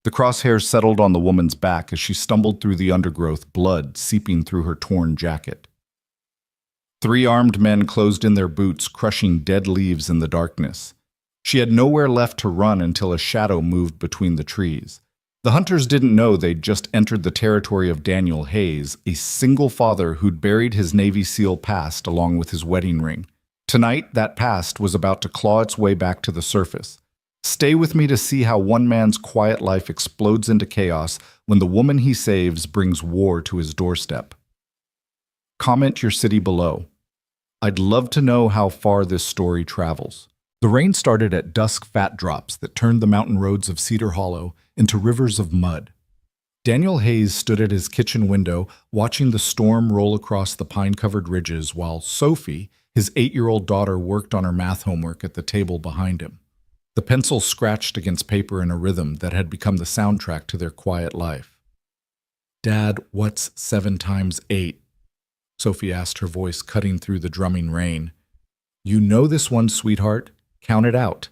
The crosshairs settled on the woman's back as she stumbled through the undergrowth, blood seeping through her torn jacket. Three armed men closed in their boots, crushing dead leaves in the darkness. She had nowhere left to run until a shadow moved between the trees. The hunters didn't know they'd just entered the territory of Daniel Hayes, a single father who'd buried his Navy SEAL past along with his wedding ring. Tonight, that past was about to claw its way back to the surface. Stay with me to see how one man's quiet life explodes into chaos when the woman he saves brings war to his doorstep. Comment your city below. I'd love to know how far this story travels. The rain started at dusk, fat drops that turned the mountain roads of Cedar Hollow into rivers of mud. Daniel Hayes stood at his kitchen window, watching the storm roll across the pine-covered ridges, while Sophie, his 8-year-old daughter, worked on her math homework at the table behind him. The pencil scratched against paper in a rhythm that had become the soundtrack to their quiet life. "Dad, what's 7 times 8? Sophie asked, her voice cutting through the drumming rain. "You know this one, sweetheart. Count it out."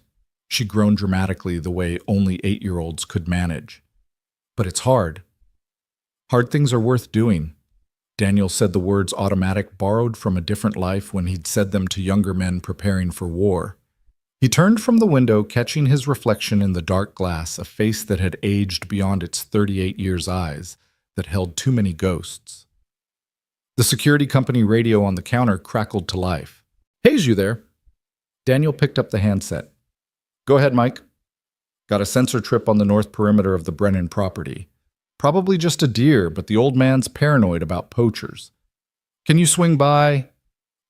She groaned dramatically the way only 8-year-olds could manage. "But it's hard." "Hard things are worth doing." Daniel said the words automatic, borrowed from a different life when he'd said them to younger men preparing for war. He turned from the window, catching his reflection in the dark glass, a face that had aged beyond its 38 years' eyes, that held too many ghosts. The security company radio on the counter crackled to life. "Hayes, you there?" Daniel picked up the handset. "Go ahead, Mike." "Got a sensor trip on the north perimeter of the Brennan property. Probably just a deer, but the old man's paranoid about poachers. Can you swing by?"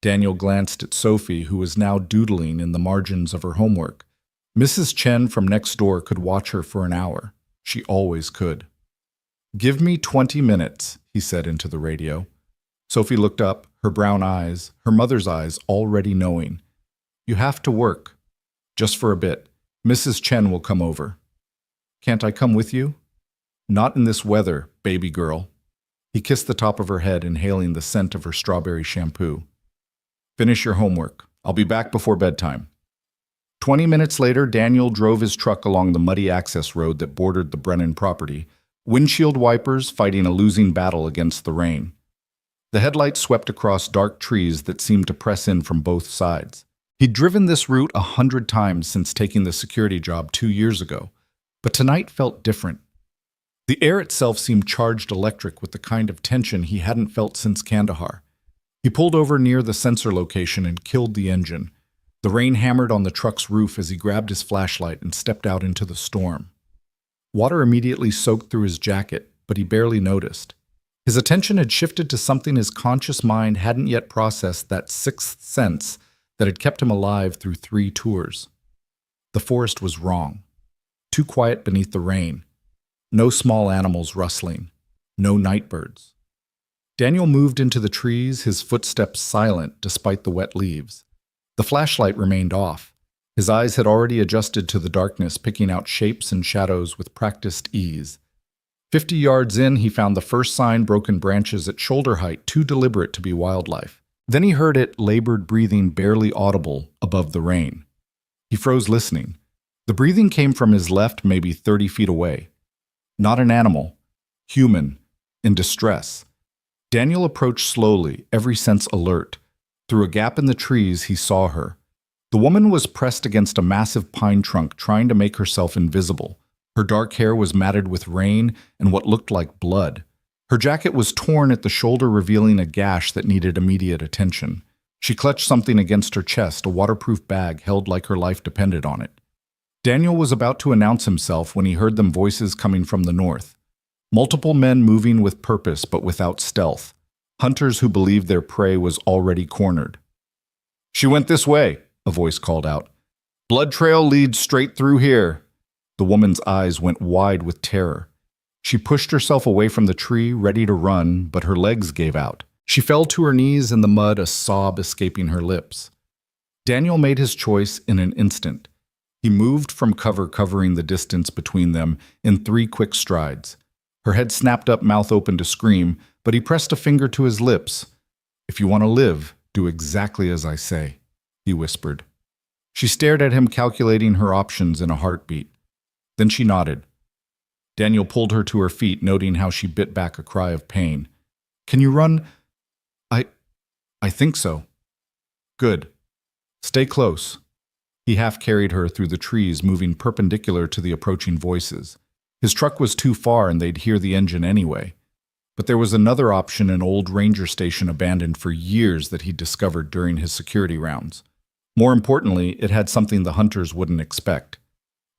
Daniel glanced at Sophie, who was now doodling in the margins of her homework. Mrs. Chen from next door could watch her for an hour. She always could. "Give me 20 minutes, he said into the radio. Sophie looked up, her brown eyes, her mother's eyes already knowing. "You have to work. Just for a bit. Mrs. Chen will come over." "Can't I come with you?" "Not in this weather, baby girl." He kissed the top of her head, inhaling the scent of her strawberry shampoo. "Finish your homework. I'll be back before bedtime." 20 minutes later, Daniel drove his truck along the muddy access road that bordered the Brennan property, windshield wipers fighting a losing battle against the rain. The headlights swept across dark trees that seemed to press in from both sides. He'd driven this route 100 times since taking the security job 2 years ago, but tonight felt different. The air itself seemed charged electric with the kind of tension he hadn't felt since Kandahar. He pulled over near the sensor location and killed the engine. The rain hammered on the truck's roof as he grabbed his flashlight and stepped out into the storm. Water immediately soaked through his jacket, but he barely noticed. His attention had shifted to something his conscious mind hadn't yet processed, that sixth sense that had kept him alive through 3 tours. The forest was wrong. Too quiet beneath the rain. No small animals rustling. No nightbirds. Daniel moved into the trees, his footsteps silent despite the wet leaves. The flashlight remained off. His eyes had already adjusted to the darkness, picking out shapes and shadows with practiced ease. 50 yards in, he found the first sign, broken branches at shoulder height, too deliberate to be wildlife. Then he heard it, labored breathing barely audible above the rain. He froze listening. The breathing came from his left, maybe 30 feet away. Not an animal. Human. In distress. Daniel approached slowly, every sense alert. Through a gap in the trees, he saw her. The woman was pressed against a massive pine trunk, trying to make herself invisible. Her dark hair was matted with rain and what looked like blood. Her jacket was torn at the shoulder, revealing a gash that needed immediate attention. She clutched something against her chest, a waterproof bag held like her life depended on it. Daniel was about to announce himself when he heard them voices coming from the north. Multiple men moving with purpose but without stealth. Hunters who believed their prey was already cornered. "She went this way," a voice called out. "Blood trail leads straight through here." The woman's eyes went wide with terror. She pushed herself away from the tree, ready to run, but her legs gave out. She fell to her knees in the mud, a sob escaping her lips. Daniel made his choice in an instant. He moved from cover, covering the distance between them in 3 quick strides. Her head snapped up, mouth open to scream, but he pressed a finger to his lips. "If you want to live, do exactly as I say," he whispered. She stared at him, calculating her options in a heartbeat. Then she nodded. Daniel pulled her to her feet, noting how she bit back a cry of pain. Can you run? I think so. Good. Stay close. He half carried her through the trees, moving perpendicular to the approaching voices. His truck was too far and they'd hear the engine anyway. But there was another option, an old ranger station abandoned for years that he'd discovered during his security rounds. More importantly, it had something the hunters wouldn't expect.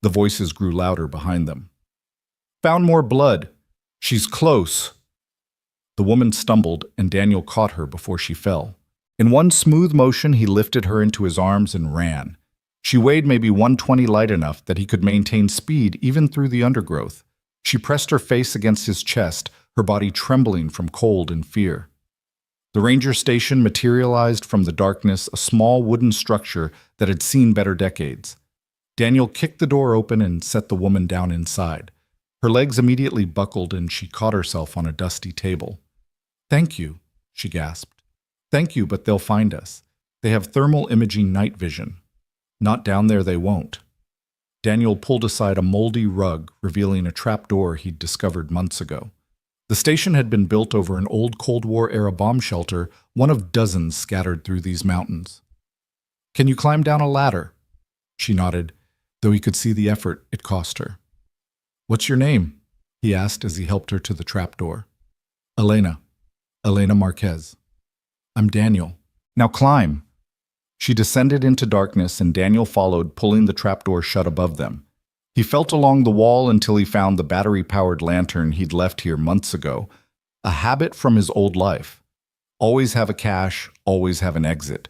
The voices grew louder behind them. Found more blood. She's close. The woman stumbled, and Daniel caught her before she fell. In one smooth motion, he lifted her into his arms and ran. She weighed maybe 120 light enough that he could maintain speed even through the undergrowth. She pressed her face against his chest, her body trembling from cold and fear. The ranger station materialized from the darkness, a small wooden structure that had seen better decades. Daniel kicked the door open and set the woman down inside. Her legs immediately buckled and she caught herself on a dusty table. Thank you, she gasped. Thank you, but they'll find us. They have thermal imaging night vision. Not down there they won't. Daniel pulled aside a moldy rug, revealing a trapdoor he'd discovered months ago. The station had been built over an old Cold War-era bomb shelter, one of dozens scattered through these mountains. Can you climb down a ladder? She nodded, though he could see the effort it cost her. What's your name? He asked as he helped her to the trapdoor. Elena Marquez. I'm Daniel. Now climb. She descended into darkness and Daniel followed, pulling the trapdoor shut above them. He felt along the wall until he found the battery-powered lantern he'd left here months ago, a habit from his old life. Always have a cache, always have an exit.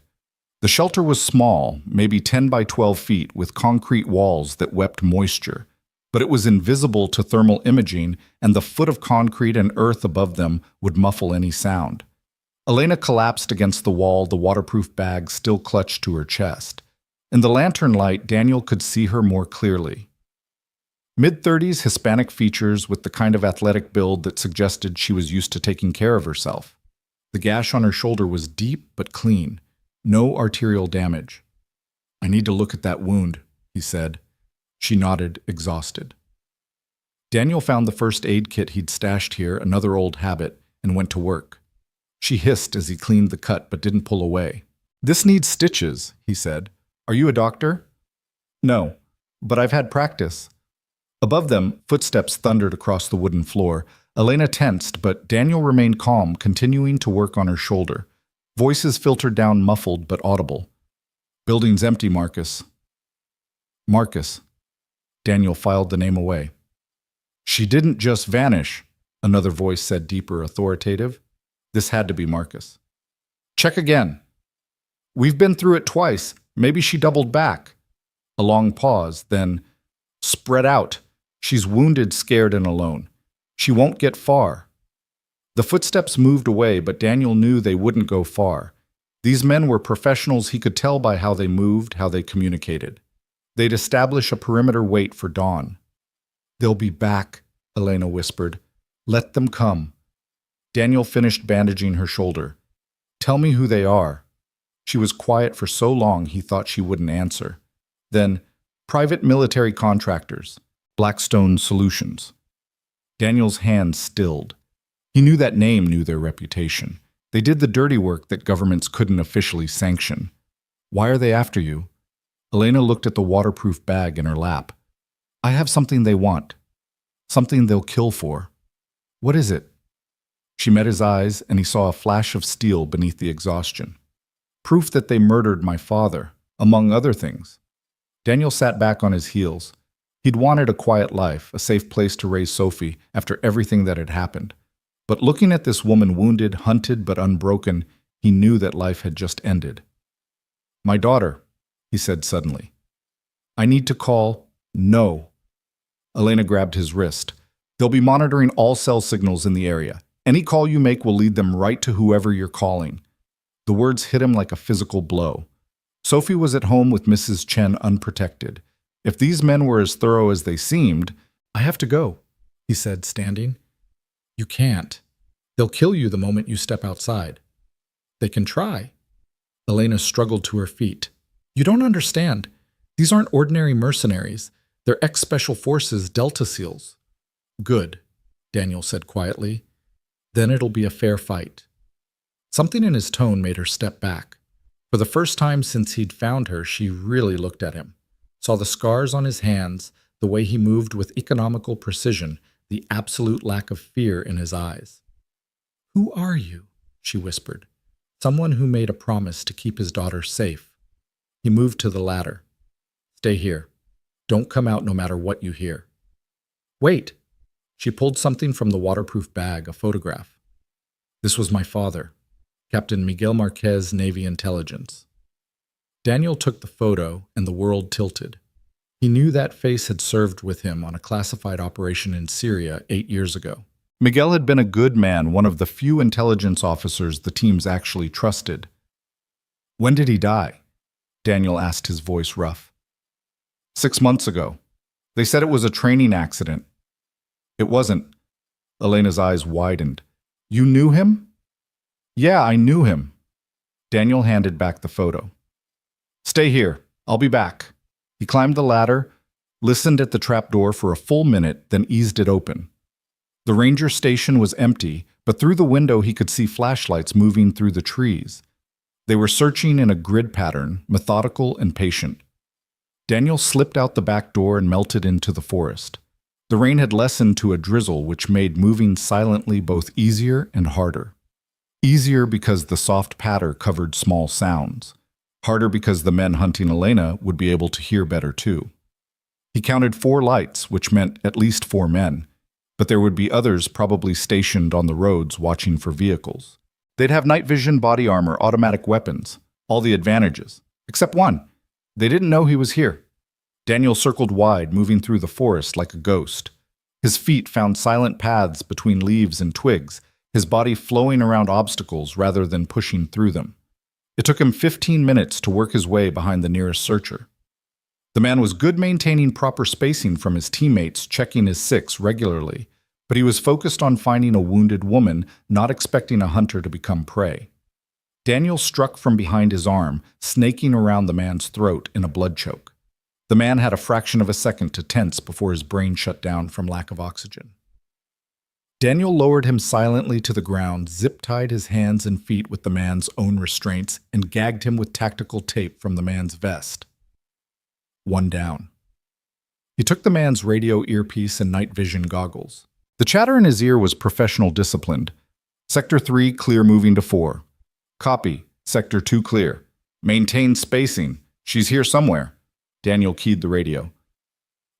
The shelter was small, maybe 10 by 12 feet, with concrete walls that wept moisture, but it was invisible to thermal imaging, and the foot of concrete and earth above them would muffle any sound. Elena collapsed against the wall, the waterproof bag still clutched to her chest. In the lantern light, Daniel could see her more clearly. Mid-30s Hispanic features with the kind of athletic build that suggested she was used to taking care of herself. The gash on her shoulder was deep but clean. No arterial damage. I need to look at that wound, he said. She nodded, exhausted. Daniel found the first aid kit he'd stashed here, another old habit, and went to work. She hissed as he cleaned the cut but didn't pull away. This needs stitches, he said. Are you a doctor? No, but I've had practice. Above them, footsteps thundered across the wooden floor. Elena tensed, but Daniel remained calm, continuing to work on her shoulder. Voices filtered down, muffled but audible. Building's empty, Marcus. Marcus. Daniel filed the name away. She didn't just vanish, another voice said, deeper, authoritative. This had to be Marcus. Check again. We've been through it twice. Maybe she doubled back. A long pause, then, spread out. She's wounded, scared, and alone. She won't get far. The footsteps moved away, but Daniel knew they wouldn't go far. These men were professionals. He could tell by how they moved, how they communicated. They'd establish a perimeter wait for dawn. They'll be back, Elena whispered. Let them come. Daniel finished bandaging her shoulder. Tell me who they are. She was quiet for so long he thought she wouldn't answer. Then, private military contractors. Blackstone Solutions. Daniel's hand stilled. He knew that name, knew their reputation. They did the dirty work that governments couldn't officially sanction. Why are they after you? Elena looked at the waterproof bag in her lap. I have something they want. Something they'll kill for. What is it? She met his eyes, and he saw a flash of steel beneath the exhaustion. Proof that they murdered my father, among other things. Daniel sat back on his heels. He'd wanted a quiet life, a safe place to raise Sophie after everything that had happened. But looking at this woman wounded, hunted, but unbroken, he knew that life had just ended. My daughter, he said suddenly. I need to call. No. Elena grabbed his wrist. They'll be monitoring all cell signals in the area. Any call you make will lead them right to whoever you're calling. The words hit him like a physical blow. Sophie was at home with Mrs. Chen unprotected. If these men were as thorough as they seemed, I have to go, he said, standing. You can't. They'll kill you the moment you step outside. They can try. Elena struggled to her feet. You don't understand. These aren't ordinary mercenaries. They're ex-special forces Delta SEALs. Good, Daniel said quietly. Then it'll be a fair fight. Something in his tone made her step back. For the first time since he'd found her, she really looked at him, saw the scars on his hands, the way he moved with economical precision, the absolute lack of fear in his eyes. "Who are you?" she whispered. "Someone who made a promise to keep his daughter safe." He moved to the ladder. "Stay here. Don't come out no matter what you hear." "Wait!" She pulled something from the waterproof bag, a photograph. "This was my father, Captain Miguel Marquez, Navy Intelligence." Daniel took the photo, and the world tilted. He knew that face had served with him on a classified operation in Syria 8 years ago. Miguel had been a good man, one of the few intelligence officers the teams actually trusted. "When did he die?" Daniel asked, his voice rough. 6 months ago. They said it was a training accident. It wasn't. Elena's eyes widened. "You knew him?" "Yeah, I knew him." Daniel handed back the photo. "Stay here. I'll be back." He climbed the ladder, listened at the trapdoor for a full minute, then eased it open. The ranger station was empty, but through the window he could see flashlights moving through the trees. They were searching in a grid pattern, methodical and patient. Daniel slipped out the back door and melted into the forest. The rain had lessened to a drizzle, which made moving silently both easier and harder. Easier because the soft patter covered small sounds. Harder because the men hunting Elena would be able to hear better too. He counted 4 lights, which meant at least 4 men, but there would be others probably stationed on the roads watching for vehicles. They'd have night vision, body armor, automatic weapons, all the advantages, except one. They didn't know he was here. Daniel circled wide, moving through the forest like a ghost. His feet found silent paths between leaves and twigs, his body flowing around obstacles rather than pushing through them. It took him 15 minutes to work his way behind the nearest searcher. The man was good, maintaining proper spacing from his teammates, checking his 6 regularly, but he was focused on finding a wounded woman, not expecting a hunter to become prey. Daniel struck from behind his arm, snaking around the man's throat in a blood choke. The man had a fraction of a second to tense before his brain shut down from lack of oxygen. Daniel lowered him silently to the ground, zip-tied his hands and feet with the man's own restraints, and gagged him with tactical tape from the man's vest. 1 down. He took the man's radio earpiece and night vision goggles. The chatter in his ear was professional disciplined. "Sector 3 clear, moving to 4. Copy. Sector 2 clear. Maintain spacing. She's here somewhere." Daniel keyed the radio.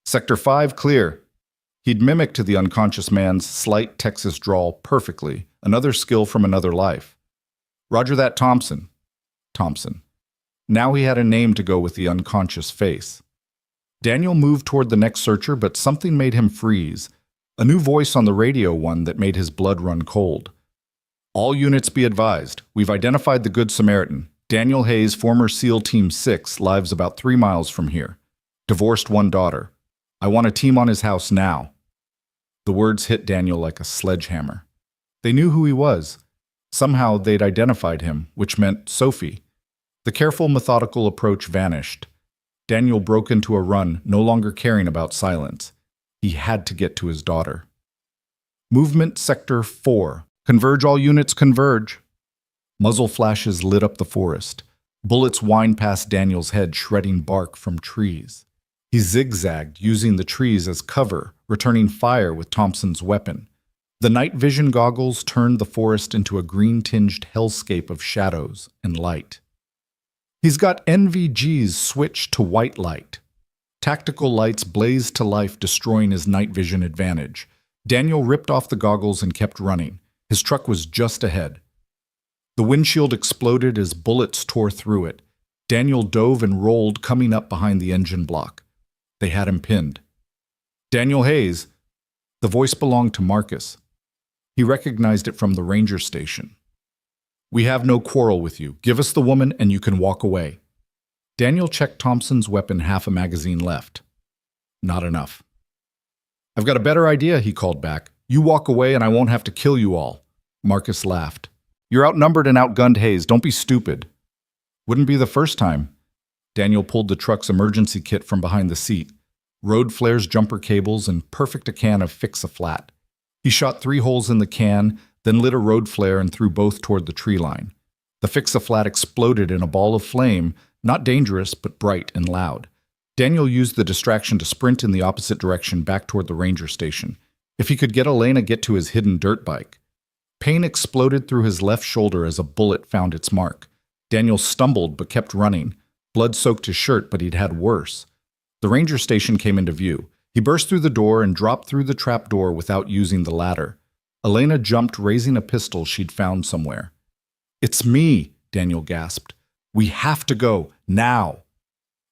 "Sector 5 clear." He'd mimicked the unconscious man's slight Texas drawl perfectly, another skill from another life. "Roger that, Thompson." Thompson. Now he had a name to go with the unconscious face. Daniel moved toward the next searcher, but something made him freeze. A new voice on the radio, one that made his blood run cold. "All units be advised. We've identified the Good Samaritan. Daniel Hayes, former SEAL Team 6, lives about 3 miles from here. Divorced 1 daughter. I want a team on his house now." The words hit Daniel like a sledgehammer. They knew who he was. Somehow they'd identified him, which meant Sophie. The careful, methodical approach vanished. Daniel broke into a run, no longer caring about silence. He had to get to his daughter. "Movement Sector 4. Converge, all units, converge." Muzzle flashes lit up the forest. Bullets whined past Daniel's head, shredding bark from trees. He zigzagged, using the trees as cover, returning fire with Thompson's weapon. The night vision goggles turned the forest into a green-tinged hellscape of shadows and light. He's got NVGs switched to white light. Tactical lights blazed to life, destroying his night vision advantage. Daniel ripped off the goggles and kept running. His truck was just ahead. The windshield exploded as bullets tore through it. Daniel dove and rolled, coming up behind the engine block. They had him pinned. "Daniel Hayes." The voice belonged to Marcus. He recognized it from the ranger station. "We have no quarrel with you. Give us the woman and you can walk away." Daniel checked Thompson's weapon, half a magazine left. Not enough. "I've got a better idea," he called back. "You walk away and I won't have to kill you all." Marcus laughed. "You're outnumbered and outgunned, Hayes. Don't be stupid." "Wouldn't be the first time." Daniel pulled the truck's emergency kit from behind the seat. road flares, jumper cables, and perfect a can of Fix-A-Flat. He shot 3 holes in the can, then lit a road flare and threw both toward the tree line. The Fix-A-Flat exploded in a ball of flame, not dangerous, but bright and loud. Daniel used the distraction to sprint in the opposite direction back toward the ranger station. If he could get Elena to his hidden dirt bike. Pain exploded through his left shoulder as a bullet found its mark. Daniel stumbled but kept running. Blood soaked his shirt, but he'd had worse. The ranger station came into view. He burst through the door and dropped through the trap door without using the ladder. Elena jumped, raising a pistol she'd found somewhere. "It's me," Daniel gasped. "We have to go, now."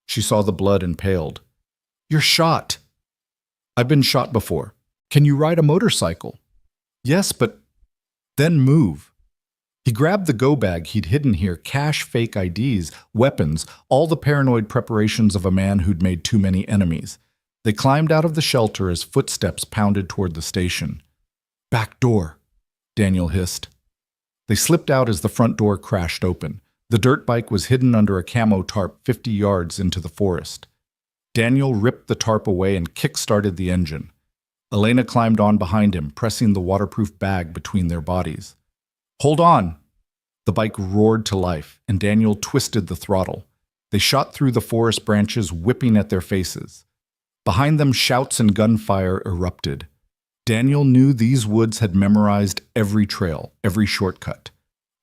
She saw the blood and paled. "You're shot." "I've been shot before. Can you ride a motorcycle?" "Yes, but..." "Then move." He grabbed the go bag he'd hidden here, cash, fake IDs, weapons, all the paranoid preparations of a man who'd made too many enemies. They climbed out of the shelter as footsteps pounded toward the station. "Back door," Daniel hissed. They slipped out as the front door crashed open. The dirt bike was hidden under a camo tarp 50 yards into the forest. Daniel ripped the tarp away and kick-started the engine. Elena climbed on behind him, pressing the waterproof bag between their bodies. "Hold on!" The bike roared to life, and Daniel twisted the throttle. They shot through the forest branches, whipping at their faces. Behind them, shouts and gunfire erupted. Daniel knew these woods had memorized every trail, every shortcut.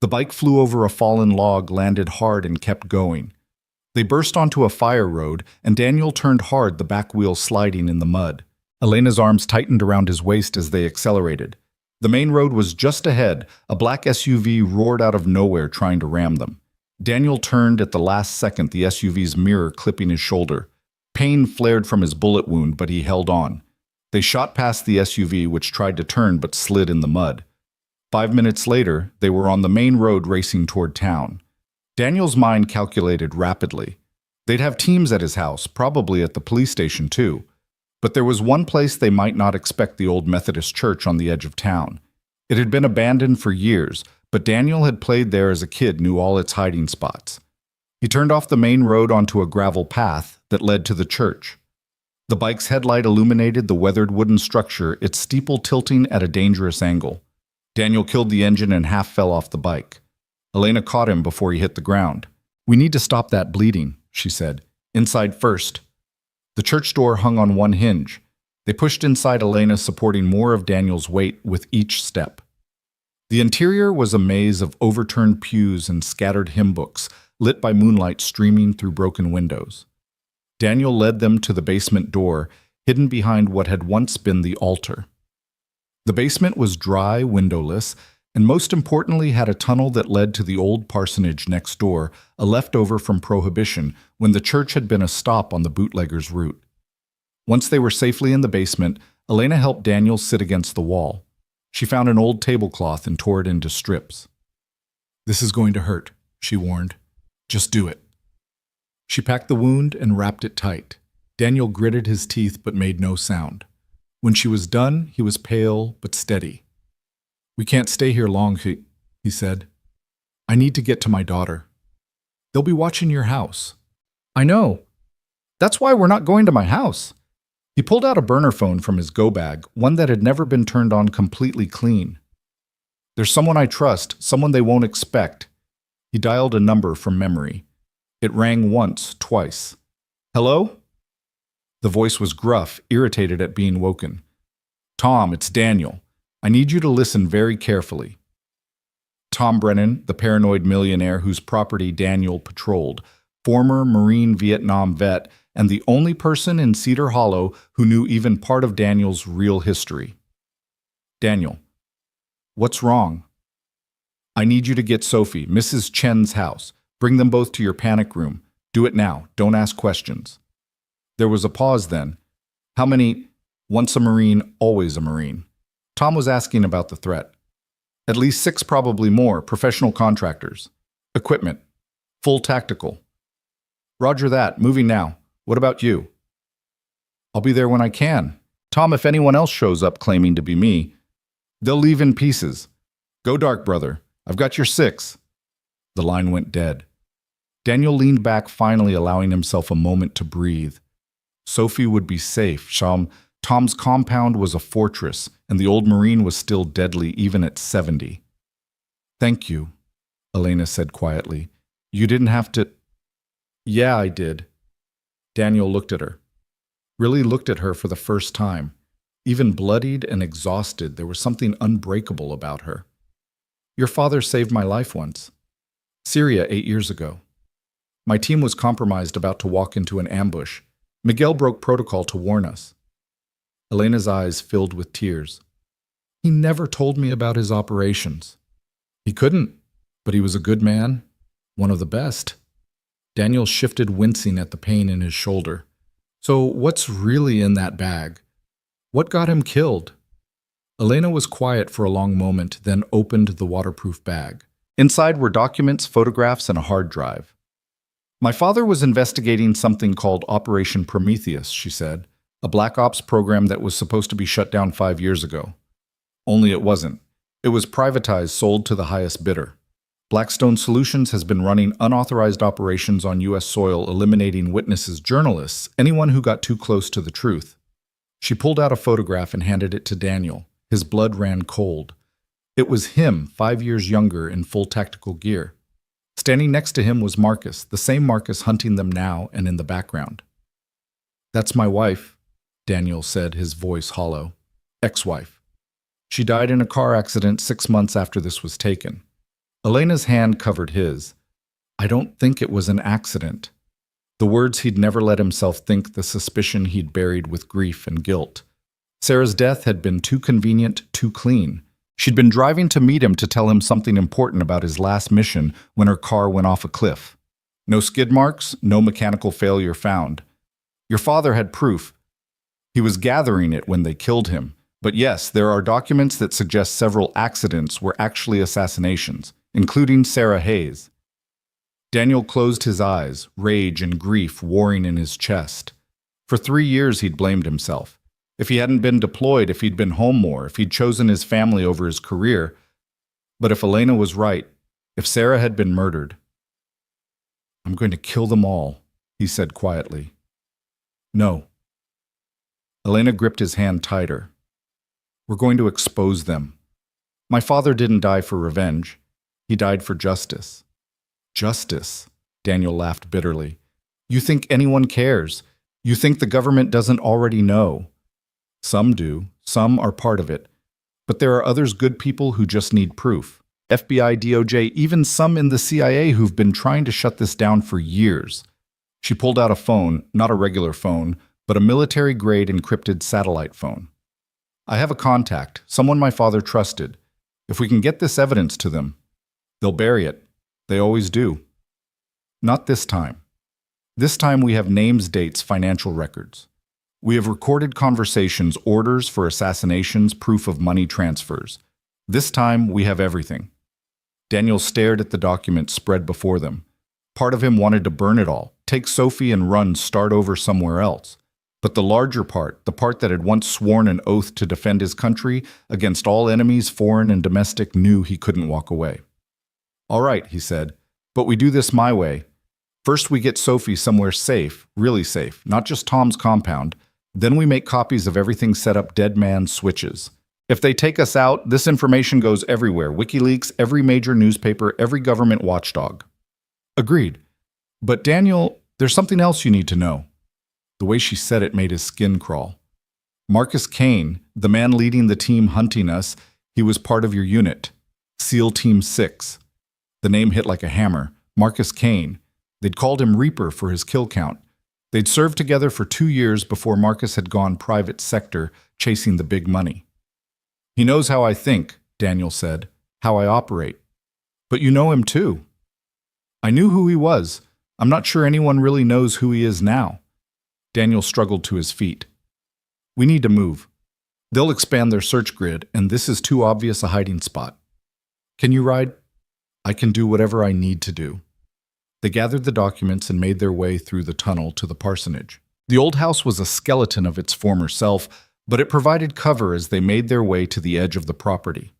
The bike flew over a fallen log, landed hard, and kept going. They burst onto a fire road, and Daniel turned hard, the back wheel sliding in the mud. Elena's arms tightened around his waist as they accelerated. The main road was just ahead. A black SUV roared out of nowhere, trying to ram them. Daniel turned at the last second, the SUV's mirror clipping his shoulder. Pain flared from his bullet wound, but he held on. They shot past the SUV, which tried to turn but slid in the mud. 5 minutes later, they were on the main road racing toward town. Daniel's mind calculated rapidly. They'd have teams at his house, probably at the police station too. But there was one place they might not expect: the old Methodist church on the edge of town. It had been abandoned for years, but Daniel had played there as a kid, knew all its hiding spots. He turned off the main road onto a gravel path that led to the church. The bike's headlight illuminated the weathered wooden structure, its steeple tilting at a dangerous angle. Daniel killed the engine and half fell off the bike. Elena caught him before he hit the ground. "We need to stop that bleeding," she said. "Inside first." The church door hung on one hinge. They pushed inside, Elena supporting more of Daniel's weight with each step. The interior was a maze of overturned pews and scattered hymn books, lit by moonlight streaming through broken windows. Daniel led them to the basement door, hidden behind what had once been the altar. The basement was dry, windowless, and most importantly had a tunnel that led to the old parsonage next door, a leftover from Prohibition, when the church had been a stop on the bootlegger's route. Once they were safely in the basement, Elena helped Daniel sit against the wall. She found an old tablecloth and tore it into strips. "This is going to hurt," she warned. "Just do it." She packed the wound and wrapped it tight. Daniel gritted his teeth but made no sound. When she was done, he was pale but steady. "We can't stay here long," he said. "I need to get to my daughter. They'll be watching your house." "I know. That's why we're not going to my house." He pulled out a burner phone from his go bag, one that had never been turned on completely clean. "There's someone I trust, someone they won't expect." He dialed a number from memory. It rang once, twice. "Hello?" The voice was gruff, irritated at being woken. "Tom, it's Daniel. I need you to listen very carefully." Tom Brennan, the paranoid millionaire whose property Daniel patrolled, former Marine Vietnam vet, and the only person in Cedar Hollow who knew even part of Daniel's real history. "Daniel, what's wrong?" "I need you to get Sophie, Mrs. Chen's house. Bring them both to your panic room. Do it now. Don't ask questions." There was a pause then. "How many?" "Once a Marine, always a Marine." Tom was asking about the threat. "At least 6, probably more, professional contractors. Equipment. Full tactical." "Roger that. Moving now. What about you?" "I'll be there when I can. Tom, if anyone else shows up claiming to be me, they'll leave in pieces. Go dark, brother. I've got your 6. The line went dead. Daniel leaned back, finally allowing himself a moment to breathe. Sophie would be safe. Tom's compound was a fortress, and the old Marine was still deadly even at 70. "Thank you," Elena said quietly. "You didn't have to—" "Yeah, I did." Daniel looked at her. Really looked at her for the first time. Even bloodied and exhausted, there was something unbreakable about her. "Your father saved my life once. Syria 8 years ago. My team was compromised about to walk into an ambush. Miguel broke protocol to warn us." Elena's eyes filled with tears. "He never told me about his operations." "He couldn't, but he was a good man, one of the best." Daniel shifted, wincing at the pain in his shoulder. "So what's really in that bag? What got him killed?" Elena was quiet for a long moment, then opened the waterproof bag. Inside were documents, photographs, and a hard drive. "My father was investigating something called Operation Prometheus," she said, "a black ops program that was supposed to be shut down 5 years ago. Only it wasn't. It was privatized, sold to the highest bidder. Blackstone Solutions has been running unauthorized operations on U.S. soil, eliminating witnesses, journalists, anyone who got too close to the truth." She pulled out a photograph and handed it to Daniel. His blood ran cold. It was him, 5 years younger, in full tactical gear. Standing next to him was Marcus, the same Marcus hunting them now and in the background. "That's my wife," Daniel said, his voice hollow. "Ex-wife. She died in a car accident 6 months after this was taken." Elena's hand covered his. "I don't think it was an accident." The words he'd never let himself think, the suspicion he'd buried with grief and guilt. Sarah's death had been too convenient, too clean. She'd been driving to meet him to tell him something important about his last mission when her car went off a cliff. No skid marks, no mechanical failure found. Your father had proof. He was gathering it when they killed him. But yes, there are documents that suggest several accidents were actually assassinations, including Sarah Hayes. Daniel closed his eyes, rage and grief warring in his chest. For 3 years he'd blamed himself. If he hadn't been deployed, if he'd been home more, if he'd chosen his family over his career. But if Elena was right, if Sarah had been murdered— "I'm going to kill them all," he said quietly. "No." Elena gripped his hand tighter. "We're going to expose them. My father didn't die for revenge. He died for justice." "Justice?" Daniel laughed bitterly. "You think anyone cares? You think the government doesn't already know? Some do. Some are part of it. But there are others, good people who just need proof. FBI, DOJ, even some in the CIA who've been trying to shut this down for years." She pulled out a phone, not a regular phone, but a military-grade encrypted satellite phone. "I have a contact, someone my father trusted. If we can get this evidence to them, they'll bury it. They always do. Not this time. This time we have names, dates, financial records. We have recorded conversations, orders for assassinations, proof of money transfers. This time we have everything." Daniel stared at the documents spread before them. Part of him wanted to burn it all, take Sophie and run, start over somewhere else. But the larger part, the part that had once sworn an oath to defend his country against all enemies, foreign and domestic, knew he couldn't walk away. "All right," he said, "but we do this my way. First we get Sophie somewhere safe, really safe, not just Tom's compound. Then we make copies of everything set up dead man switches. If they take us out, this information goes everywhere. WikiLeaks, every major newspaper, every government watchdog." "Agreed. But Daniel, there's something else you need to know." The way she said it made his skin crawl. "Marcus Kane, the man leading the team hunting us, he was part of your unit. SEAL Team 6. The name hit like a hammer. Marcus Kane. They'd called him Reaper for his kill count. They'd served together for 2 years before Marcus had gone private sector, chasing the big money. "He knows how I think," Daniel said, "how I operate. But you know him too." "I knew who he was. I'm not sure anyone really knows who he is now." Daniel struggled to his feet. "We need to move. They'll expand their search grid, and this is too obvious a hiding spot. Can you ride?" "I can do whatever I need to do." They gathered the documents and made their way through the tunnel to the parsonage. The old house was a skeleton of its former self, but it provided cover as they made their way to the edge of the property.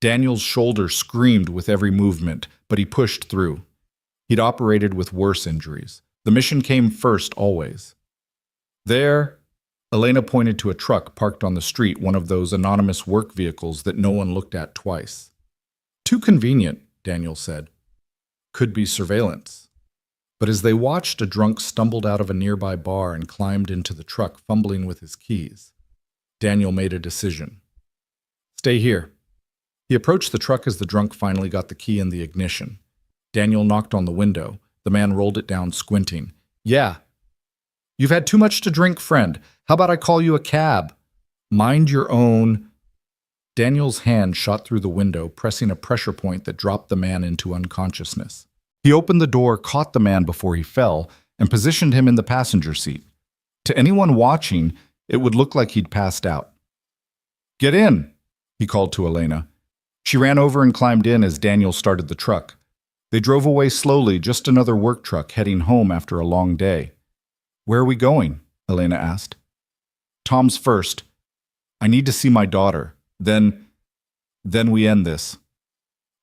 Daniel's shoulder screamed with every movement, but he pushed through. He'd operated with worse injuries. The mission came first always. There, Elena pointed to a truck parked on the street, one of those anonymous work vehicles that no one looked at twice. Too convenient, Daniel said. Could be surveillance. But as they watched, a drunk stumbled out of a nearby bar and climbed into the truck, fumbling with his keys. Daniel made a decision. Stay here. He approached the truck as the drunk finally got the key in the ignition. Daniel knocked on the window. The man rolled it down, squinting. Yeah. You've had too much to drink, friend. How about I call you a cab? Mind your own. Daniel's hand shot through the window, pressing a pressure point that dropped the man into unconsciousness. He opened the door, caught the man before he fell, and positioned him in the passenger seat. To anyone watching, it would look like he'd passed out. Get in, he called to Elena. She ran over and climbed in as Daniel started the truck. They drove away slowly, just another work truck heading home after a long day. Where are we going? Elena asked. Tom's first. I need to see my daughter. Then we end this.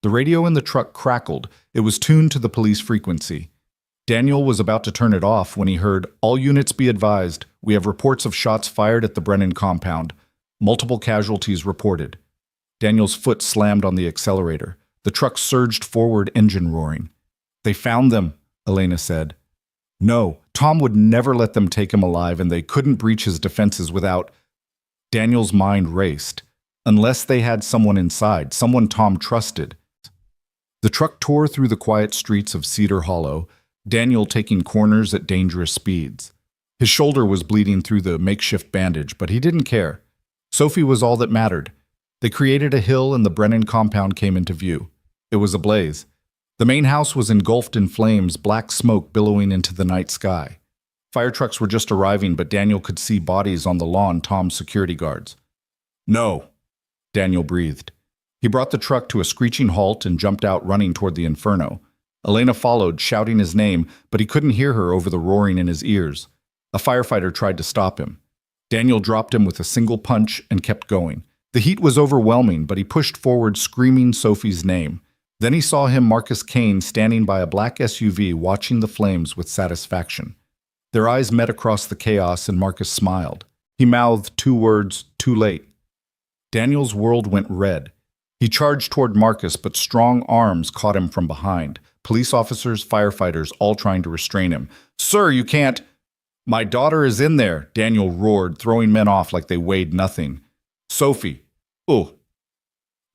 The radio in the truck crackled. It was tuned to the police frequency. Daniel was about to turn it off when he heard, "All units be advised. We have reports of shots fired at the Brennan compound. Multiple casualties reported." Daniel's foot slammed on the accelerator. The truck surged forward, engine roaring. They found them, Elena said. No, Tom would never let them take him alive, and they couldn't breach his defenses without... Daniel's mind raced. Unless they had someone inside, someone Tom trusted. The truck tore through the quiet streets of Cedar Hollow, Daniel taking corners at dangerous speeds. His shoulder was bleeding through the makeshift bandage, but he didn't care. Sophie was all that mattered. They created a hill and the Brennan compound came into view. It was ablaze. The main house was engulfed in flames, black smoke billowing into the night sky. Fire trucks were just arriving, but Daniel could see bodies on the lawn, Tom's security guards. No, Daniel breathed. He brought the truck to a screeching halt and jumped out running toward the inferno. Elena followed, shouting his name, but he couldn't hear her over the roaring in his ears. A firefighter tried to stop him. Daniel dropped him with a single punch and kept going. The heat was overwhelming, but he pushed forward, screaming Sophie's name. Then he saw him, Marcus Kane, standing by a black SUV, watching the flames with satisfaction. Their eyes met across the chaos, and Marcus smiled. He mouthed 2 words, "Too late." Daniel's world went red. He charged toward Marcus, but strong arms caught him from behind. Police officers, firefighters, all trying to restrain him. "Sir, you can't—" "My daughter is in there," Daniel roared, throwing men off like they weighed nothing. "Sophie. Oh."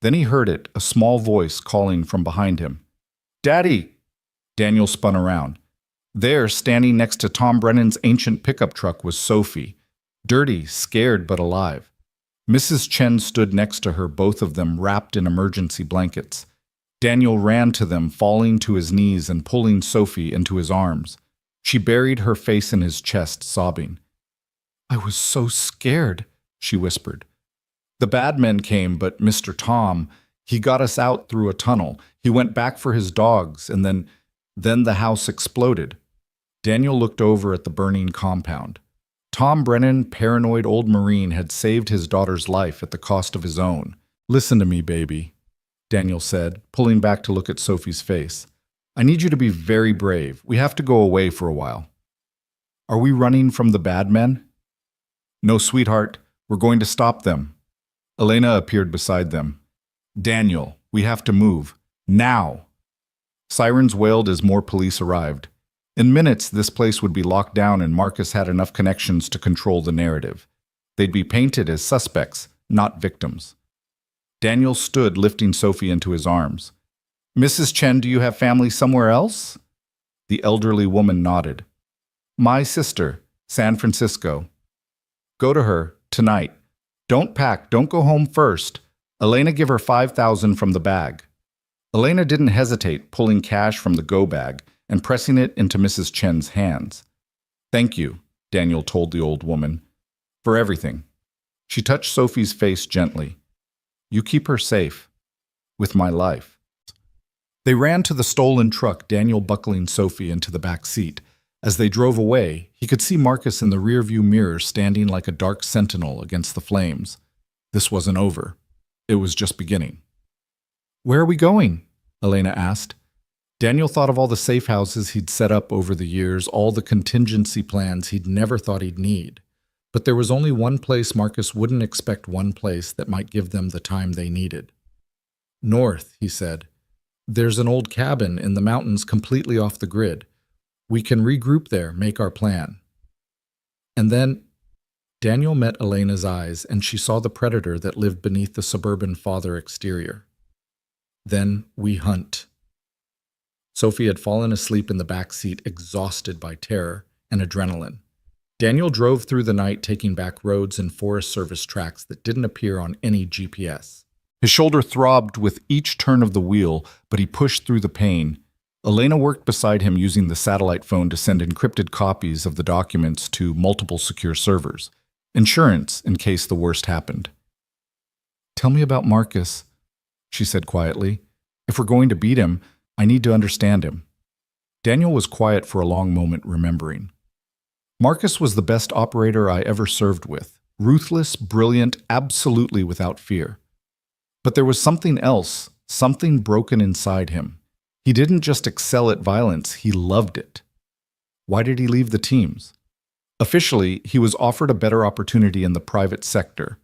Then he heard it, a small voice calling from behind him. "Daddy!" Daniel spun around. There, standing next to Tom Brennan's ancient pickup truck, was Sophie. Dirty, scared, but alive. Mrs. Chen stood next to her, both of them wrapped in emergency blankets. Daniel ran to them, falling to his knees and pulling Sophie into his arms. She buried her face in his chest, sobbing. "I was so scared," she whispered. "The bad men came, but Mr. Tom, he got us out through a tunnel. He went back for his dogs, and then the house exploded." Daniel looked over at the burning compound. Tom Brennan, paranoid old Marine, had saved his daughter's life at the cost of his own. "Listen to me, baby," Daniel said, pulling back to look at Sophie's face. "I need you to be very brave. We have to go away for a while." "Are we running from the bad men?" "No, sweetheart. We're going to stop them." Elena appeared beside them. "Daniel, we have to move. Now!" Sirens wailed as more police arrived. In minutes, this place would be locked down, and Marcus had enough connections to control the narrative. They'd be painted as suspects, not victims. Daniel stood, lifting Sophie into his arms. "Mrs. Chen, do you have family somewhere else?" The elderly woman nodded. "My sister, San Francisco." "Go to her, tonight. Don't pack, don't go home first. Elena, give her 5,000 from the bag." Elena didn't hesitate, pulling cash from the go bag and pressing it into Mrs. Chen's hands. "Thank you," Daniel told the old woman, "for everything." She touched Sophie's face gently. "You keep her safe. With my life." They ran to the stolen truck, Daniel buckling Sophie into the back seat. As they drove away, he could see Marcus in the rearview mirror standing like a dark sentinel against the flames. This wasn't over. It was just beginning. "Where are we going?" Elena asked. Daniel thought of all the safe houses he'd set up over the years, all the contingency plans he'd never thought he'd need. But there was only one place Marcus wouldn't expect, one place that might give them the time they needed. North, he said. There's an old cabin in the mountains completely off the grid. We can regroup there, make our plan. And then Daniel met Elena's eyes, and she saw the predator that lived beneath the suburban father exterior. Then we hunt. Sophie had fallen asleep in the back seat, exhausted by terror and adrenaline. Daniel drove through the night, taking back roads and Forest Service tracks that didn't appear on any GPS. His shoulder throbbed with each turn of the wheel, but he pushed through the pain. Elena worked beside him using the satellite phone to send encrypted copies of the documents to multiple secure servers. Insurance in case the worst happened. "Tell me about Marcus," she said quietly. "If we're going to beat him, I need to understand him." Daniel was quiet for a long moment, remembering. Marcus was the best operator I ever served with. Ruthless, brilliant, absolutely without fear. But there was something else, something broken inside him. He didn't just excel at violence, he loved it. Why did he leave the teams? Officially, he was offered a better opportunity in the private sector.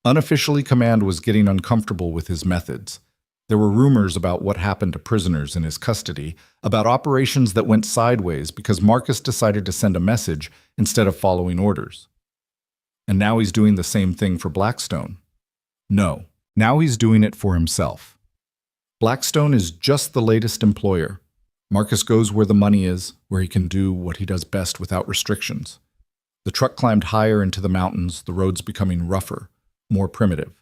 Unofficially, command was getting uncomfortable with his methods. There were rumors about what happened to prisoners in his custody, about operations that went sideways because Marcus decided to send a message instead of following orders. And now he's doing the same thing for Blackstone. No, now he's doing it for himself. Blackstone is just the latest employer. Marcus goes where the money is, where he can do what he does best without restrictions. The truck climbed higher into the mountains, the roads becoming rougher, more primitive.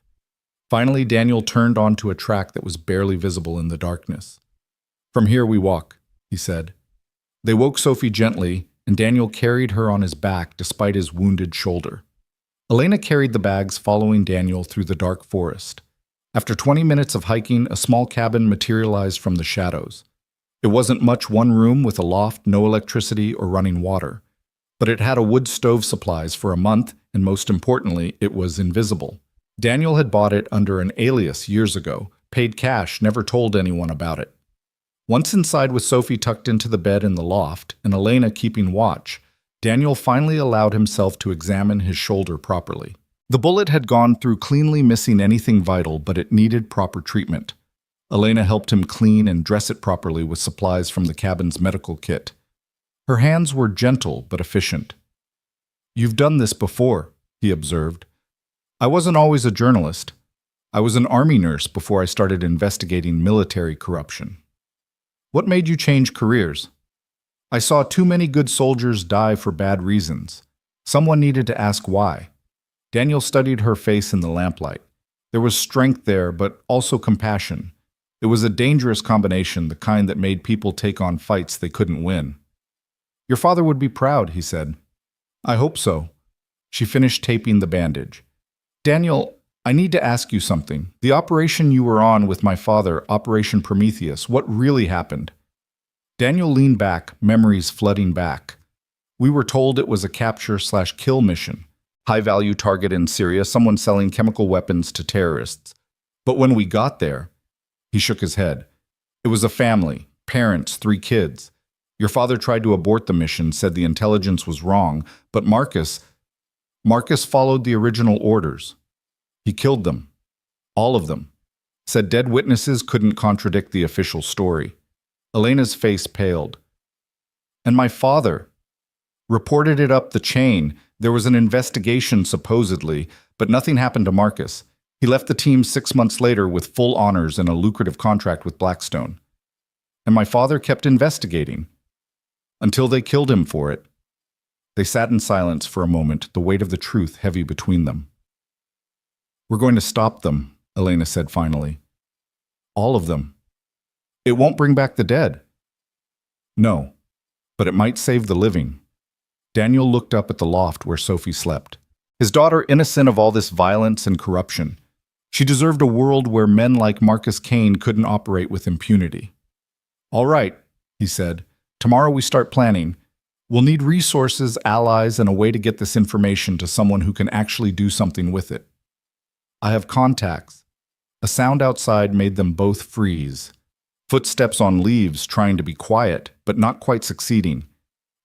Finally, Daniel turned onto a track that was barely visible in the darkness. "From here we walk," he said. They woke Sophie gently, and Daniel carried her on his back despite his wounded shoulder. Elena carried the bags, following Daniel through the dark forest. After 20 minutes of hiking, a small cabin materialized from the shadows. It wasn't much, one room with a loft, no electricity or running water. But it had a wood stove supplies for a month, and most importantly, it was invisible. Daniel had bought it under an alias years ago, paid cash, never told anyone about it. Once inside with Sophie tucked into the bed in the loft and Elena keeping watch, Daniel finally allowed himself to examine his shoulder properly. The bullet had gone through, cleanly missing anything vital, but it needed proper treatment. Elena helped him clean and dress it properly with supplies from the cabin's medical kit. Her hands were gentle but efficient. "You've done this before," he observed. "I wasn't always a journalist. I was an army nurse before I started investigating military corruption." "What made you change careers?" "I saw too many good soldiers die for bad reasons. Someone needed to ask why." Daniel studied her face in the lamplight. There was strength there, but also compassion. It was a dangerous combination, the kind that made people take on fights they couldn't win. "Your father would be proud," he said. "I hope so." She finished taping the bandage. "Daniel, I need to ask you something. The operation you were on with my father, Operation Prometheus, what really happened?" Daniel leaned back, memories flooding back. "We were told it was a capture/kill mission. High-value target in Syria, someone selling chemical weapons to terrorists. But when we got there," he shook his head, "it was a family, parents, 3 kids. Your father tried to abort the mission, said the intelligence was wrong, but Marcus followed the original orders. He killed them. All of them. Said dead witnesses couldn't contradict the official story." Elena's face paled. "And my father reported it up the chain. There was an investigation, supposedly, but nothing happened to Marcus. He left the team 6 months later with full honors and a lucrative contract with Blackstone. And my father kept investigating. Until they killed him for it." They sat in silence for a moment, the weight of the truth heavy between them. "We're going to stop them," Elena said finally. "All of them. It won't bring back the dead." "No, but it might save the living." Daniel looked up at the loft where Sophie slept. His daughter, innocent of all this violence and corruption. She deserved a world where men like Marcus Kane couldn't operate with impunity. "All right," he said. "Tomorrow we start planning. We'll need resources, allies, and a way to get this information to someone who can actually do something with it. I have contacts." A sound outside made them both freeze. Footsteps on leaves, trying to be quiet, but not quite succeeding.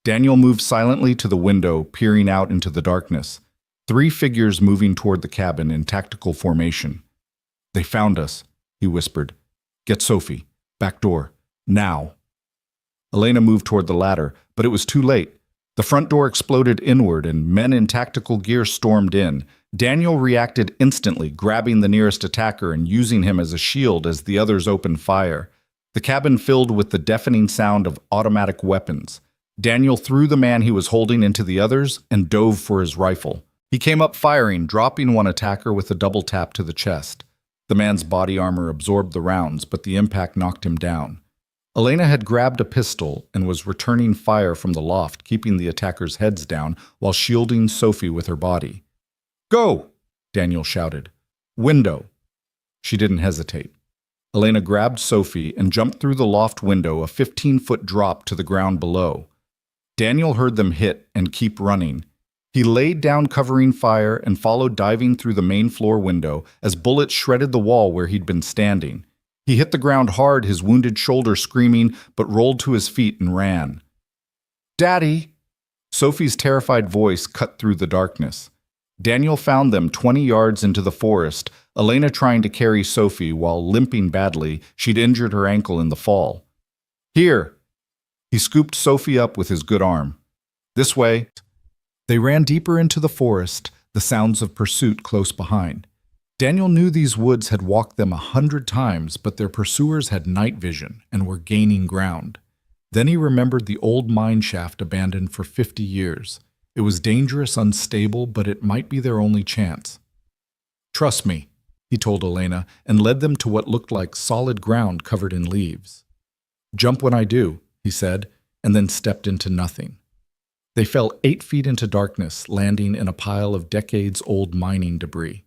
Daniel moved silently to the window, peering out into the darkness. 3 figures moving toward the cabin in tactical formation. "They found us," he whispered. "Get Sophie. Back door. Now." Elena moved toward the ladder, but it was too late. The front door exploded inward and men in tactical gear stormed in. Daniel reacted instantly, grabbing the nearest attacker and using him as a shield as the others opened fire. The cabin filled with the deafening sound of automatic weapons. Daniel threw the man he was holding into the others and dove for his rifle. He came up firing, dropping one attacker with a double tap to the chest. The man's body armor absorbed the rounds, but the impact knocked him down. Elena had grabbed a pistol and was returning fire from the loft, keeping the attackers' heads down while shielding Sophie with her body. "Go!" Daniel shouted. "Window." She didn't hesitate. Elena grabbed Sophie and jumped through the loft window, a 15-foot drop to the ground below. Daniel heard them hit and keep running. He laid down covering fire and followed, diving through the main floor window as bullets shredded the wall where he'd been standing. He hit the ground hard, his wounded shoulder screaming, but rolled to his feet and ran. "Daddy!" Sophie's terrified voice cut through the darkness. Daniel found them 20 yards into the forest, Elena trying to carry Sophie while limping badly. She'd injured her ankle in the fall. "Here!" He scooped Sophie up with his good arm. "This way." They ran deeper into the forest, the sounds of pursuit close behind. Daniel knew these woods had walked them 100 times, but their pursuers had night vision and were gaining ground. Then he remembered the old mine shaft abandoned for 50 years. It was dangerous, unstable, but it might be their only chance. "Trust me," he told Elena, and led them to what looked like solid ground covered in leaves. "Jump when I do," he said, and then stepped into nothing. They fell 8 feet into darkness, landing in a pile of decades-old mining debris.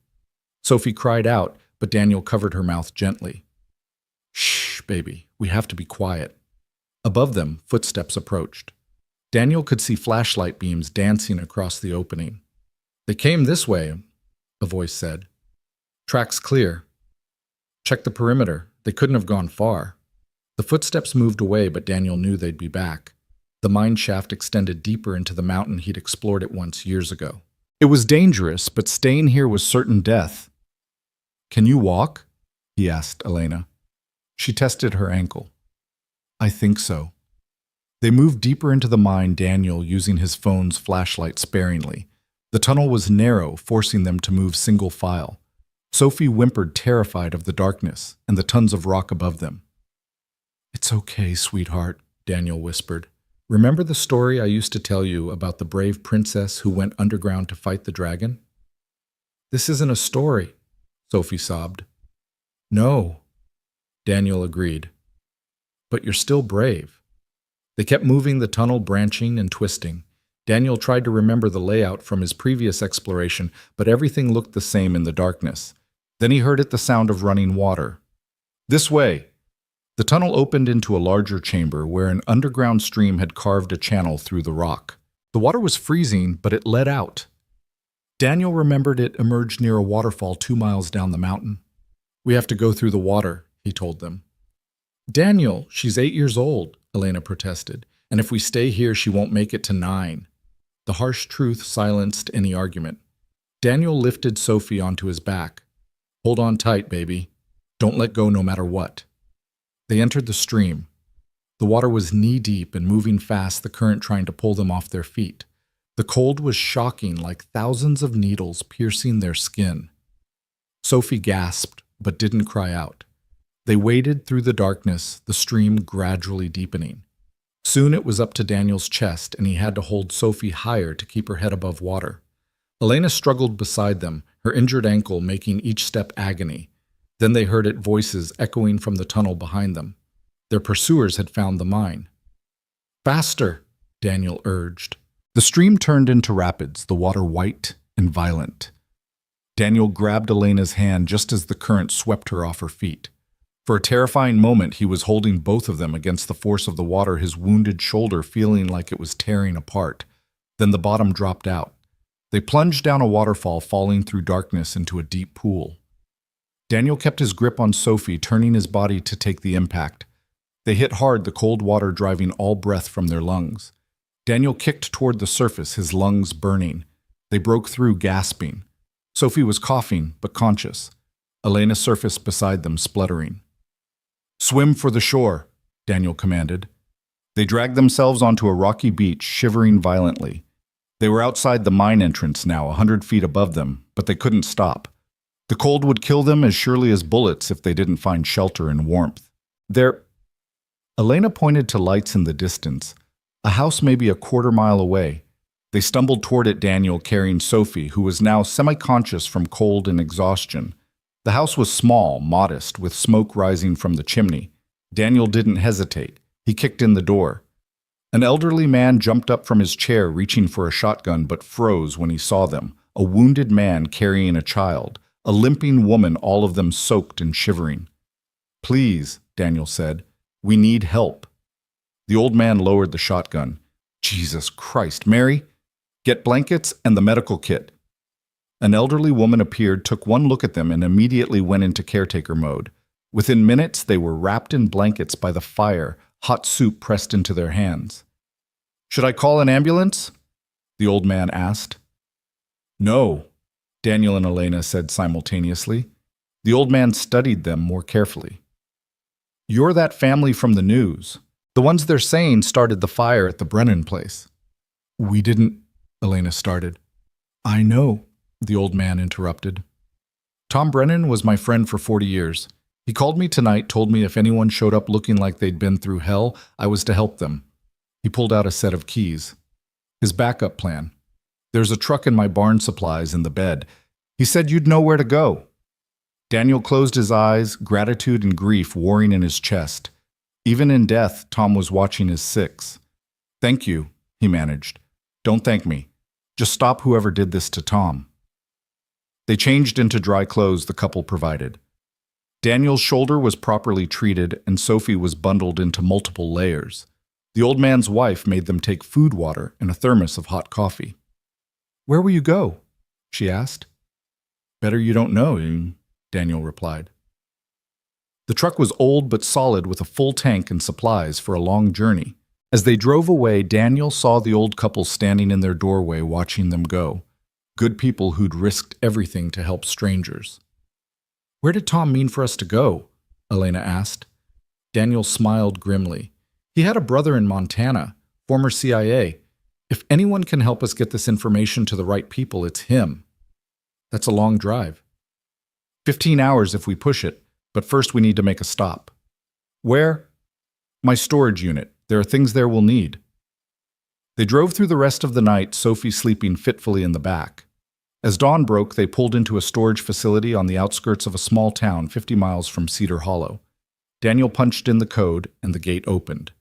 Sophie cried out, but Daniel covered her mouth gently. "Shh, baby, we have to be quiet." Above them, footsteps approached. Daniel could see flashlight beams dancing across the opening. "They came this way," a voice said. "Track's clear. Check the perimeter. They couldn't have gone far." The footsteps moved away, but Daniel knew they'd be back. The mine shaft extended deeper into the mountain he'd explored it once years ago. It was dangerous, but staying here was certain death. "Can you walk?" he asked Elena. She tested her ankle. "I think so." They moved deeper into the mine, Daniel using his phone's flashlight sparingly. The tunnel was narrow, forcing them to move single file. Sophie whimpered, terrified of the darkness and the tons of rock above them. "It's okay, sweetheart," Daniel whispered. "Remember the story I used to tell you about the brave princess who went underground to fight the dragon?" "This isn't a story," Sophie sobbed. "No," Daniel agreed. "But you're still brave." They kept moving, the tunnel branching and twisting. Daniel tried to remember the layout from his previous exploration, but everything looked the same in the darkness. Then he heard the sound of running water. "This way!" The tunnel opened into a larger chamber where an underground stream had carved a channel through the rock. The water was freezing, but it led out. Daniel remembered it emerged near a waterfall 2 miles down the mountain. "We have to go through the water," he told them. "Daniel, she's 8 years old," Elena protested, "and if we stay here, she won't make it to 9. The harsh truth silenced any argument. Daniel lifted Sophie onto his back. "Hold on tight, baby. Don't let go no matter what." They entered the stream. The water was knee-deep and moving fast, the current trying to pull them off their feet. The cold was shocking, like thousands of needles piercing their skin. Sophie gasped, but didn't cry out. They waded through the darkness, the stream gradually deepening. Soon it was up to Daniel's chest, and he had to hold Sophie higher to keep her head above water. Elena struggled beside them, her injured ankle making each step agony. Then they heard voices echoing from the tunnel behind them. Their pursuers had found the mine. "Faster," Daniel urged. The stream turned into rapids, the water white and violent. Daniel grabbed Elena's hand just as the current swept her off her feet. For a terrifying moment, he was holding both of them against the force of the water, his wounded shoulder feeling like it was tearing apart. Then the bottom dropped out. They plunged down a waterfall, falling through darkness into a deep pool. Daniel kept his grip on Sophie, turning his body to take the impact. They hit hard, the cold water driving all breath from their lungs. Daniel kicked toward the surface, his lungs burning. They broke through, gasping. Sophie was coughing, but conscious. Elena surfaced beside them, spluttering. "Swim for the shore," Daniel commanded. They dragged themselves onto a rocky beach, shivering violently. They were outside the mine entrance now, 100 feet above them, but they couldn't stop. The cold would kill them as surely as bullets if they didn't find shelter and warmth. Elena pointed to lights in the distance, a house maybe a quarter-mile away. They stumbled toward it, Daniel carrying Sophie, who was now semi-conscious from cold and exhaustion. The house was small, modest, with smoke rising from the chimney. Daniel didn't hesitate. He kicked in the door. An elderly man jumped up from his chair, reaching for a shotgun, but froze when he saw them. A wounded man carrying a child, a limping woman, all of them soaked and shivering. "Please," Daniel said, "we need help." The old man lowered the shotgun. "Jesus Christ, Mary, get blankets and the medical kit." An elderly woman appeared, took one look at them, and immediately went into caretaker mode. Within minutes, they were wrapped in blankets by the fire, hot soup pressed into their hands. "Should I call an ambulance?" the old man asked. "No," Daniel and Elena said simultaneously. The old man studied them more carefully. "You're that family from the news. The ones they're saying started the fire at the Brennan place." "We didn't," Elena started. "I know," the old man interrupted. "Tom Brennan was my friend for 40 years. He called me tonight, told me if anyone showed up looking like they'd been through hell, I was to help them." He pulled out a set of keys. His backup plan. "There's a truck in my barn supplies in the bed. He said you'd know where to go." Daniel closed his eyes, gratitude and grief warring in his chest. Even in death, Tom was watching his six. "Thank you," he managed. "Don't thank me. Just stop whoever did this to Tom." They changed into dry clothes the couple provided. Daniel's shoulder was properly treated, and Sophie was bundled into multiple layers. The old man's wife made them take food water and a thermos of hot coffee. "Where will you go?" she asked. "Better you don't know," Daniel replied. The truck was old but solid, with a full tank and supplies for a long journey. As they drove away, Daniel saw the old couple standing in their doorway watching them go. Good people who'd risked everything to help strangers. "Where did Tom mean for us to go?" Elena asked. Daniel smiled grimly. "He had a brother in Montana, former CIA. If anyone can help us get this information to the right people, it's him." "That's a long drive." 15 hours if we push it, but first we need to make a stop." "Where?" "My storage unit. There are things there we'll need." They drove through the rest of the night, Sophie sleeping fitfully in the back. As dawn broke, they pulled into a storage facility on the outskirts of a small town 50 miles from Cedar Hollow. Daniel punched in the code, and the gate opened.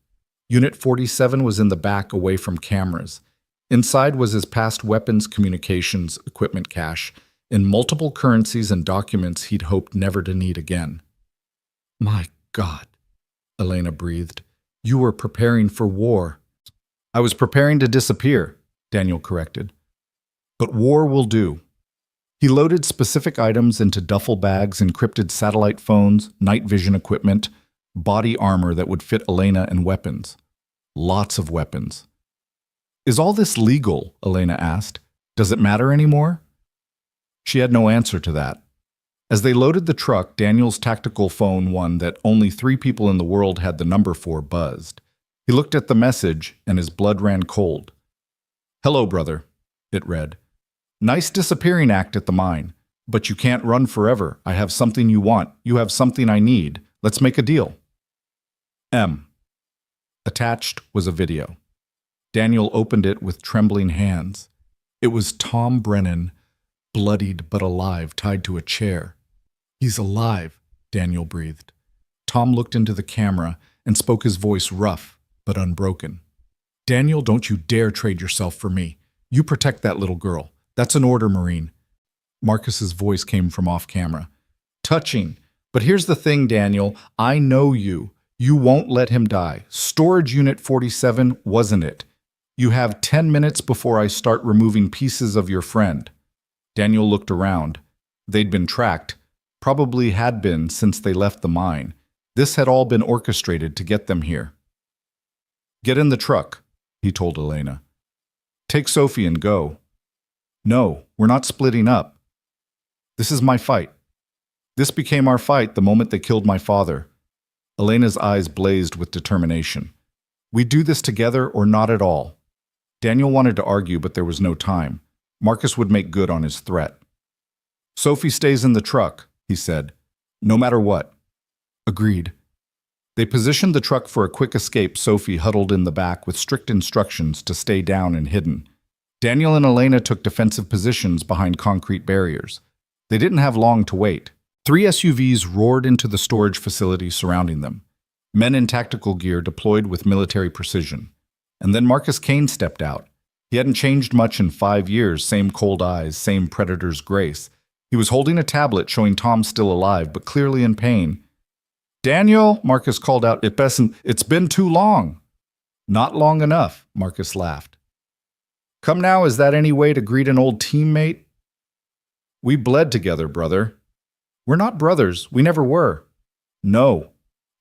Unit 47 was in the back, away from cameras. Inside was his past weapons, communications, equipment cache, in multiple currencies and documents he'd hoped never to need again. "My God," Elena breathed. "You were preparing for war." "I was preparing to disappear," Daniel corrected. "But war will do." He loaded specific items into duffel bags, encrypted satellite phones, night vision equipment, body armor that would fit Elena, and weapons. Lots of weapons. "Is all this legal?" Elena asked. "Does it matter anymore?" She had no answer to that. As they loaded the truck, Daniel's tactical phone, one that only 3 people in the world had the number for, buzzed. He looked at the message, and his blood ran cold. "Hello, brother," it read. "Nice disappearing act at the mine. But you can't run forever. I have something you want. You have something I need. Let's make a deal." M. Attached was a video. Daniel opened it with trembling hands. It was Tom Brennan, bloodied but alive, tied to a chair. "He's alive," Daniel breathed. Tom looked into the camera and spoke, his voice rough but unbroken. "Daniel, don't you dare trade yourself for me. You protect that little girl. That's an order, Marine." Marcus's voice came from off camera. "Touching. But here's the thing, Daniel. I know you. You won't let him die. Storage Unit 47 wasn't it. You have 10 minutes before I start removing pieces of your friend." Daniel looked around. They'd been tracked. Probably had been since they left the mine. This had all been orchestrated to get them here. Get in the truck, he told Elena. Take Sophie and go. No, we're not splitting up. This is my fight. This became our fight the moment they killed my father. Elena's eyes blazed with determination. We do this together or not at all. Daniel wanted to argue, but there was no time. Marcus would make good on his threat. Sophie stays in the truck, he said. No matter what. Agreed. They positioned the truck for a quick escape. Sophie huddled in the back with strict instructions to stay down and hidden. Daniel and Elena took defensive positions behind concrete barriers. They didn't have long to wait. 3 SUVs roared into the storage facility surrounding them. Men in tactical gear deployed with military precision. And then Marcus Kane stepped out. He hadn't changed much in 5 years, same cold eyes, same predator's grace. He was holding a tablet showing Tom still alive, but clearly in pain. Daniel, Marcus called out, it's been too long. Not long enough, Marcus laughed. Come now, is that any way to greet an old teammate? We bled together, brother. We're not brothers, we never were. No,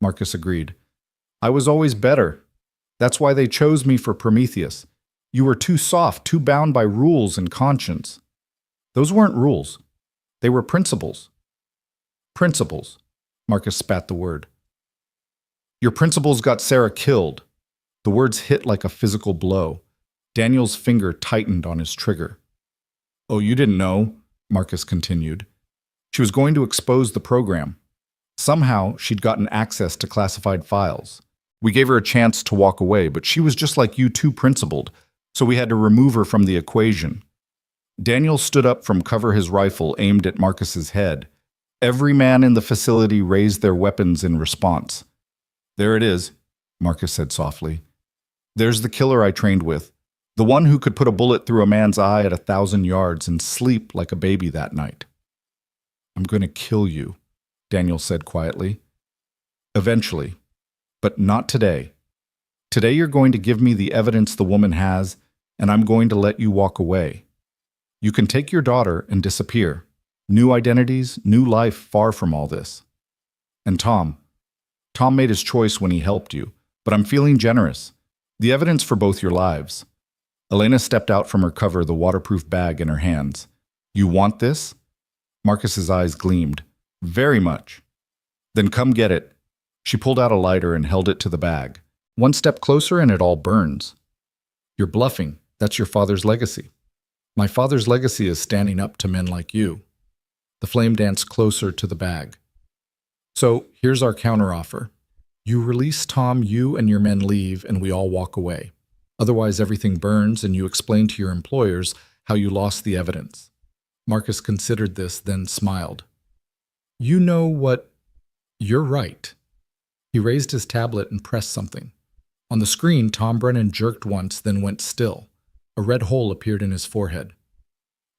Marcus agreed. I was always better. That's why they chose me for Prometheus. You were too soft, too bound by rules and conscience. Those weren't rules. They were principles. Principles. Marcus spat the word. Your principles got Sarah killed. The words hit like a physical blow. Daniel's finger tightened on his trigger. Oh, you didn't know, Marcus continued. She was going to expose the program. Somehow, she'd gotten access to classified files. We gave her a chance to walk away, but she was just like you, too principled, so we had to remove her from the equation. Daniel stood up from cover, his rifle aimed at Marcus's head. Every man in the facility raised their weapons in response. There it is, Marcus said softly. There's the killer I trained with, the one who could put a bullet through a man's eye at 1,000 yards and sleep like a baby that night. I'm going to kill you, Daniel said quietly. Eventually, but not today. Today you're going to give me the evidence the woman has, and I'm going to let you walk away. You can take your daughter and disappear. New identities, new life far from all this. And Tom made his choice when he helped you, but I'm feeling generous. The evidence for both your lives. Elena stepped out from her cover, the waterproof bag in her hands. You want this? Marcus's eyes gleamed. Very much. Then come get it. She pulled out a lighter and held it to the bag. One step closer and it all burns. You're bluffing. That's your father's legacy. My father's legacy is standing up to men like you. The flame danced closer to the bag. So here's our counteroffer. You release Tom, you and your men leave, and we all walk away. Otherwise, everything burns, and you explain to your employers how you lost the evidence. Marcus considered this, then smiled. You know what? You're right. He raised his tablet and pressed something. On the screen, Tom Brennan jerked once, then went still. A red hole appeared in his forehead.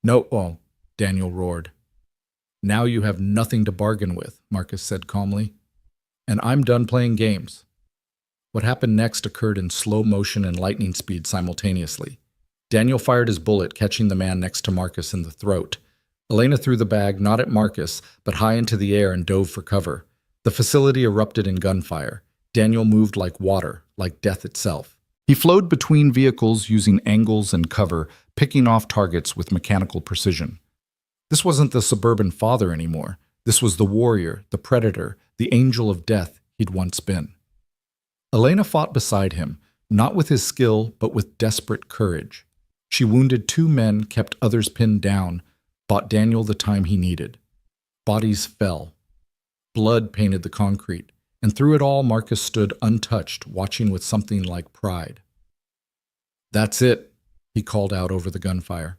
No, Daniel roared. Now you have nothing to bargain with, Marcus said calmly. And I'm done playing games. What happened next occurred in slow motion and lightning speed simultaneously. Daniel fired his bullet, catching the man next to Marcus in the throat. Elena threw the bag not at Marcus, but high into the air and dove for cover. The facility erupted in gunfire. Daniel moved like water, like death itself. He flowed between vehicles using angles and cover, picking off targets with mechanical precision. This wasn't the suburban father anymore. This was the warrior, the predator, the angel of death he'd once been. Elena fought beside him, not with his skill, but with desperate courage. She wounded 2 men, kept others pinned down, bought Daniel the time he needed. Bodies fell. Blood painted the concrete, and through it all Marcus stood untouched, watching with something like pride. That's it, he called out over the gunfire.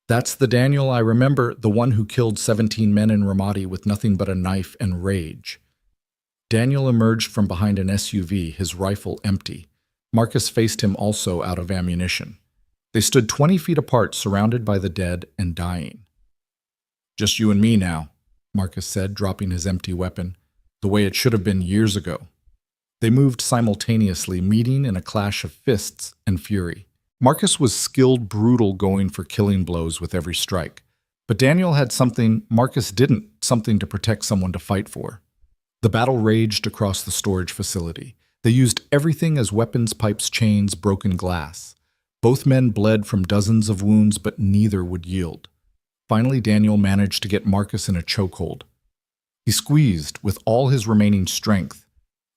That's the Daniel I remember, the one who killed 17 men in Ramadi with nothing but a knife and rage. Daniel emerged from behind an SUV, his rifle empty. Marcus faced him also out of ammunition. They stood 20 feet apart, surrounded by the dead and dying. Just you and me now, Marcus said, dropping his empty weapon, the way it should have been years ago. They moved simultaneously, meeting in a clash of fists and fury. Marcus was skilled, brutal, going for killing blows with every strike. But Daniel had something Marcus didn't, something to protect someone to fight for. The battle raged across the storage facility. They used everything as weapons, pipes, chains, broken glass. Both men bled from dozens of wounds, but neither would yield. Finally, Daniel managed to get Marcus in a chokehold. He squeezed with all his remaining strength,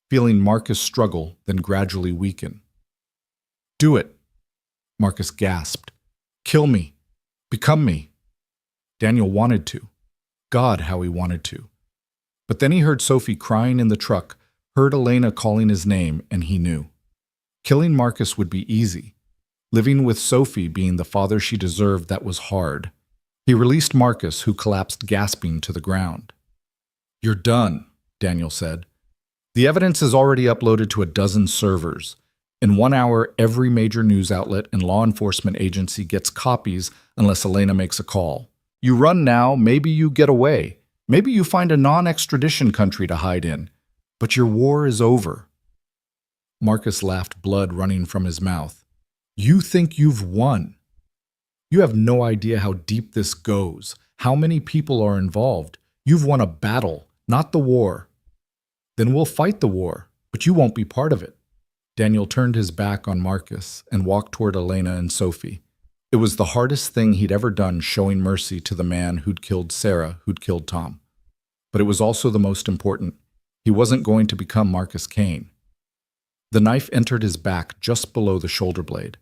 feeling Marcus struggle, then gradually weaken. "Do it," Marcus gasped. "Kill me. Become me." Daniel wanted to. God, how he wanted to. But then he heard Sophie crying in the truck, heard Elena calling his name, and he knew. Killing Marcus would be easy. Living with Sophie being the father she deserved, that was hard. He released Marcus, who collapsed gasping to the ground. "You're done," Daniel said. "The evidence is already uploaded to a dozen servers. In 1 hour, every major news outlet and law enforcement agency gets copies unless Elena makes a call. You run now, maybe you get away. Maybe you find a non-extradition country to hide in. But your war is over." Marcus laughed, blood running from his mouth. "You think you've won? You have no idea how deep this goes, how many people are involved. You've won a battle, not the war. Then we'll fight the war, but you won't be part of it." Daniel turned his back on Marcus and walked toward Elena and Sophie. It was the hardest thing he'd ever done, showing mercy to the man who'd killed Sarah, who'd killed Tom. But it was also the most important. He wasn't going to become Marcus Kane. The knife entered his back just below the shoulder blade.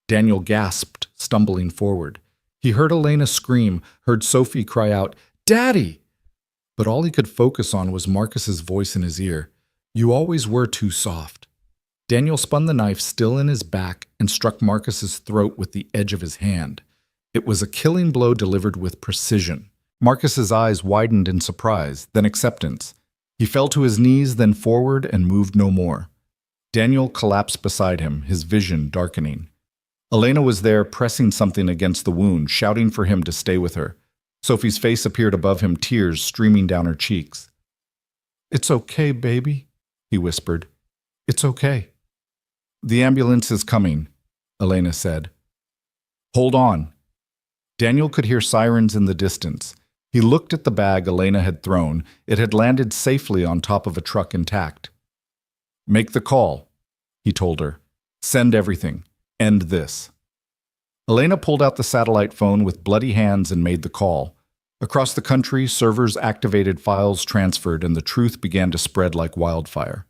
Daniel gasped, stumbling forward. He heard Elena scream, heard Sophie cry out, "Daddy!" But all he could focus on was Marcus's voice in his ear. "You always were too soft." Daniel spun the knife still in his back and struck Marcus's throat with the edge of his hand. It was a killing blow delivered with precision. Marcus's eyes widened in surprise, then acceptance. He fell to his knees, then forward, and moved no more. Daniel collapsed beside him, his vision darkening. Elena was there, pressing something against the wound, shouting for him to stay with her. Sophie's face appeared above him, tears streaming down her cheeks. "It's okay, baby," he whispered. "It's okay." "The ambulance is coming," Elena said. "Hold on." Daniel could hear sirens in the distance. He looked at the bag Elena had thrown. It had landed safely on top of a truck intact. "Make the call," he told her. "Send everything. End this." Elena pulled out the satellite phone with bloody hands and made the call. Across the country, servers activated, files transferred, and the truth began to spread like wildfire.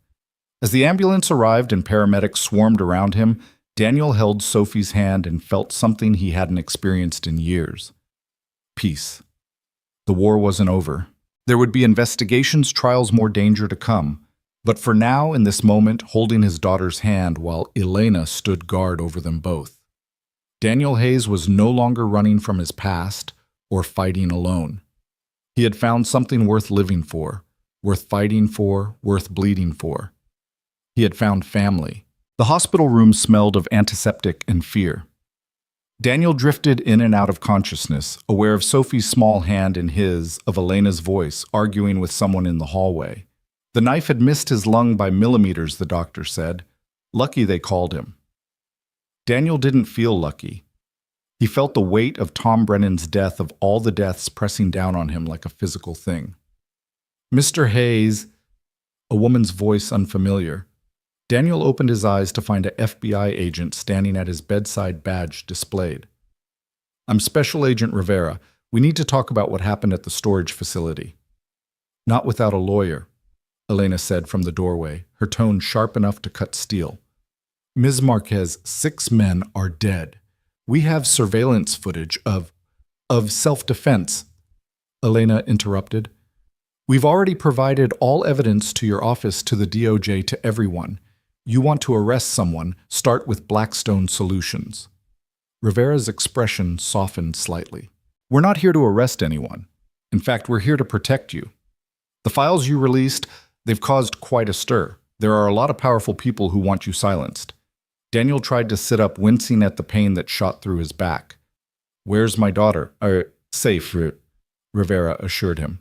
As the ambulance arrived and paramedics swarmed around him, Daniel held Sophie's hand and felt something he hadn't experienced in years. Peace. The war wasn't over. There would be investigations, trials, more danger to come. But for now, in this moment, holding his daughter's hand while Elena stood guard over them both. Daniel Hayes was no longer running from his past or fighting alone. He had found something worth living for, worth fighting for, worth bleeding for. He had found family. The hospital room smelled of antiseptic and fear. Daniel drifted in and out of consciousness, aware of Sophie's small hand in his, of Elena's voice, arguing with someone in the hallway. The knife had missed his lung by millimeters, the doctor said. Lucky, they called him. Daniel didn't feel lucky. He felt the weight of Tom Brennan's death, of all the deaths pressing down on him like a physical thing. "Mr. Hayes," a woman's voice unfamiliar. Daniel opened his eyes to find a FBI agent standing at his bedside, badge displayed. "I'm Special Agent Rivera. We need to talk about what happened at the storage facility." "Not without a lawyer," Elena said from the doorway, her tone sharp enough to cut steel. "Ms. Marquez, 6 men are dead. We have surveillance footage of self-defense," Elena interrupted. "We've already provided all evidence to your office, to the DOJ, to everyone. You want to arrest someone, start with Blackstone Solutions." Rivera's expression softened slightly. "We're not here to arrest anyone. In fact, we're here to protect you. The files you released, they've caused quite a stir. There are a lot of powerful people who want you silenced." Daniel tried to sit up, wincing at the pain that shot through his back. "Where's my daughter?" Safe," Rivera assured him.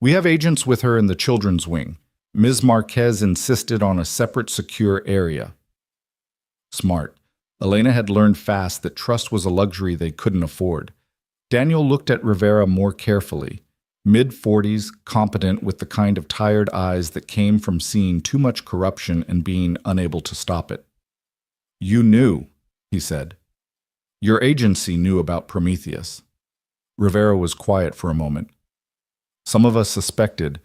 "We have agents with her in the children's wing. Ms. Marquez insisted on a separate, secure area." Smart. Elena had learned fast that trust was a luxury they couldn't afford. Daniel looked at Rivera more carefully. Mid-40s, competent with the kind of tired eyes that came from seeing too much corruption and being unable to stop it. "You knew," he said. "Your agency knew about Prometheus." Rivera was quiet for a moment. "Some of us suspected,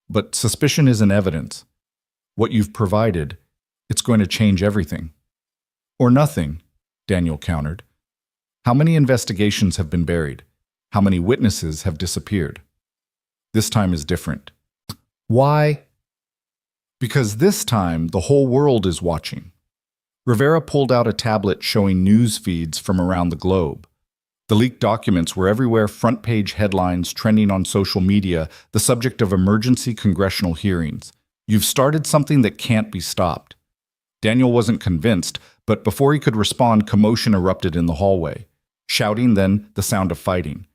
but suspicion isn't evidence. What you've provided, it's going to change everything." "Or nothing," Daniel countered. "How many investigations have been buried? How many witnesses have disappeared? This time is different." "Why?" "Because this time the whole world is watching." Rivera pulled out a tablet showing news feeds from around the globe. The leaked documents were everywhere, front-page headlines trending on social media, the subject of emergency congressional hearings. "You've started something that can't be stopped." Daniel wasn't convinced, but before he could respond, commotion erupted in the hallway. Shouting, then the sound of fighting.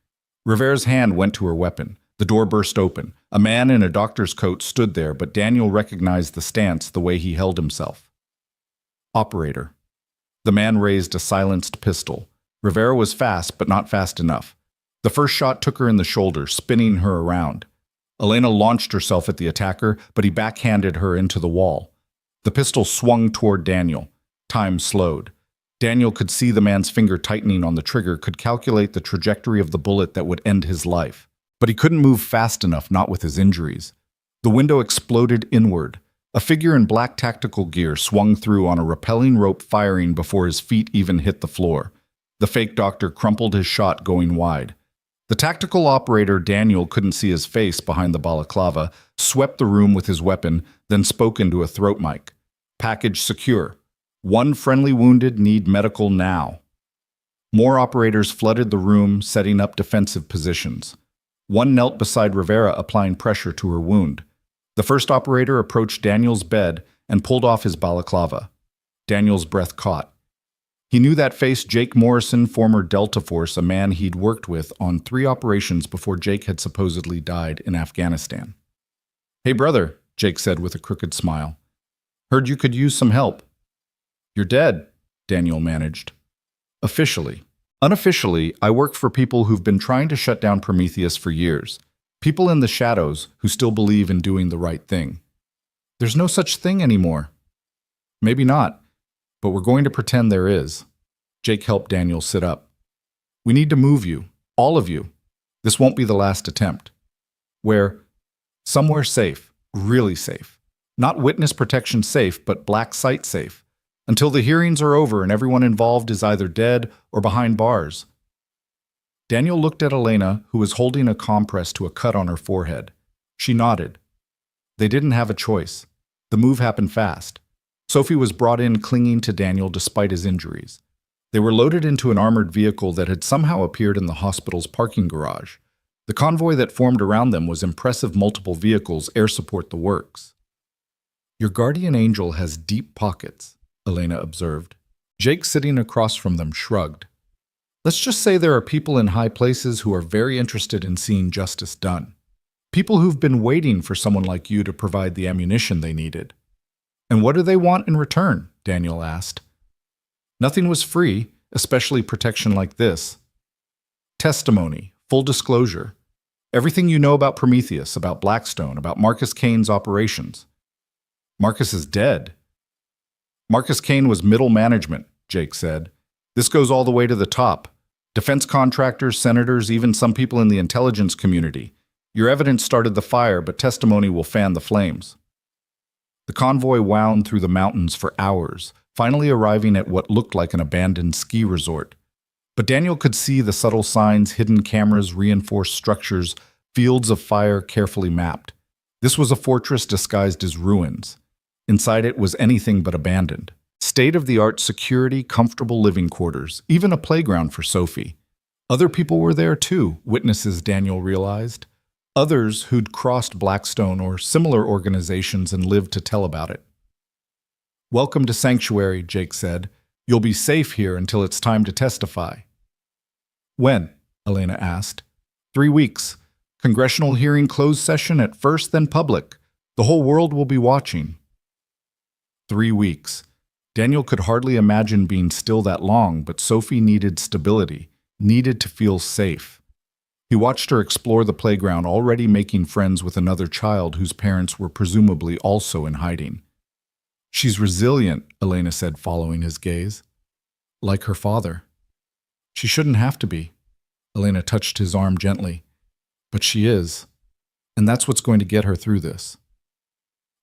Rivera's hand went to her weapon. The door burst open. A man in a doctor's coat stood there, but Daniel recognized the stance, the way he held himself. "Operator." The man raised a silenced pistol. Rivera was fast, but not fast enough. The first shot took her in the shoulder, spinning her around. Elena launched herself at the attacker, but he backhanded her into the wall. The pistol swung toward Daniel. Time slowed. Daniel could see the man's finger tightening on the trigger, could calculate the trajectory of the bullet that would end his life. But he couldn't move fast enough, not with his injuries. The window exploded inward. A figure in black tactical gear swung through on a rappelling rope, firing before his feet even hit the floor. The fake doctor crumpled his shot, going wide. The tactical operator, Daniel couldn't see his face behind the balaclava, swept the room with his weapon, then spoke into a throat mic. "Package secure. 1 friendly wounded, need medical now." More operators flooded the room, setting up defensive positions. One knelt beside Rivera, applying pressure to her wound. The first operator approached Daniel's bed and pulled off his balaclava. Daniel's breath caught. He knew that face: Jake Morrison, former Delta Force, a man he'd worked with on 3 operations before Jake had supposedly died in Afghanistan. "Hey, brother," Jake said with a crooked smile. "Heard you could use some help." "You're dead," Daniel managed. "Officially. Unofficially, I work for people who've been trying to shut down Prometheus for years. People in the shadows who still believe in doing the right thing." "There's no such thing anymore." "Maybe not, but we're going to pretend there is." Jake helped Daniel sit up. "We need to move you, all of you. This won't be the last attempt." "Where?" "Somewhere safe, really safe. Not witness protection safe, but black site safe. Until the hearings are over and everyone involved is either dead or behind bars." Daniel looked at Elena, who was holding a compress to a cut on her forehead. She nodded. They didn't have a choice. The move happened fast. Sophie was brought in, clinging to Daniel despite his injuries. They were loaded into an armored vehicle that had somehow appeared in the hospital's parking garage. The convoy that formed around them was impressive: multiple vehicles, air support, the works. "Your guardian angel has deep pockets," Elena observed. Jake, sitting across from them, shrugged. "Let's just say there are people in high places who are very interested in seeing justice done. People who've been waiting for someone like you to provide the ammunition they needed." "And what do they want in return?" Daniel asked. "Nothing was free, especially protection like this. Testimony, full disclosure. Everything you know about Prometheus, about Blackstone, about Marcus Kane's operations." "Marcus is dead." "Marcus Kane was middle management," Jake said. "This goes all the way to the top. Defense contractors, senators, even some people in the intelligence community. Your evidence started the fire, but testimony will fan the flames." The convoy wound through the mountains for hours, finally arriving at what looked like an abandoned ski resort. But Daniel could see the subtle signs: hidden cameras, reinforced structures, fields of fire carefully mapped. This was a fortress disguised as ruins. Inside it was anything but abandoned. State-of-the-art security, comfortable living quarters, even a playground for Sophie. Other people were there too, witnesses Daniel realized. Others who'd crossed Blackstone or similar organizations and lived to tell about it. "Welcome to Sanctuary," Jake said. "You'll be safe here until it's time to testify." "When?" Elena asked. 3 weeks. Congressional hearing, closed session at first, then public. The whole world will be watching." 3 weeks. Daniel could hardly imagine being still that long, but Sophie needed stability, needed to feel safe. He watched her explore the playground, already making friends with another child whose parents were presumably also in hiding. "She's resilient," Elena said, following his gaze. "Like her father." "She shouldn't have to be." Elena touched his arm gently. "But she is. And that's what's going to get her through this."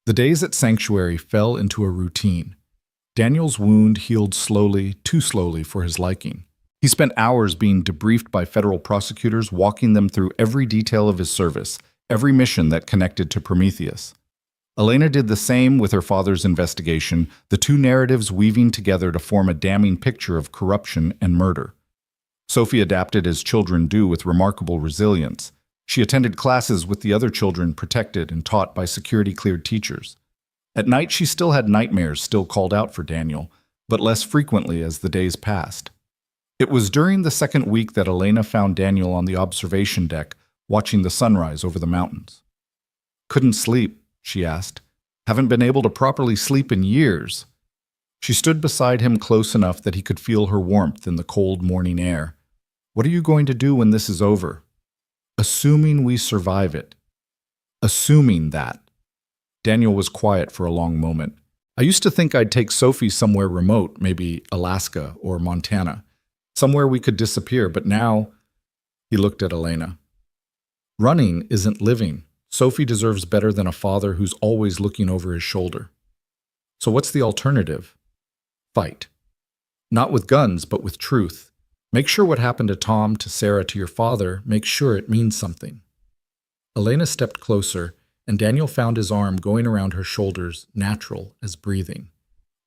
The days at Sanctuary fell into a routine. Daniel's wound healed slowly, too slowly for his liking. He spent hours being debriefed by federal prosecutors, walking them through every detail of his service, every mission that connected to Prometheus. Elena did the same with her father's investigation, the two narratives weaving together to form a damning picture of corruption and murder. Sophie adapted as children do with remarkable resilience. She attended classes with the other children, protected and taught by security-cleared teachers. At night, she still had nightmares, still called out for Daniel, but less frequently as the days passed. It was during the second week that Elena found Daniel on the observation deck, watching the sunrise over the mountains. "Couldn't sleep?" she asked. "Haven't been able to properly sleep in years." She stood beside him close enough that he could feel her warmth in the cold morning air. "What are you going to do when this is over?" "Assuming we survive it." "Assuming that." Daniel was quiet for a long moment. "I used to think I'd take Sophie somewhere remote, maybe Alaska or Montana. Somewhere we could disappear, but now—" He looked at Elena. "Running isn't living. Sophie deserves better than a father who's always looking over his shoulder." "So what's the alternative?" "Fight. Not with guns, but with truth. Make sure what happened to Tom, to Sarah, to your father, make sure it means something." Elena stepped closer, and Daniel found his arm going around her shoulders, natural as breathing.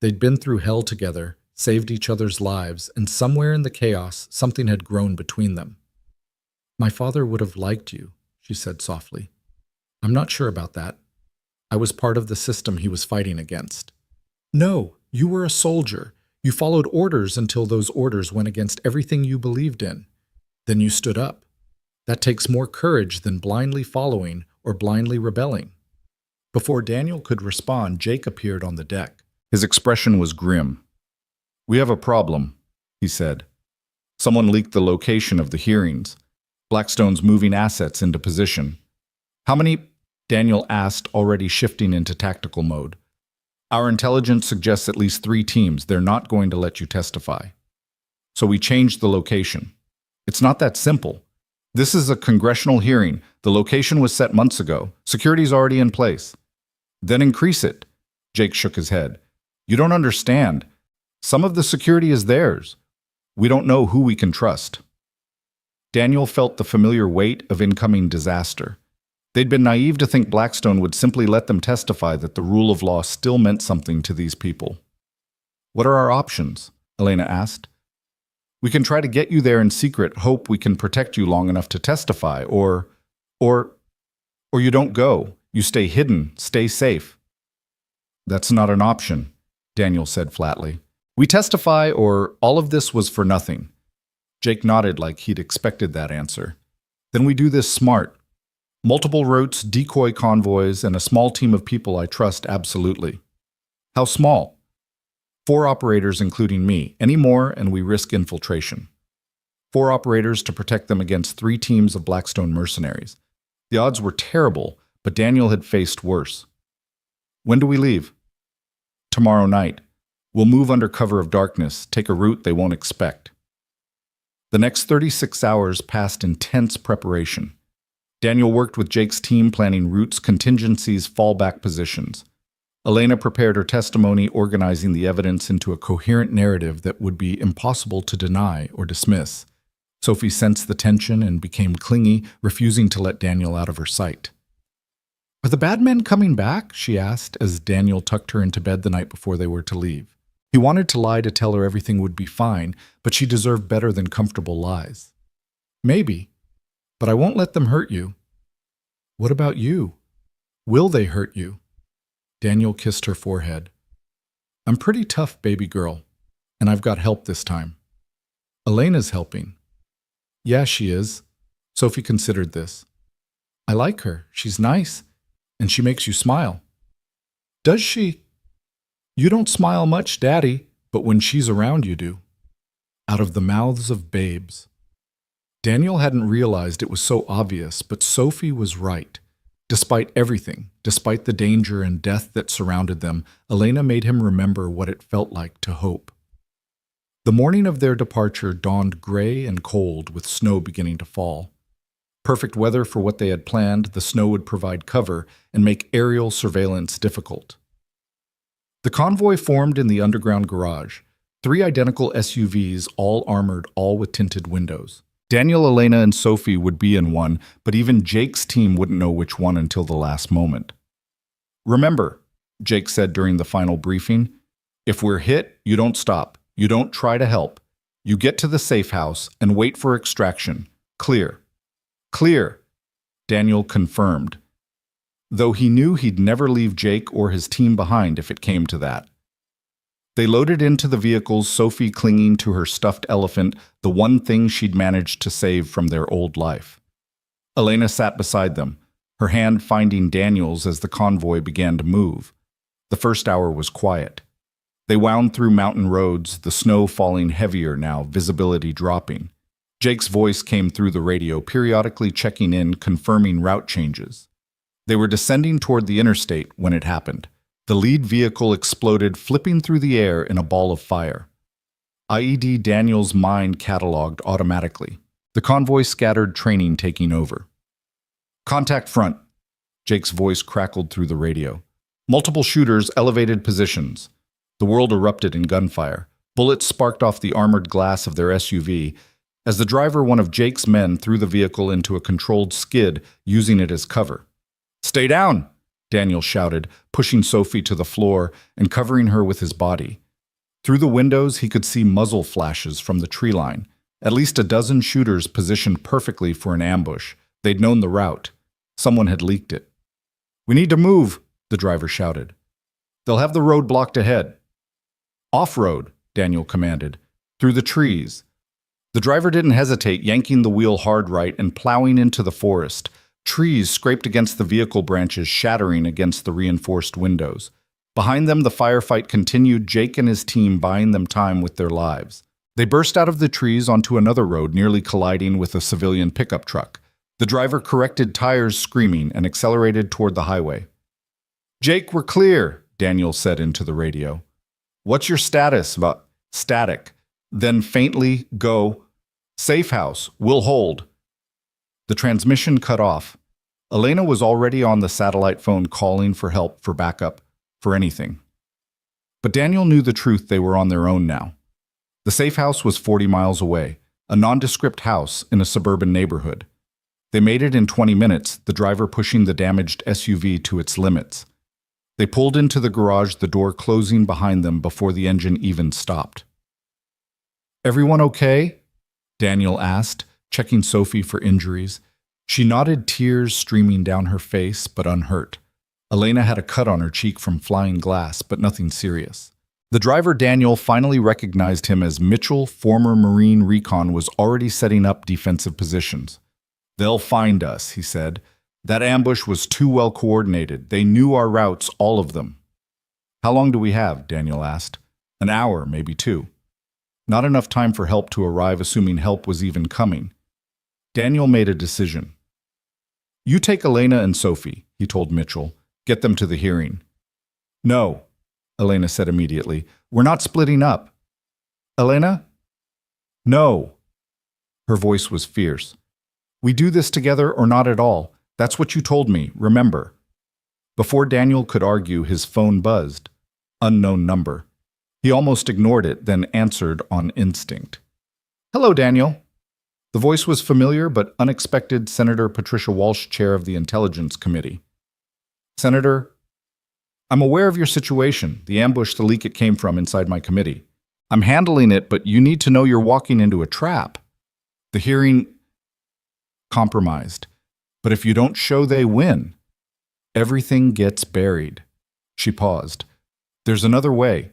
They'd been through hell together, saved each other's lives, and somewhere in the chaos, something had grown between them. "My father would have liked you," she said softly. "I'm not sure about that. I was part of the system he was fighting against." "No, you were a soldier. You followed orders until those orders went against everything you believed in. Then you stood up. That takes more courage than blindly following or blindly rebelling." Before Daniel could respond, Jake appeared on the deck. His expression was grim. "We have a problem," he said. "Someone leaked the location of the hearings. Blackstone's moving assets into position." "How many?" Daniel asked, already shifting into tactical mode. "Our intelligence suggests at least 3 teams. They're not going to let you testify." "So we changed the location." "It's not that simple. This is a congressional hearing. The location was set months ago. Security's already in place." "Then increase it." Jake shook his head. "You don't understand. Some of the security is theirs. We don't know who we can trust." Daniel felt the familiar weight of incoming disaster. They'd been naive to think Blackstone would simply let them testify that the rule of law still meant something to these people. "What are our options?" Elena asked. "We can try to get you there in secret, hope we can protect you long enough to testify, or you don't go. You stay hidden, stay safe." "That's not an option," Daniel said flatly. "We testify, or all of this was for nothing." Jake nodded like he'd expected that answer. "Then we do this smart. Multiple routes, decoy convoys, and a small team of people I trust absolutely." "How small?" 4 operators, including me. Any more, and we risk infiltration. 4 operators to protect them against 3 teams of Blackstone mercenaries. The odds were terrible, but Daniel had faced worse. "When do we leave?" "Tomorrow night. We'll move under cover of darkness, take a route they won't expect." The next 36 hours passed in tense preparation. Daniel worked with Jake's team, planning routes, contingencies, fallback positions. Elena prepared her testimony, organizing the evidence into a coherent narrative that would be impossible to deny or dismiss. Sophie sensed the tension and became clingy, refusing to let Daniel out of her sight. "Are the bad men coming back?" she asked as Daniel tucked her into bed the night before they were to leave. He wanted to lie to tell her everything would be fine, but she deserved better than comfortable lies. "Maybe. But I won't let them hurt you." "What about you? Will they hurt you?" Daniel kissed her forehead. "I'm pretty tough, baby girl, and I've got help this time." "Elena's helping." "Yeah, she is." Sophie considered this. "I like her. She's nice, and she makes you smile." "Does she?" "You don't smile much, Daddy, but when she's around you do." Out of the mouths of babes. Daniel hadn't realized it was so obvious, but Sophie was right. Despite everything, despite the danger and death that surrounded them, Elena made him remember what it felt like to hope. The morning of their departure dawned gray and cold, with snow beginning to fall. Perfect weather for what they had planned, the snow would provide cover and make aerial surveillance difficult. The convoy formed in the underground garage, 3 identical SUVs, all armored, all with tinted windows. Daniel, Elena, and Sophie would be in one, but even Jake's team wouldn't know which one until the last moment. "Remember," Jake said during the final briefing, "if we're hit, you don't stop. You don't try to help. You get to the safe house and wait for extraction. Clear." "Clear," Daniel confirmed, though he knew he'd never leave Jake or his team behind if it came to that. They loaded into the vehicles, Sophie clinging to her stuffed elephant, the one thing she'd managed to save from their old life. Elena sat beside them, her hand finding Daniel's as the convoy began to move. The first hour was quiet. They wound through mountain roads, the snow falling heavier now, visibility dropping. Jake's voice came through the radio, periodically checking in, confirming route changes. They were descending toward the interstate when it happened. The lead vehicle exploded, flipping through the air in a ball of fire. IED Daniel's mind cataloged automatically. The convoy scattered, training taking over. "Contact front," Jake's voice crackled through the radio. Multiple shooters, elevated positions. The world erupted in gunfire. Bullets sparked off the armored glass of their SUV as the driver, one of Jake's men, threw the vehicle into a controlled skid, using it as cover. "Stay down!" Daniel shouted, pushing Sophie to the floor and covering her with his body. Through the windows, he could see muzzle flashes from the tree line. At least a dozen shooters positioned perfectly for an ambush. They'd known the route. Someone had leaked it. "We need to move," the driver shouted. "They'll have the road blocked ahead." "Off-road," Daniel commanded, "through the trees." The driver didn't hesitate, yanking the wheel hard right and plowing into the forest. Trees scraped against the vehicle branches, shattering against the reinforced windows. Behind them, the firefight continued, Jake and his team buying them time with their lives. They burst out of the trees onto another road, nearly colliding with a civilian pickup truck. The driver corrected tires, screaming, and accelerated toward the highway. "Jake, we're clear," Daniel said into the radio. "What's your status?" "Static." Then faintly, "Go. Safe house. We'll hold." The transmission cut off. Elena was already on the satellite phone calling for help, for backup, for anything. But Daniel knew the truth. They were on their own now. The safe house was 40 miles away, a nondescript house in a suburban neighborhood. They made it in 20 minutes, the driver pushing the damaged SUV to its limits. They pulled into the garage, the door closing behind them before the engine even stopped. "Everyone okay?" Daniel asked, checking Sophie for injuries. She nodded, tears streaming down her face, but unhurt. Elena had a cut on her cheek from flying glass, but nothing serious. The driver, Daniel, finally recognized him as Mitchell, former Marine Recon, was already setting up defensive positions. "They'll find us," he said. "That ambush was too well coordinated. They knew our routes, all of them." "How long do we have?" Daniel asked. "An hour, maybe 2. Not enough time for help to arrive, assuming help was even coming. Daniel made a decision. "You take Elena and Sophie," he told Mitchell. "Get them to the hearing." "No," Elena said immediately. "We're not splitting up." "Elena?" "No." Her voice was fierce. "We do this together or not at all. That's what you told me, remember." Before Daniel could argue, his phone buzzed. Unknown number. He almost ignored it, then answered on instinct. "Hello, Daniel." The voice was familiar but unexpected. Senator Patricia Walsh, chair of the Intelligence Committee. "Senator, I'm aware of your situation, the ambush, the leak it came from inside my committee. I'm handling it, but you need to know you're walking into a trap. The hearing compromised. But if you don't show they win, everything gets buried." She paused. "There's another way.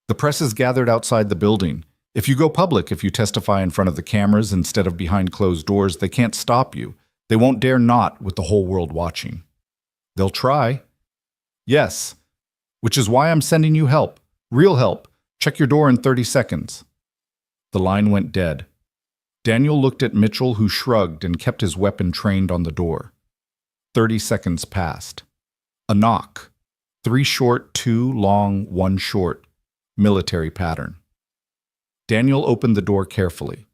The press is gathered outside the building. If you go public, if you testify in front of the cameras instead of behind closed doors, they can't stop you. They won't dare not with the whole world watching." "They'll try." "Yes. Which is why I'm sending you help. Real help. Check your door in 30 seconds. The line went dead. Daniel looked at Mitchell, who shrugged and kept his weapon trained on the door. 30 seconds passed. A knock. 3 short, 2 long, 1 short. Military pattern. Daniel opened the door carefully.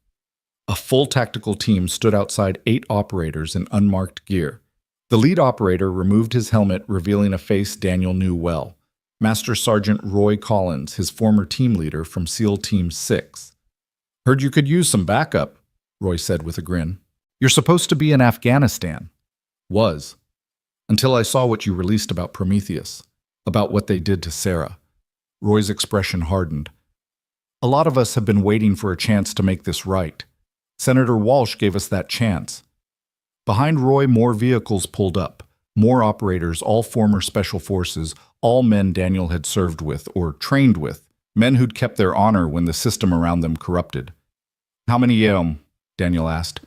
A full tactical team stood outside 8 operators in unmarked gear. The lead operator removed his helmet, revealing a face Daniel knew well. Master Sergeant Roy Collins, his former team leader from SEAL Team 6. "Heard you could use some backup," Roy said with a grin. "You're supposed to be in Afghanistan." "Was. Until I saw what you released about Prometheus, about what they did to Sarah." Roy's expression hardened. "A lot of us have been waiting for a chance to make this right. Senator Walsh gave us that chance." Behind Roy, more vehicles pulled up. More operators, all former special forces, all men Daniel had served with or trained with, men who'd kept their honor when the system around them corrupted. "How many, Daniel asked.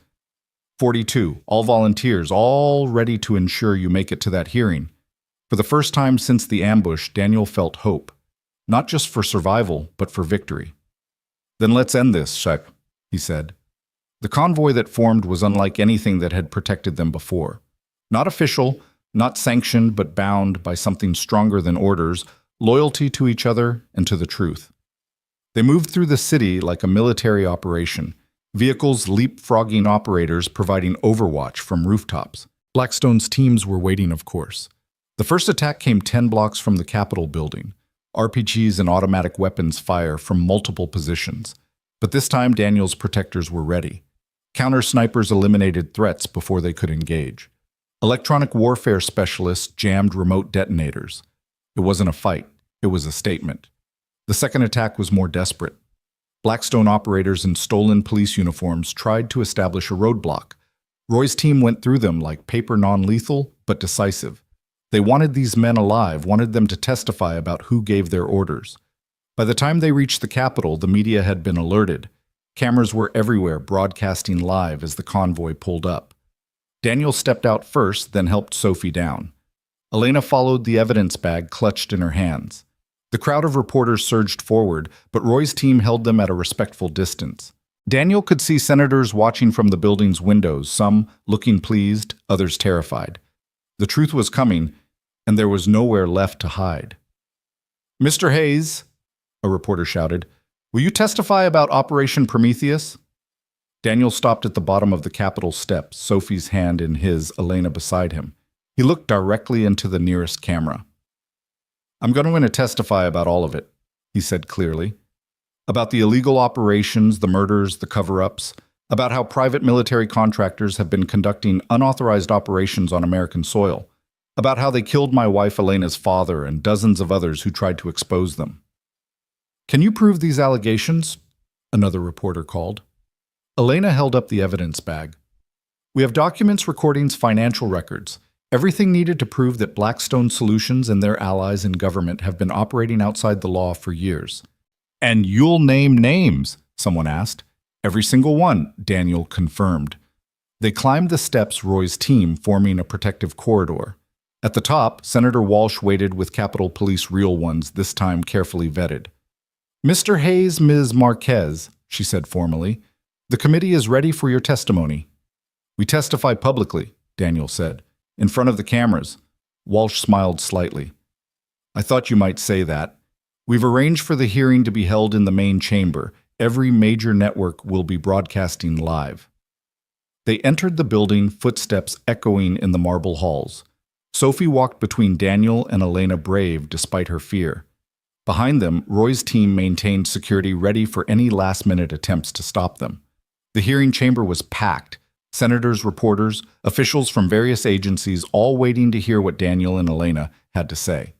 42, all volunteers, all ready to ensure you make it to that hearing." For the first time since the ambush, Daniel felt hope. Not just for survival, but for victory. "Then let's end this, Shep," he said. The convoy that formed was unlike anything that had protected them before. Not official, not sanctioned, but bound by something stronger than orders, loyalty to each other and to the truth. They moved through the city like a military operation, vehicles leapfrogging operators providing overwatch from rooftops. Blackstone's teams were waiting, of course. The first attack came 10 blocks from the Capitol building. RPGs and automatic weapons fire from multiple positions. But this time, Daniel's protectors were ready. Counter-snipers eliminated threats before they could engage. Electronic warfare specialists jammed remote detonators. It wasn't a fight. It was a statement. The second attack was more desperate. Blackstone operators in stolen police uniforms tried to establish a roadblock. Roy's team went through them like paper non-lethal, but decisive. They wanted these men alive, wanted them to testify about who gave their orders. By the time they reached the Capitol, the media had been alerted. Cameras were everywhere, broadcasting live as the convoy pulled up. Daniel stepped out first, then helped Sophie down. Elena followed, the evidence bag clutched in her hands. The crowd of reporters surged forward, but Roy's team held them at a respectful distance. Daniel could see senators watching from the building's windows, some looking pleased, others terrified. The truth was coming, and there was nowhere left to hide. "Mr. Hayes," a reporter shouted, "will you testify about Operation Prometheus?" Daniel stopped at the bottom of the Capitol steps, Sophie's hand in his, Elena beside him. He looked directly into the nearest camera. "I'm going to testify about all of it," he said clearly. "About the illegal operations, the murders, the cover-ups, about how private military contractors have been conducting unauthorized operations on American soil, about how they killed my wife Elena's father and dozens of others who tried to expose them." "Can you prove these allegations?" another reporter called. Elena held up the evidence bag. "We have documents, recordings, financial records, everything needed to prove that Blackstone Solutions and their allies in government have been operating outside the law for years." "And you'll name names?" someone asked. "Every single one," Daniel confirmed. They climbed the steps, Roy's team forming a protective corridor. At the top, Senator Walsh waited with Capitol Police real ones, this time carefully vetted. "Mr. Hayes, Ms. Marquez," she said formally, "the committee is ready for your testimony." "We testify publicly," Daniel said, "in front of the cameras." Walsh smiled slightly. "I thought you might say that. We've arranged for the hearing to be held in the main chamber. Every major network will be broadcasting live." They entered the building, footsteps echoing in the marble halls. Sophie walked between Daniel and Elena, brave despite her fear. Behind them, Roy's team maintained security, ready for any last-minute attempts to stop them. The hearing chamber was packed. Senators, reporters, officials from various agencies, all waiting to hear what Daniel and Elena had to say.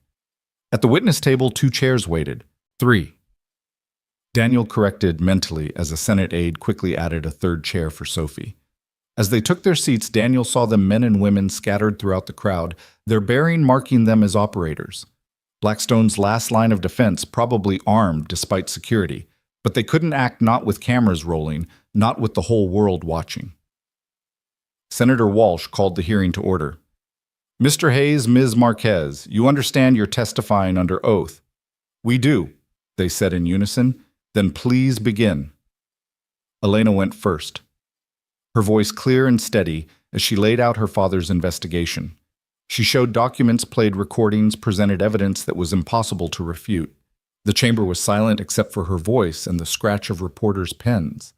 At the witness table, 2 chairs waited. 3. Daniel corrected mentally as a Senate aide quickly added a 3rd chair for Sophie. As they took their seats, Daniel saw the men and women scattered throughout the crowd, their bearing marking them as operators. Blackstone's last line of defense, probably armed despite security, but they couldn't act not with cameras rolling, not with the whole world watching. Senator Walsh called the hearing to order. "Mr. Hayes, Ms. Marquez, you understand you're testifying under oath." "We do," they said in unison. "Then please begin." Elena went first. her voice clear and steady as she laid out her father's investigation. She showed documents, played recordings, presented evidence that was impossible to refute. The chamber was silent except for her voice and the scratch of reporters' pens.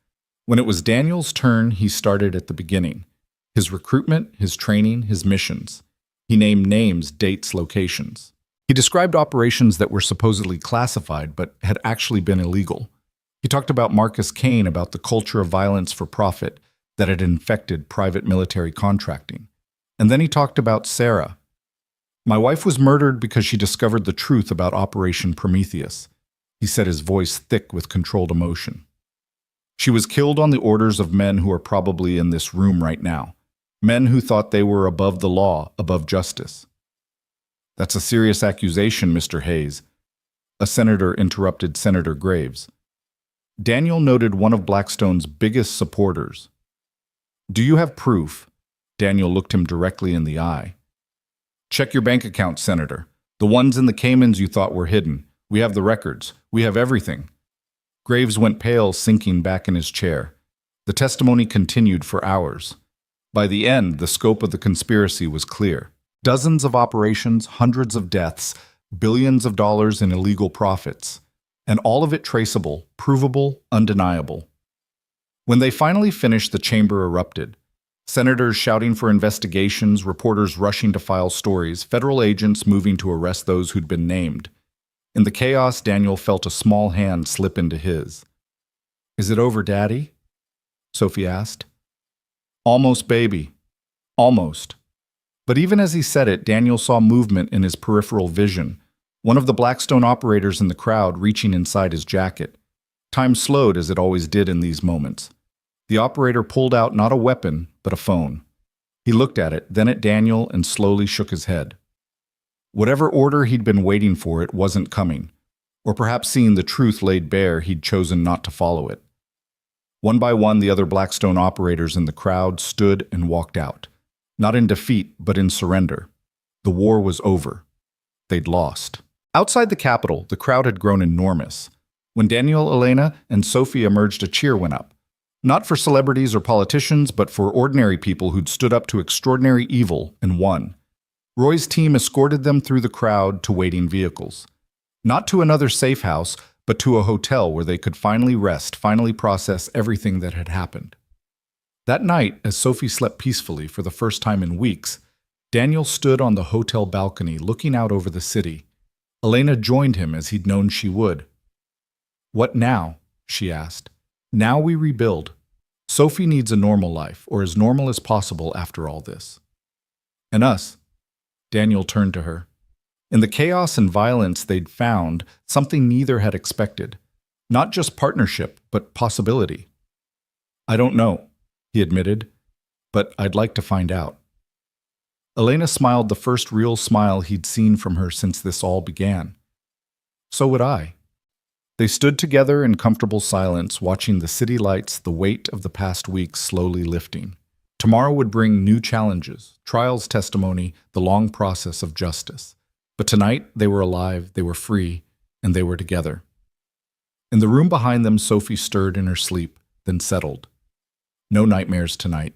When it was Daniel's turn, he started at the beginning. His recruitment, his training, his missions. He named names, dates, locations. He described operations that were supposedly classified but had actually been illegal. He talked about Marcus Kane, about the culture of violence for profit that had infected private military contracting. And then he talked about Sarah. My wife was murdered because she discovered the truth about Operation Prometheus. He said, his voice thick with controlled emotion. She was killed on the orders of men who are probably in this room right now. Men who thought they were above the law, above justice. That's a serious accusation, Mr. Hayes. A senator interrupted Senator Graves. Daniel noted one of Blackstone's biggest supporters. Do you have proof? Daniel looked him directly in the eye. Check your bank account, Senator. The ones in the Caymans you thought were hidden. We have the records. We have everything. Graves went pale, sinking back in his chair. The testimony continued for hours. By the end, the scope of the conspiracy was clear. Dozens of operations, hundreds of deaths, billions of dollars in illegal profits, and all of it traceable, provable, undeniable. When they finally finished, the chamber erupted. Senators shouting for investigations, reporters rushing to file stories, federal agents moving to arrest those who'd been named. In the chaos, Daniel felt a small hand slip into his. Is it over, Daddy? Sophie asked. Almost, baby. Almost. But even as he said it, Daniel saw movement in his peripheral vision, one of the Blackstone operators in the crowd reaching inside his jacket. Time slowed as it always did in these moments. The operator pulled out not a weapon, but a phone. He looked at it, then at Daniel, and slowly shook his head. Whatever order he'd been waiting for, it wasn't coming. Or perhaps seeing the truth laid bare, he'd chosen not to follow it. One by one, the other Blackstone operators in the crowd stood and walked out. Not in defeat, but in surrender. The war was over. They'd lost. Outside the Capitol, the crowd had grown enormous. When Daniel, Elena, and Sophie emerged, a cheer went up. Not for celebrities or politicians, but for ordinary people who'd stood up to extraordinary evil and won. Roy's team escorted them through the crowd to waiting vehicles. Not to another safe house, but to a hotel where they could finally rest, finally process everything that had happened. That night, as Sophie slept peacefully for the first time in weeks, Daniel stood on the hotel balcony looking out over the city. Elena joined him as he'd known she would. What now? She asked. Now we rebuild. Sophie needs a normal life, or as normal as possible after all this. And us? Daniel turned to her. In the chaos and violence they'd found, something neither had expected. Not just partnership, but possibility. I don't know, he admitted, but I'd like to find out. Elena smiled, the first real smile he'd seen from her since this all began. So would I. They stood together in comfortable silence, watching the city lights, the weight of the past weeks slowly lifting. Tomorrow would bring new challenges, trials, testimony, the long process of justice. But tonight, they were alive, they were free, and they were together. In the room behind them, Sophie stirred in her sleep, then settled. No nightmares tonight.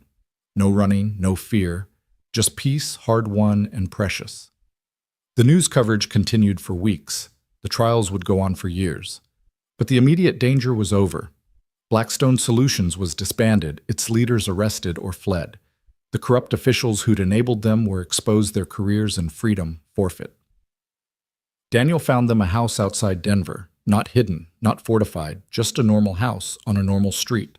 No running, no fear. Just peace, hard-won and precious. The news coverage continued for weeks. The trials would go on for years. But the immediate danger was over. Blackstone Solutions was disbanded, its leaders arrested or fled. The corrupt officials who'd enabled them were exposed, their careers and freedom forfeit. Daniel found them a house outside Denver, not hidden, not fortified, just a normal house on a normal street.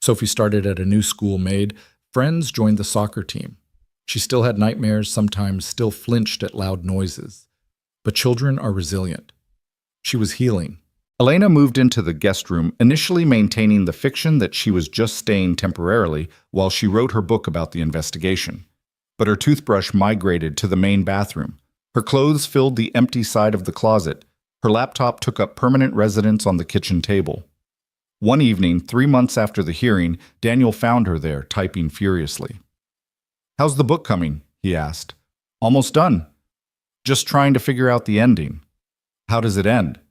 Sophie started at a new school, made friends, joined the soccer team. She still had nightmares, sometimes still flinched at loud noises. But children are resilient. She was healing. Elena moved into the guest room, initially maintaining the fiction that she was just staying temporarily while she wrote her book about the investigation. But her toothbrush migrated to the main bathroom. Her clothes filled the empty side of the closet. Her laptop took up permanent residence on the kitchen table. One evening, 3 months after the hearing, Daniel found her there, typing furiously. "How's the book coming?" he asked. "Almost done. Just trying to figure out the ending." "How does it end?"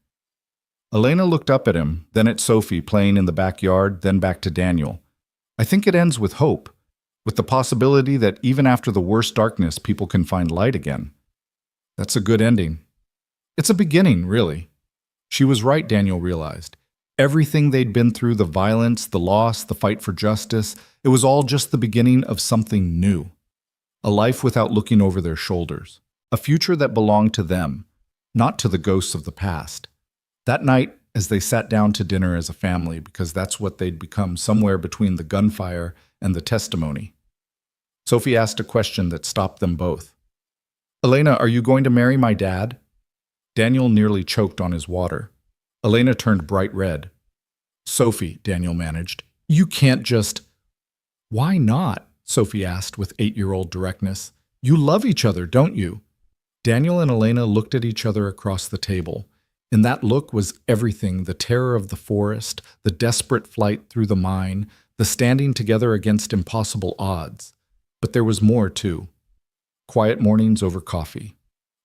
Elena looked up at him, then at Sophie playing in the backyard, then back to Daniel. I think it ends with hope, with the possibility that even after the worst darkness, people can find light again. That's a good ending. It's a beginning, really. She was right, Daniel realized. Everything they'd been through, the violence, the loss, the fight for justice, it was all just the beginning of something new. A life without looking over their shoulders. A future that belonged to them, not to the ghosts of the past. That night, as they sat down to dinner as a family, because that's what they'd become somewhere between the gunfire and the testimony, Sophie asked a question that stopped them both. Elena, are you going to marry my dad? Daniel nearly choked on his water. Elena turned bright red. Sophie, Daniel managed, you can't just... Why not? Sophie asked with 8-year-old directness. You love each other, don't you? Daniel and Elena looked at each other across the table. In that look was everything, the terror of the forest, the desperate flight through the mine, the standing together against impossible odds. But there was more, too. Quiet mornings over coffee.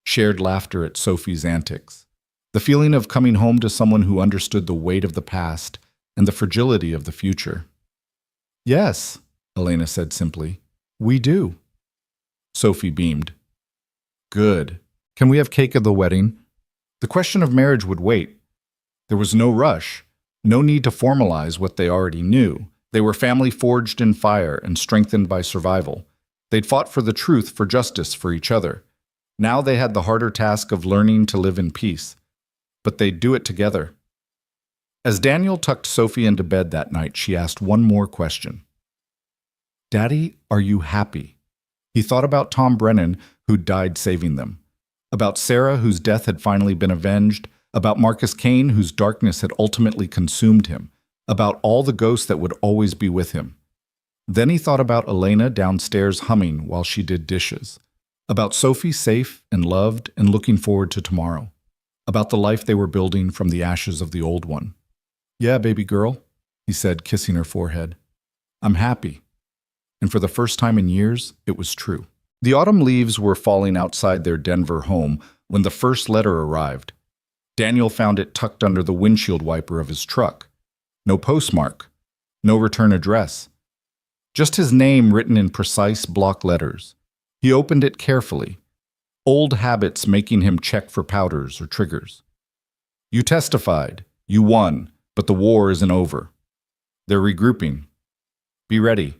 Shared laughter at Sophie's antics. The feeling of coming home to someone who understood the weight of the past and the fragility of the future. Yes, Elena said simply. We do. Sophie beamed. Good. Can we have cake at the wedding? The question of marriage would wait. There was no rush, no need to formalize what they already knew. They were family forged in fire and strengthened by survival. They'd fought for the truth, for justice, for each other. Now they had the harder task of learning to live in peace. But they'd do it together. As Daniel tucked Sophie into bed that night, she asked one more question. Daddy, are you happy? He thought about Tom Brennan, who'd died saving them. About Sarah, whose death had finally been avenged. About Marcus Kane, whose darkness had ultimately consumed him. About all the ghosts that would always be with him. Then he thought about Elena downstairs humming while she did dishes. About Sophie safe and loved and looking forward to tomorrow. About the life they were building from the ashes of the old one. Yeah, baby girl, he said, kissing her forehead. I'm happy. And for the first time in years, it was true. The autumn leaves were falling outside their Denver home when the first letter arrived. Daniel found it tucked under the windshield wiper of his truck. No postmark. No return address. Just his name written in precise block letters. He opened it carefully. Old habits making him check for powders or triggers. You testified. You won. But the war isn't over. They're regrouping. Be ready.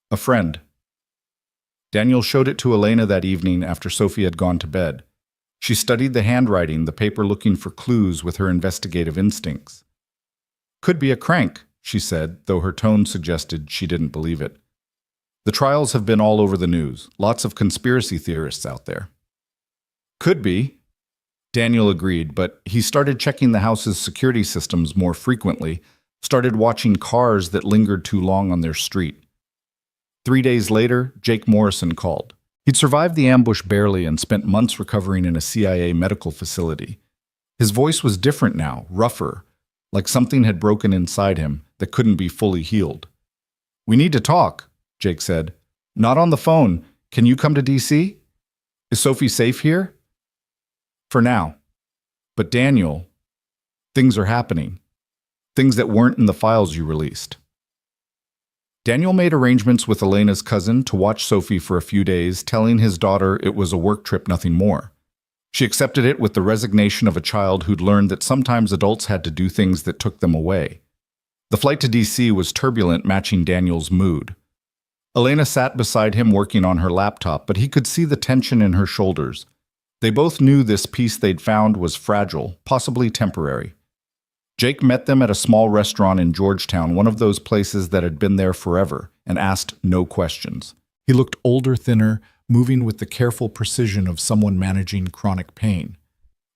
A friend. Daniel showed it to Elena that evening after Sophie had gone to bed. She studied the handwriting, the paper looking for clues with her investigative instincts. Could be a crank, she said, though her tone suggested she didn't believe it. The trials have been all over the news. Lots of conspiracy theorists out there. Could be. Daniel agreed, but he started checking the house's security systems more frequently, started watching cars that lingered too long on their street. 3 days later, Jake Morrison called. He'd survived the ambush barely and spent months recovering in a CIA medical facility. His voice was different now, rougher, like something had broken inside him that couldn't be fully healed. We need to talk, Jake said. Not on the phone. Can you come to D.C.? Is Sophie safe here? For now. But Daniel, things are happening. Things that weren't in the files you released. Daniel made arrangements with Elena's cousin to watch Sophie for a few days, telling his daughter it was a work trip, nothing more. She accepted it with the resignation of a child who'd learned that sometimes adults had to do things that took them away. The flight to D.C. was turbulent, matching Daniel's mood. Elena sat beside him working on her laptop, but he could see the tension in her shoulders. They both knew this peace they'd found was fragile, possibly temporary. Jake met them at a small restaurant in Georgetown, one of those places that had been there forever, and asked no questions. He looked older, thinner, moving with the careful precision of someone managing chronic pain.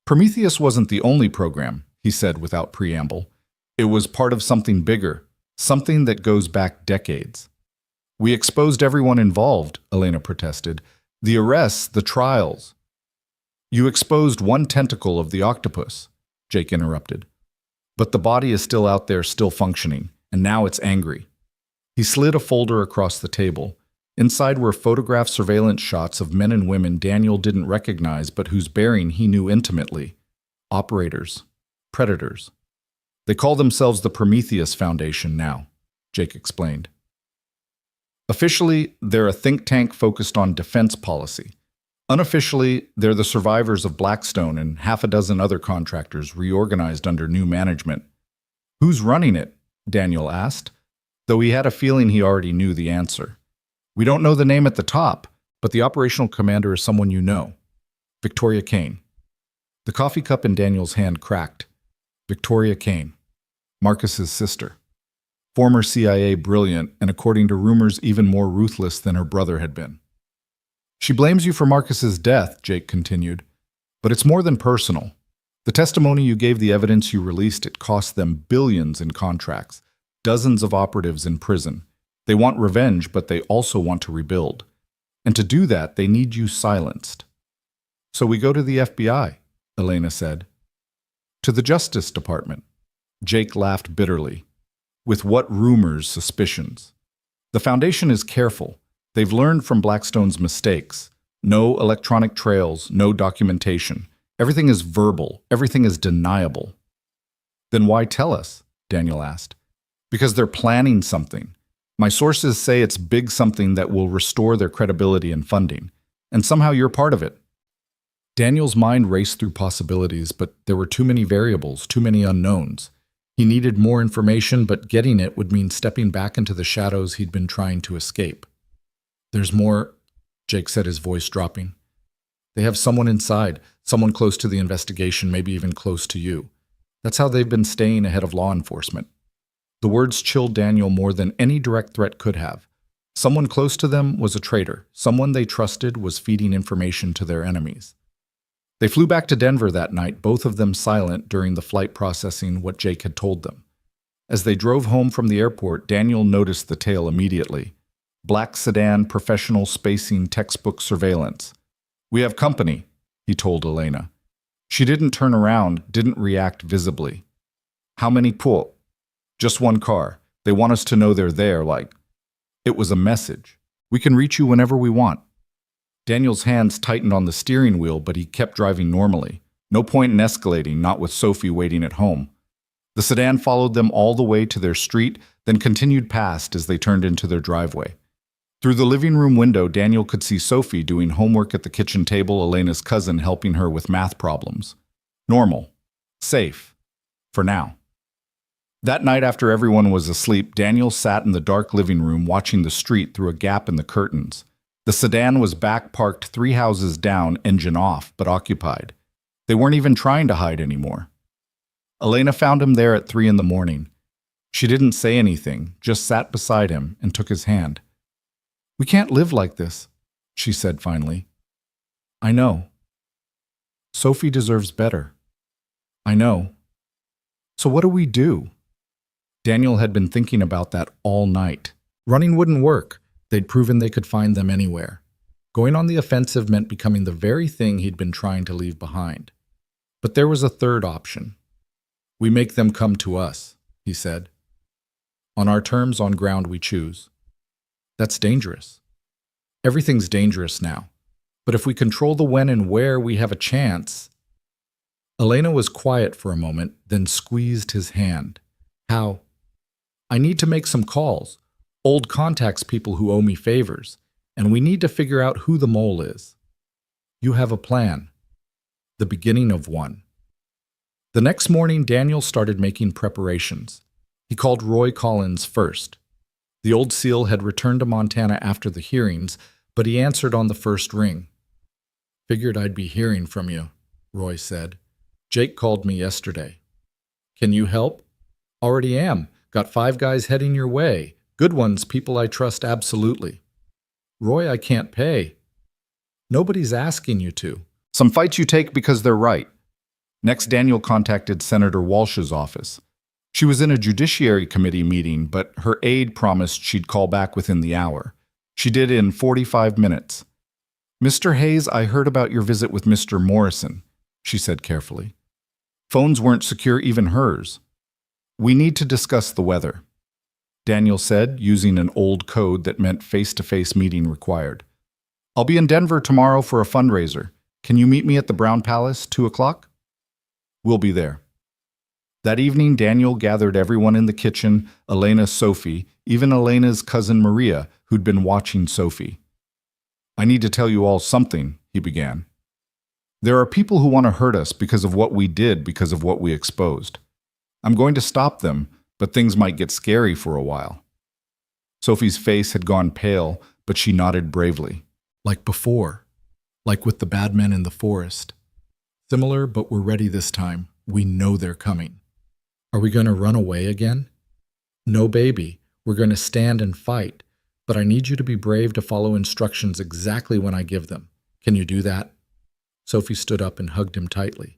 Prometheus wasn't the only program, he said without preamble. It was part of something bigger, something that goes back decades. We exposed everyone involved, Elena protested. The arrests, the trials. You exposed one tentacle of the octopus, Jake interrupted. But the body is still out there, still functioning, and now it's angry. He slid a folder across the table. Inside were photographed surveillance shots of men and women Daniel didn't recognize but whose bearing he knew intimately. Operators. Predators. They call themselves the Prometheus Foundation now. Jake explained. Officially, they're a think tank focused on defense policy. Unofficially, they're the survivors of Blackstone and half a dozen other contractors reorganized under new management. Who's running it? Daniel asked, though he had a feeling he already knew the answer. We don't know the name at the top, but the operational commander is someone you know. Victoria Kane. The coffee cup in Daniel's hand cracked. Victoria Kane, Marcus's sister. Former CIA brilliant and, according to rumors, even more ruthless than her brother had been. She blames you for Marcus's death, Jake continued, but it's more than personal. The testimony you gave, the evidence you released, it cost them billions in contracts, dozens of operatives in prison. They want revenge, but they also want to rebuild. And to do that, they need you silenced. So we go to the FBI, Elena said. To the Justice Department. Jake laughed bitterly. With what rumors, suspicions? The Foundation is careful. They've learned from Blackstone's mistakes. No electronic trails, no documentation. Everything is verbal. Everything is deniable. Then why tell us? Daniel asked. Because they're planning something. My sources say it's big something that will restore their credibility and funding. And somehow you're part of it. Daniel's mind raced through possibilities, but there were too many variables, too many unknowns. He needed more information, but getting it would mean stepping back into the shadows he'd been trying to escape. There's more, Jake said, his voice dropping. They have someone inside, someone close to the investigation, maybe even close to you. That's how they've been staying ahead of law enforcement. The words chilled Daniel more than any direct threat could have. Someone close to them was a traitor. Someone they trusted was feeding information to their enemies. They flew back to Denver that night, both of them silent during the flight, processing what Jake had told them. As they drove home from the airport, Daniel noticed the tail immediately. Black sedan, professional spacing, textbook surveillance. We have company, he told Elena. She didn't turn around, didn't react visibly. How many pull? Just one car. They want us to know they're there, like. It was a message. We can reach you whenever we want. Daniel's hands tightened on the steering wheel, but he kept driving normally. No point in escalating, not with Sophie waiting at home. The sedan followed them all the way to their street, then continued past as they turned into their driveway. Through the living room window, Daniel could see Sophie doing homework at the kitchen table, Elena's cousin helping her with math problems. Normal. Safe. For now. That night, after everyone was asleep, Daniel sat in the dark living room watching the street through a gap in the curtains. The sedan was back parked 3 houses down, engine off, but occupied. They weren't even trying to hide anymore. Elena found him there at 3 a.m. She didn't say anything, just sat beside him and took his hand. We can't live like this, she said finally. I know. Sophie deserves better. I know. So what do we do? Daniel had been thinking about that all night. Running wouldn't work. They'd proven they could find them anywhere. Going on the offensive meant becoming the very thing he'd been trying to leave behind. But there was a third option. We make them come to us, he said. On our terms, on ground we choose. That's dangerous. Everything's dangerous now. But if we control the when and where, we have a chance. Elena was quiet for a moment, then squeezed his hand. How? I need to make some calls. Old contacts, people who owe me favors. And we need to figure out who the mole is. You have a plan. The beginning of one. The next morning, Daniel started making preparations. He called Roy Collins first. The old SEAL had returned to Montana after the hearings, but he answered on the first ring. Figured I'd be hearing from you, Roy said. Jake called me yesterday. Can you help? Already am. Got 5 guys heading your way. Good ones, people I trust absolutely. Roy, I can't pay. Nobody's asking you to. Some fights you take because they're right. Next, Daniel contacted Senator Walsh's office. She was in a Judiciary Committee meeting, but her aide promised she'd call back within the hour. She did in 45 minutes. Mr. Hayes, I heard about your visit with Mr. Morrison, she said carefully. Phones weren't secure, even hers. We need to discuss the weather, Daniel said, using an old code that meant face-to-face meeting required. I'll be in Denver tomorrow for a fundraiser. Can you meet me at the Brown Palace, 2 o'clock? We'll be there. That evening, Daniel gathered everyone in the kitchen, Elena, Sophie, even Elena's cousin Maria, who'd been watching Sophie. "I need to tell you all something," he began. "There are people who want to hurt us because of what we did, because of what we exposed. I'm going to stop them, but things might get scary for a while." Sophie's face had gone pale, but she nodded bravely. Like before, like with the bad men in the forest. Similar, but we're ready this time. We know they're coming. Are we going to run away again? No, baby. We're going to stand and fight, but I need you to be brave to follow instructions exactly when I give them. Can you do that? Sophie stood up and hugged him tightly.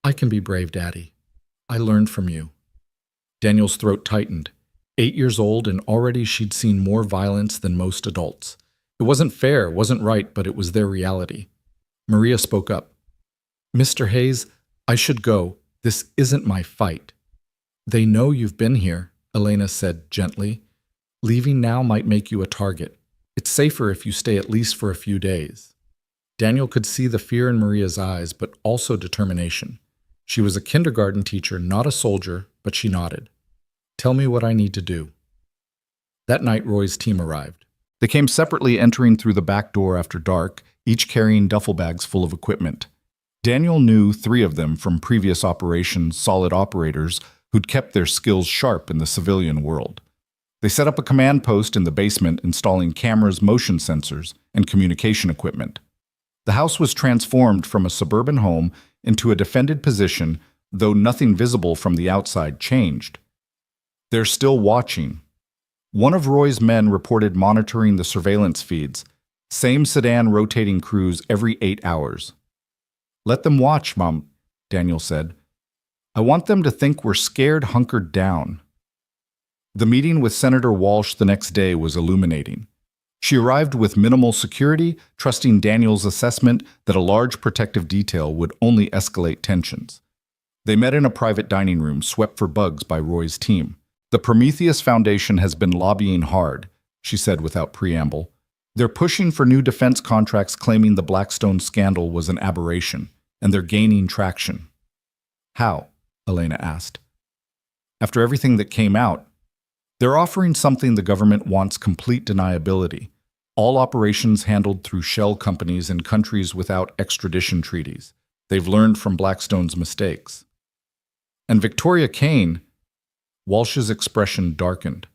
I can be brave, Daddy. I learned from you. Daniel's throat tightened. 8 years old, and already she'd seen more violence than most adults. It wasn't fair, wasn't right, but it was their reality. Maria spoke up. "Mr. Hayes, I should go. This isn't my fight." "They know you've been here," Elena said gently. "Leaving now might make you a target. It's safer if you stay at least for a few days." Daniel could see the fear in Maria's eyes, but also determination. She was a kindergarten teacher, not a soldier, but she nodded. "Tell me what I need to do." That night, Roy's team arrived. They came separately, entering through the back door after dark, each carrying duffel bags full of equipment. Daniel knew 3 of them from previous operations, solid operators who'd kept their skills sharp in the civilian world. They set up a command post in the basement, installing cameras, motion sensors, and communication equipment. The house was transformed from a suburban home into a defended position, though nothing visible from the outside changed. "They're still watching." One of Roy's men reported monitoring the surveillance feeds. Same sedan rotating crews every 8 hours. "Let them watch, Mom," Daniel said. "I want them to think we're scared, hunkered down." The meeting with Senator Walsh the next day was illuminating. She arrived with minimal security, trusting Daniel's assessment that a large protective detail would only escalate tensions. They met in a private dining room swept for bugs by Roy's team. "The Prometheus Foundation has been lobbying hard," she said without preamble. "They're pushing for new defense contracts, claiming the Blackstone scandal was an aberration, and they're gaining traction." "How?" Elena asked. "After everything that came out, they're offering something the government wants: complete deniability. All operations handled through shell companies in countries without extradition treaties. They've learned from Blackstone's mistakes." "And Victoria Kane," Walsh's expression darkened.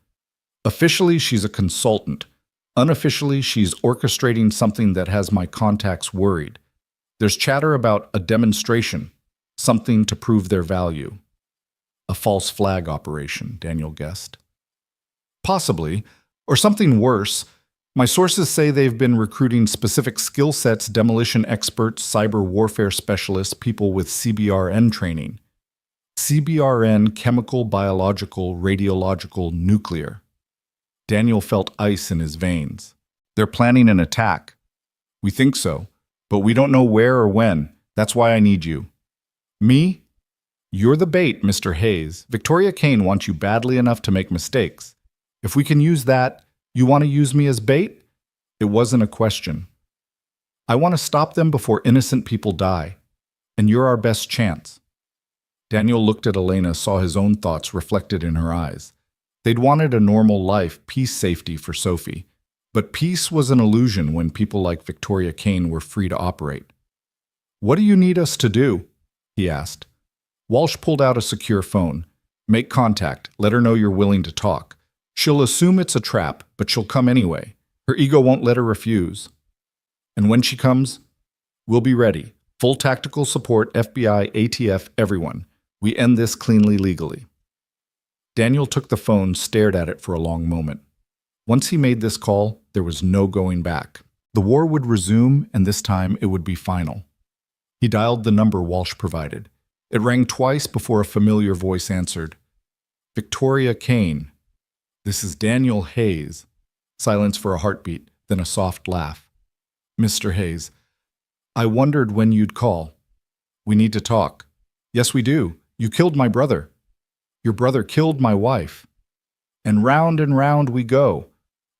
"Officially, she's a consultant. Unofficially, she's orchestrating something that has my contacts worried. There's chatter about a demonstration, something to prove their value." "A false flag operation," Daniel guessed. "Possibly, or something worse. My sources say they've been recruiting specific skill sets: demolition experts, cyber warfare specialists, people with CBRN training. CBRN, chemical, biological, radiological, nuclear." Daniel felt ice in his veins. "They're planning an attack." "We think so, but we don't know where or when. That's why I need you." "Me? You're the bait, Mr. Hayes. Victoria Kane wants you badly enough to make mistakes. If we can use that, you want to use me as bait?" It wasn't a question. "I want to stop them before innocent people die, and you're our best chance." Daniel looked at Elena, saw his own thoughts reflected in her eyes. They'd wanted a normal life, peace, safety for Sophie. But peace was an illusion when people like Victoria Kane were free to operate. "What do you need us to do?" he asked. Walsh pulled out a secure phone. "Make contact. Let her know you're willing to talk. She'll assume it's a trap, but she'll come anyway. Her ego won't let her refuse. And when she comes, we'll be ready. Full tactical support, FBI, ATF, everyone. We end this cleanly, legally." Daniel took the phone, stared at it for a long moment. Once he made this call, there was no going back. The war would resume, and this time it would be final. He dialed the number Walsh provided. It rang twice before a familiar voice answered. "Victoria Kane. This is Daniel Hayes." Silence for a heartbeat, then a soft laugh. "Mr. Hayes, I wondered when you'd call. We need to talk." "Yes, we do. You killed my brother. Your brother killed my wife. And round we go.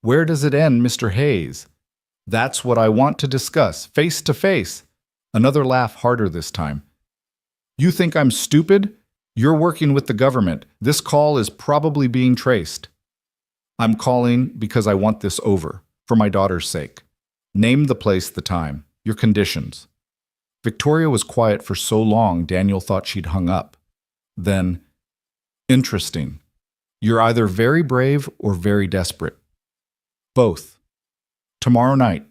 Where does it end, Mr. Hayes?" "That's what I want to discuss, face to face." Another laugh, harder this time. "You think I'm stupid? You're working with the government. This call is probably being traced. I'm calling because I want this over, for my daughter's sake. Name the place, the time, your conditions. Victoria was quiet for so long Daniel thought she'd hung up. Then, interesting. You're either very brave or very desperate. Both. Tomorrow night,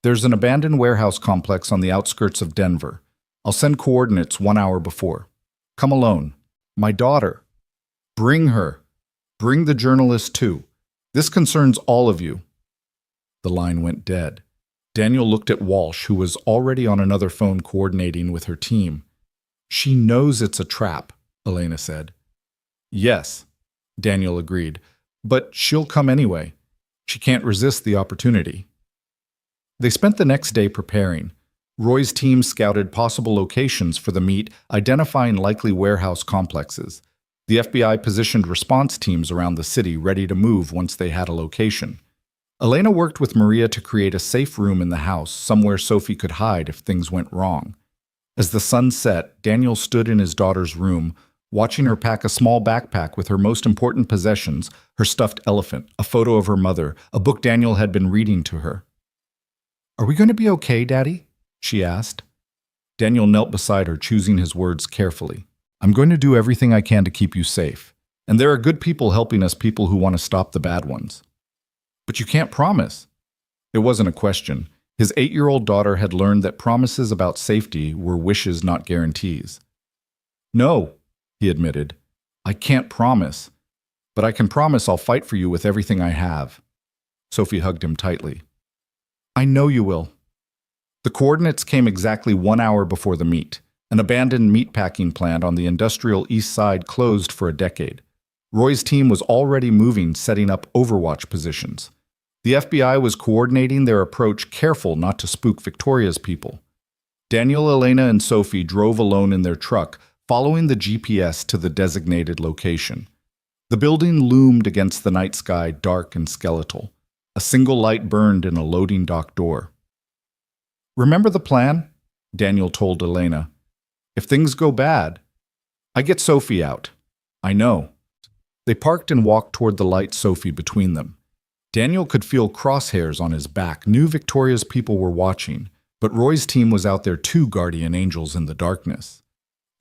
there's an abandoned warehouse complex on the outskirts of Denver. I'll send coordinates 1 hour before. Come alone. My daughter. Bring her. Bring the journalist too. This concerns all of you. The line went dead. Daniel looked at Walsh, who was already on another phone coordinating with her team. She knows it's a trap, Elena said. Yes, Daniel agreed, but she'll come anyway. She can't resist the opportunity. They spent the next day preparing. Roy's team scouted possible locations for the meet, identifying likely warehouse complexes. The FBI positioned response teams around the city ready to move once they had a location. Elena worked with Maria to create a safe room in the house, somewhere Sophie could hide if things went wrong. As the sun set, Daniel stood in his daughter's room, watching her pack a small backpack with her most important possessions, her stuffed elephant, a photo of her mother, a book Daniel had been reading to her. "Are we going to be okay, Daddy?" she asked. Daniel knelt beside her, choosing his words carefully. "I'm going to do everything I can to keep you safe. And there are good people helping us, people who want to stop the bad ones." "But you can't promise." It wasn't a question. His 8-year-old daughter had learned that promises about safety were wishes, not guarantees. "No," he admitted. "I can't promise. But I can promise I'll fight for you with everything I have." Sophie hugged him tightly. "I know you will." The coordinates came exactly 1 hour before the meet. An abandoned meatpacking plant on the industrial east side closed for a decade. Roy's team was already moving, setting up overwatch positions. The FBI was coordinating their approach, careful not to spook Victoria's people. Daniel, Elena, and Sophie drove alone in their truck, following the GPS to the designated location. The building loomed against the night sky, dark and skeletal. A single light burned in a loading dock door. "Remember the plan?" Daniel told Elena. "If things go bad, I get Sophie out." "I know." They parked and walked toward the light, Sophie between them. Daniel could feel crosshairs on his back, knew Victoria's people were watching, but Roy's team was out there too, guardian angels in the darkness.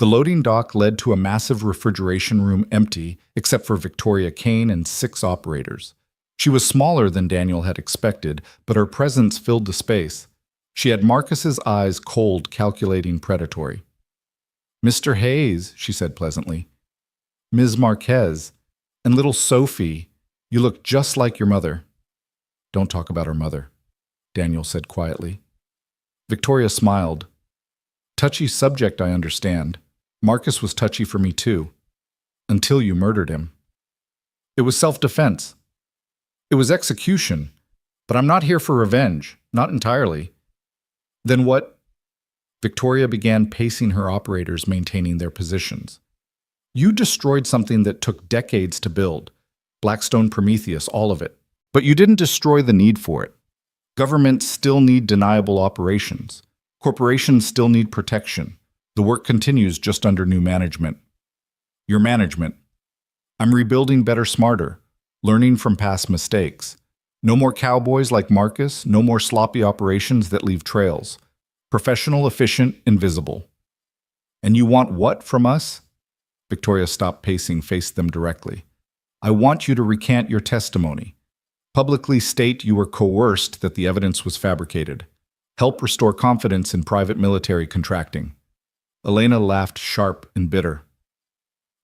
The loading dock led to a massive refrigeration room, empty, except for Victoria Kane and 6 operators. She was smaller than Daniel had expected, but her presence filled the space. She had Marcus's eyes, cold, calculating, predatory. "Mr. Hayes," she said pleasantly. "Ms. Marquez, and little Sophie, you look just like your mother." "Don't talk about her mother," Daniel said quietly. Victoria smiled. "Touchy subject, I understand. Marcus was touchy for me too. Until you murdered him." "It was self-defense. It was execution. But I'm not here for revenge. Not entirely." "Then what?" Victoria began pacing her operators, maintaining their positions. "You destroyed something that took decades to build. Blackstone, Prometheus, all of it. But you didn't destroy the need for it. Governments still need deniable operations. Corporations still need protection. The work continues just under new management." "Your management." "I'm rebuilding better, smarter, learning from past mistakes. No more cowboys like Marcus, no more sloppy operations that leave trails. Professional, efficient, invisible." "And you want what from us?" Victoria stopped pacing, faced them directly. "I want you to recant your testimony. Publicly state you were coerced, that the evidence was fabricated. Help restore confidence in private military contracting." Elena laughed, sharp and bitter.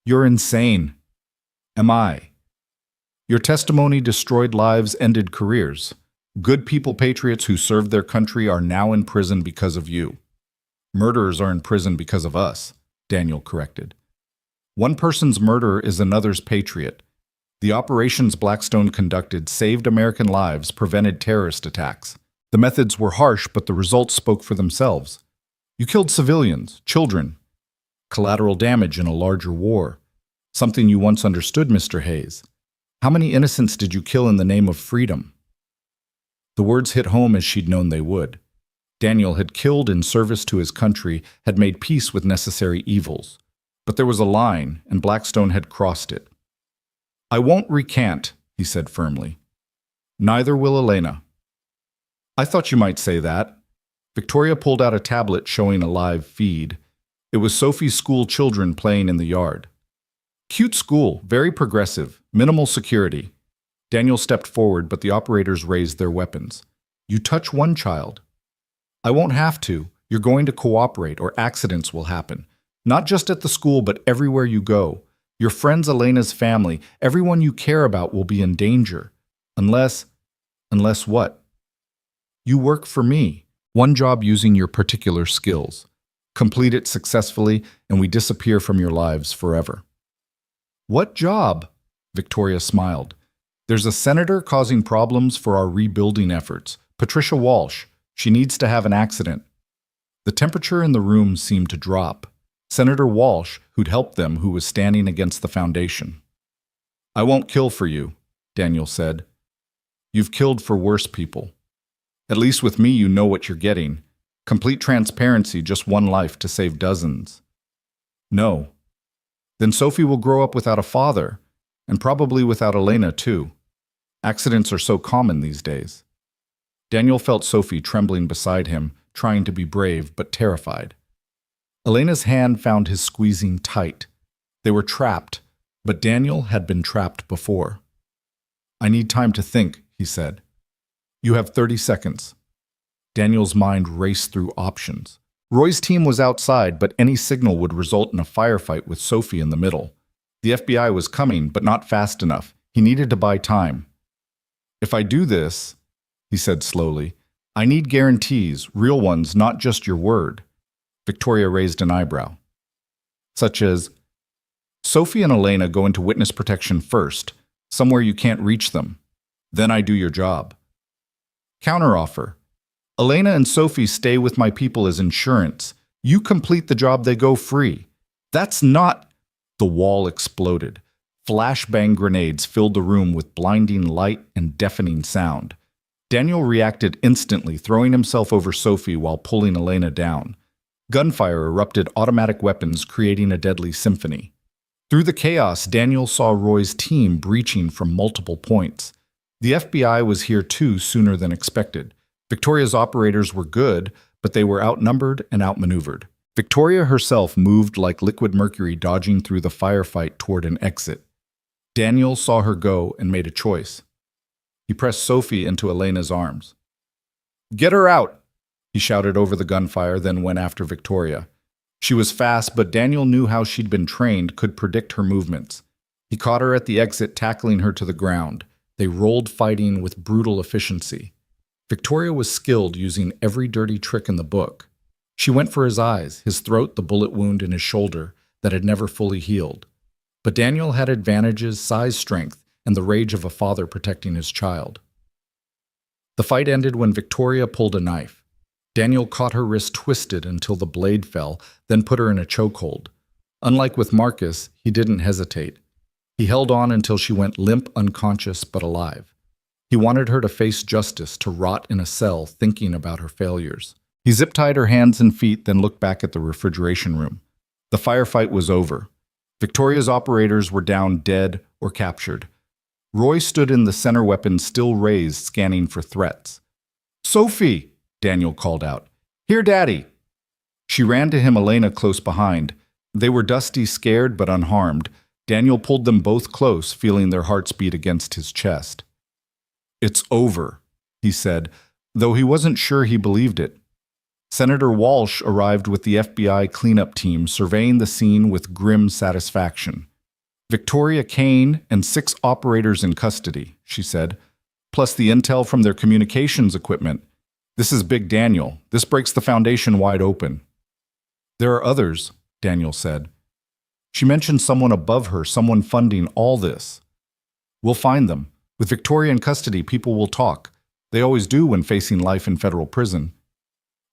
"You're insane." "Am I?" "Your testimony destroyed lives, ended careers. Good people, patriots who served their country, are now in prison because of you." "Murderers are in prison because of us," Daniel corrected. "One person's murder is another's patriot. The operations Blackstone conducted saved American lives, prevented terrorist attacks. The methods were harsh, but the results spoke for themselves. You killed civilians, children. Collateral damage in a larger war. Something you once understood, Mr. Hayes. How many innocents did you kill in the name of freedom?" The words hit home as she'd known they would. Daniel had killed in service to his country, had made peace with necessary evils. But there was a line, and Blackstone had crossed it. "I won't recant," he said firmly. "Neither will Elena." "I thought you might say that." Victoria pulled out a tablet showing a live feed. It was Sophie's school children playing in the yard. "Cute school, very progressive, minimal security." Daniel stepped forward, but the operators raised their weapons. "You touch one child." "I won't have to. You're going to cooperate, or accidents will happen. Not just at the school, but everywhere you go. Your friends, Elena's family, everyone you care about will be in danger. Unless what? You work for me. One job using your particular skills. Complete it successfully, and we disappear from your lives forever." "What job?" Victoria smiled. "There's a senator causing problems for our rebuilding efforts. Patricia Walsh. She needs to have an accident." The temperature in the room seemed to drop. Senator Walsh, who'd helped them, who was standing against the foundation. "I won't kill for you," Daniel said. "You've killed for worse people. At least with me you know what you're getting. Complete transparency, just one life to save dozens." "No." "Then Sophie will grow up without a father, and probably without Elena too. Accidents are so common these days." Daniel felt Sophie trembling beside him, trying to be brave but terrified. Elena's hand found his squeezing tight. They were trapped, but Daniel had been trapped before. "I need time to think," he said. "You have 30 seconds. Daniel's mind raced through options. Roy's team was outside, but any signal would result in a firefight with Sophie in the middle. The FBI was coming, but not fast enough. He needed to buy time. "If I do this," he said slowly, "I need guarantees, real ones, not just your word." Victoria raised an eyebrow. "Such as, Sophie and Elena go into witness protection first, somewhere you can't reach them. Then I do your job." "Counteroffer. Elena and Sophie stay with my people as insurance. You complete the job, they go free." "That's not—" The wall exploded. Flashbang grenades filled the room with blinding light and deafening sound. Daniel reacted instantly, throwing himself over Sophie while pulling Elena down. Gunfire erupted, automatic weapons creating a deadly symphony. Through the chaos, Daniel saw Roy's team breaching from multiple points. The FBI was here too sooner than expected. Victoria's operators were good, but they were outnumbered and outmaneuvered. Victoria herself moved like liquid mercury, dodging through the firefight toward an exit. Daniel saw her go and made a choice. He pressed Sophie into Elena's arms. "Get her out!" he shouted over the gunfire, then went after Victoria. She was fast, but Daniel knew how she'd been trained, could predict her movements. He caught her at the exit, tackling her to the ground. They rolled, fighting with brutal efficiency. Victoria was skilled, using every dirty trick in the book. She went for his eyes, his throat, the bullet wound in his shoulder that had never fully healed. But Daniel had advantages, size, strength, and the rage of a father protecting his child. The fight ended when Victoria pulled a knife. Daniel caught her wrist twisted until the blade fell, then put her in a chokehold. Unlike with Marcus, he didn't hesitate. He held on until she went limp, unconscious, but alive. He wanted her to face justice, to rot in a cell thinking about her failures. He zip-tied her hands and feet, then looked back at the refrigeration room. The firefight was over. Victoria's operators were down, dead or captured. Roy stood in the center, weapon still raised, scanning for threats. "Sophie!" Daniel called out. "Here, Daddy!" She ran to him, Elena close behind. They were dusty, scared, but unharmed. Daniel pulled them both close, feeling their hearts beat against his chest. "It's over," he said, though he wasn't sure he believed it. Senator Walsh arrived with the FBI cleanup team, surveying the scene with grim satisfaction. "Victoria Kane and 6 operators in custody," she said, "plus the intel from their communications equipment. This is Big Daniel. This breaks the foundation wide open." "There are others," Daniel said. "She mentioned someone above her, someone funding all this." "We'll find them. With Victoria in custody, people will talk. They always do when facing life in federal prison."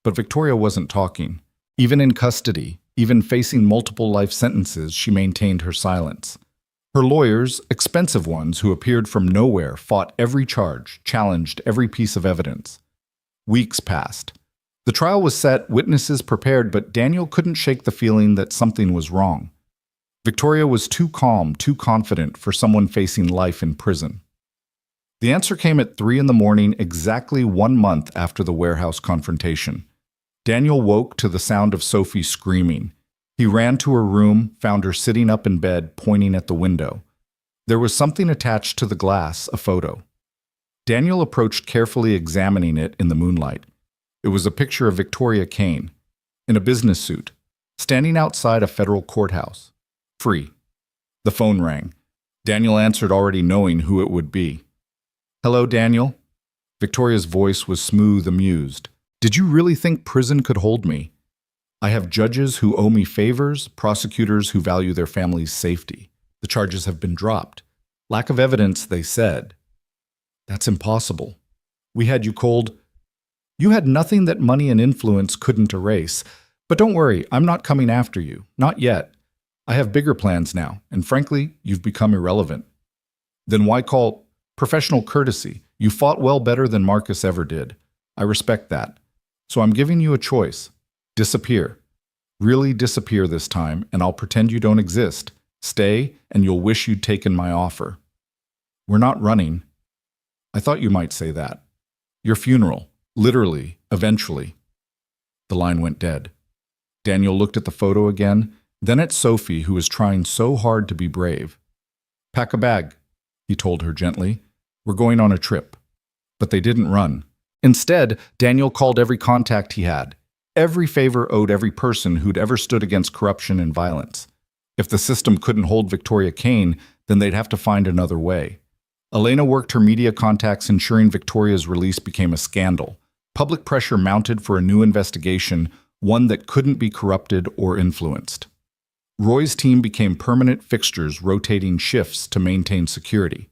But Victoria wasn't talking. Even in custody, even facing multiple life sentences, she maintained her silence. Her lawyers, expensive ones who appeared from nowhere, fought every charge, challenged every piece of evidence. Weeks passed. The trial was set, witnesses prepared, but Daniel couldn't shake the feeling that something was wrong. Victoria was too calm, too confident for someone facing life in prison. The answer came at 3 in the morning, exactly 1 month after the warehouse confrontation. Daniel woke to the sound of Sophie screaming. He ran to her room, found her sitting up in bed, pointing at the window. There was something attached to the glass, a photo. Daniel approached, carefully examining it in the moonlight. It was a picture of Victoria Kane, in a business suit, standing outside a federal courthouse. Free. The phone rang. Daniel answered, already knowing who it would be. "Hello, Daniel." Victoria's voice was smooth, amused. "Did you really think prison could hold me? I have judges who owe me favors, prosecutors who value their family's safety. The charges have been dropped. Lack of evidence, they said. That's impossible. We had you cold. You had nothing that money and influence couldn't erase. But don't worry, I'm not coming after you. Not yet. I have bigger plans now, and frankly, you've become irrelevant. Then why call professional courtesy? You fought well, better than Marcus ever did. I respect that. So I'm giving you a choice. Disappear. Really disappear this time, and I'll pretend you don't exist. Stay, and you'll wish you'd taken my offer. We're not running. I thought you might say that. Your funeral. Literally. Eventually." The line went dead. Daniel looked at the photo again, then at Sophie, who was trying so hard to be brave. "Pack a bag," he told her gently. "We're going on a trip." But they didn't run. Instead, Daniel called every contact he had. Every favor owed every person who'd ever stood against corruption and violence. If the system couldn't hold Victoria Kane, then they'd have to find another way. Elena worked her media contacts, ensuring Victoria's release became a scandal. Public pressure mounted for a new investigation, one that couldn't be corrupted or influenced. Roy's team became permanent fixtures, rotating shifts to maintain security.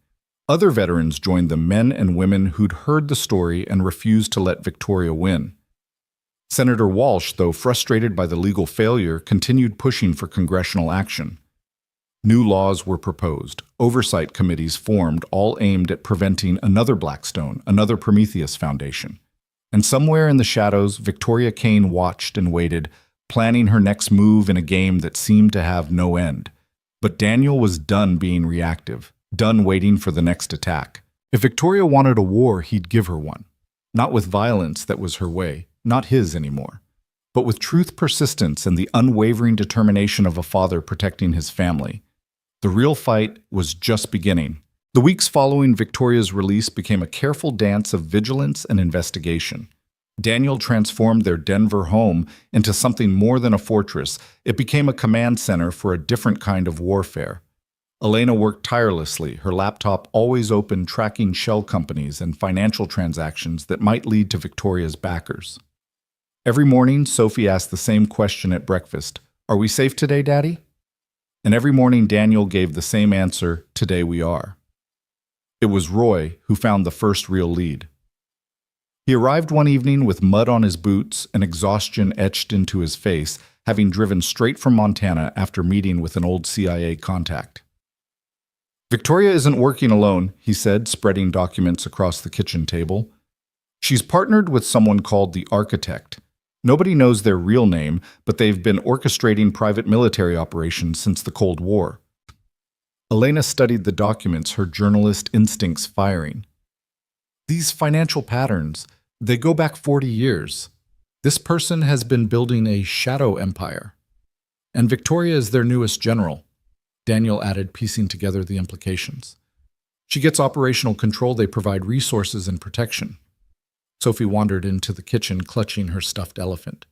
Other veterans joined them, men and women who'd heard the story and refused to let Victoria win. Senator Walsh, though frustrated by the legal failure, continued pushing for congressional action. New laws were proposed, oversight committees formed, all aimed at preventing another Blackstone, another Prometheus Foundation. And somewhere in the shadows, Victoria Kane watched and waited, planning her next move in a game that seemed to have no end. But Daniel was done being reactive, done waiting for the next attack. If Victoria wanted a war, he'd give her one. Not with violence that was her way, not his anymore, but with truth, persistence, and the unwavering determination of a father protecting his family. The real fight was just beginning. The weeks following Victoria's release became a careful dance of vigilance and investigation. Daniel transformed their Denver home into something more than a fortress. It became a command center for a different kind of warfare. Elena worked tirelessly, her laptop always open, tracking shell companies and financial transactions that might lead to Victoria's backers. Every morning, Sophie asked the same question at breakfast. "Are we safe today, Daddy?" And every morning, Daniel gave the same answer, "Today we are." It was Roy who found the first real lead. He arrived one evening with mud on his boots and exhaustion etched into his face, having driven straight from Montana after meeting with an old CIA contact. "Victoria isn't working alone," he said, spreading documents across the kitchen table. "She's partnered with someone called the Architect. Nobody knows their real name, but they've been orchestrating private military operations since the Cold War." Elena studied the documents, her journalist instincts firing. "These financial patterns, they go back 40 years. This person has been building a shadow empire. And Victoria is their newest general," Daniel added, piecing together the implications. "She gets operational control, they provide resources and protection." Sophie wandered into the kitchen, clutching her stuffed elephant.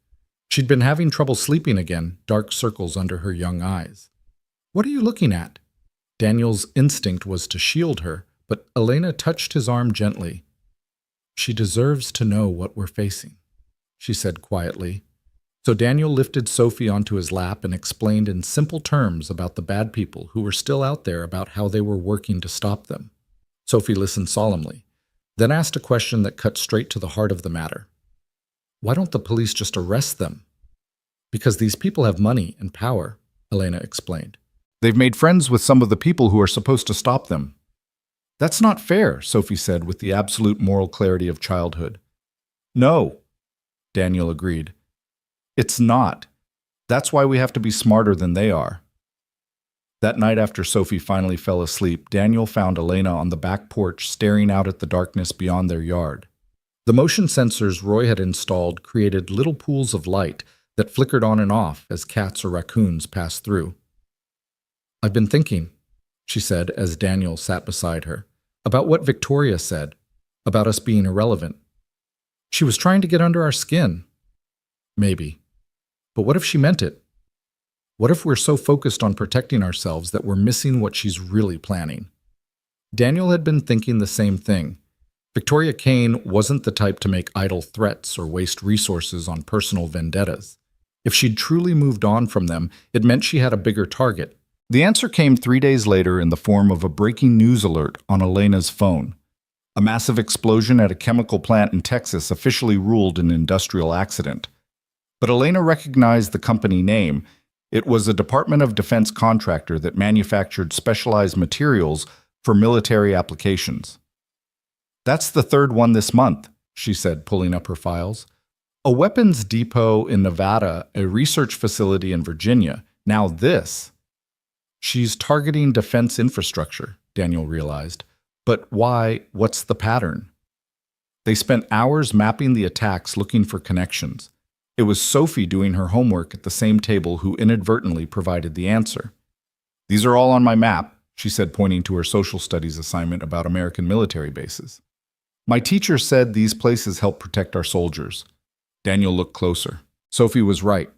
She'd been having trouble sleeping again, dark circles under her young eyes. "What are you looking at?" Daniel's instinct was to shield her, but Elena touched his arm gently. "She deserves to know what we're facing," she said quietly. So Daniel lifted Sophie onto his lap and explained in simple terms about the bad people who were still out there, about how they were working to stop them. Sophie listened solemnly, then asked a question that cut straight to the heart of the matter. "Why don't the police just arrest them?" "Because these people have money and power," Elena explained. "They've made friends with some of the people who are supposed to stop them." "That's not fair," Sophie said with the absolute moral clarity of childhood. "No," Daniel agreed. "It's not. That's why we have to be smarter than they are." That night after Sophie finally fell asleep, Daniel found Elena on the back porch staring out at the darkness beyond their yard. The motion sensors Roy had installed created little pools of light that flickered on and off as cats or raccoons passed through. "I've been thinking," she said as Daniel sat beside her, "about what Victoria said, about us being irrelevant. She was trying to get under our skin. Maybe. But what if she meant it? What if we're so focused on protecting ourselves that we're missing what she's really planning?" Daniel had been thinking the same thing. Victoria Kane wasn't the type to make idle threats or waste resources on personal vendettas. If she'd truly moved on from them, it meant she had a bigger target. The answer came 3 days later in the form of a breaking news alert on Elena's phone. A massive explosion at a chemical plant in Texas officially ruled an industrial accident. But Elena recognized the company name. It was a Department of Defense contractor that manufactured specialized materials for military applications. "That's the third one this month," she said, pulling up her files. "A weapons depot in Nevada, a research facility in Virginia. Now this." She's targeting defense infrastructure, Daniel realized. But why? What's the pattern? They spent hours mapping the attacks looking for connections. It was Sophie doing her homework at the same table who inadvertently provided the answer. "These are all on my map," she said, pointing to her social studies assignment about American military bases. "My teacher said these places help protect our soldiers." Daniel looked closer. Sophie was right.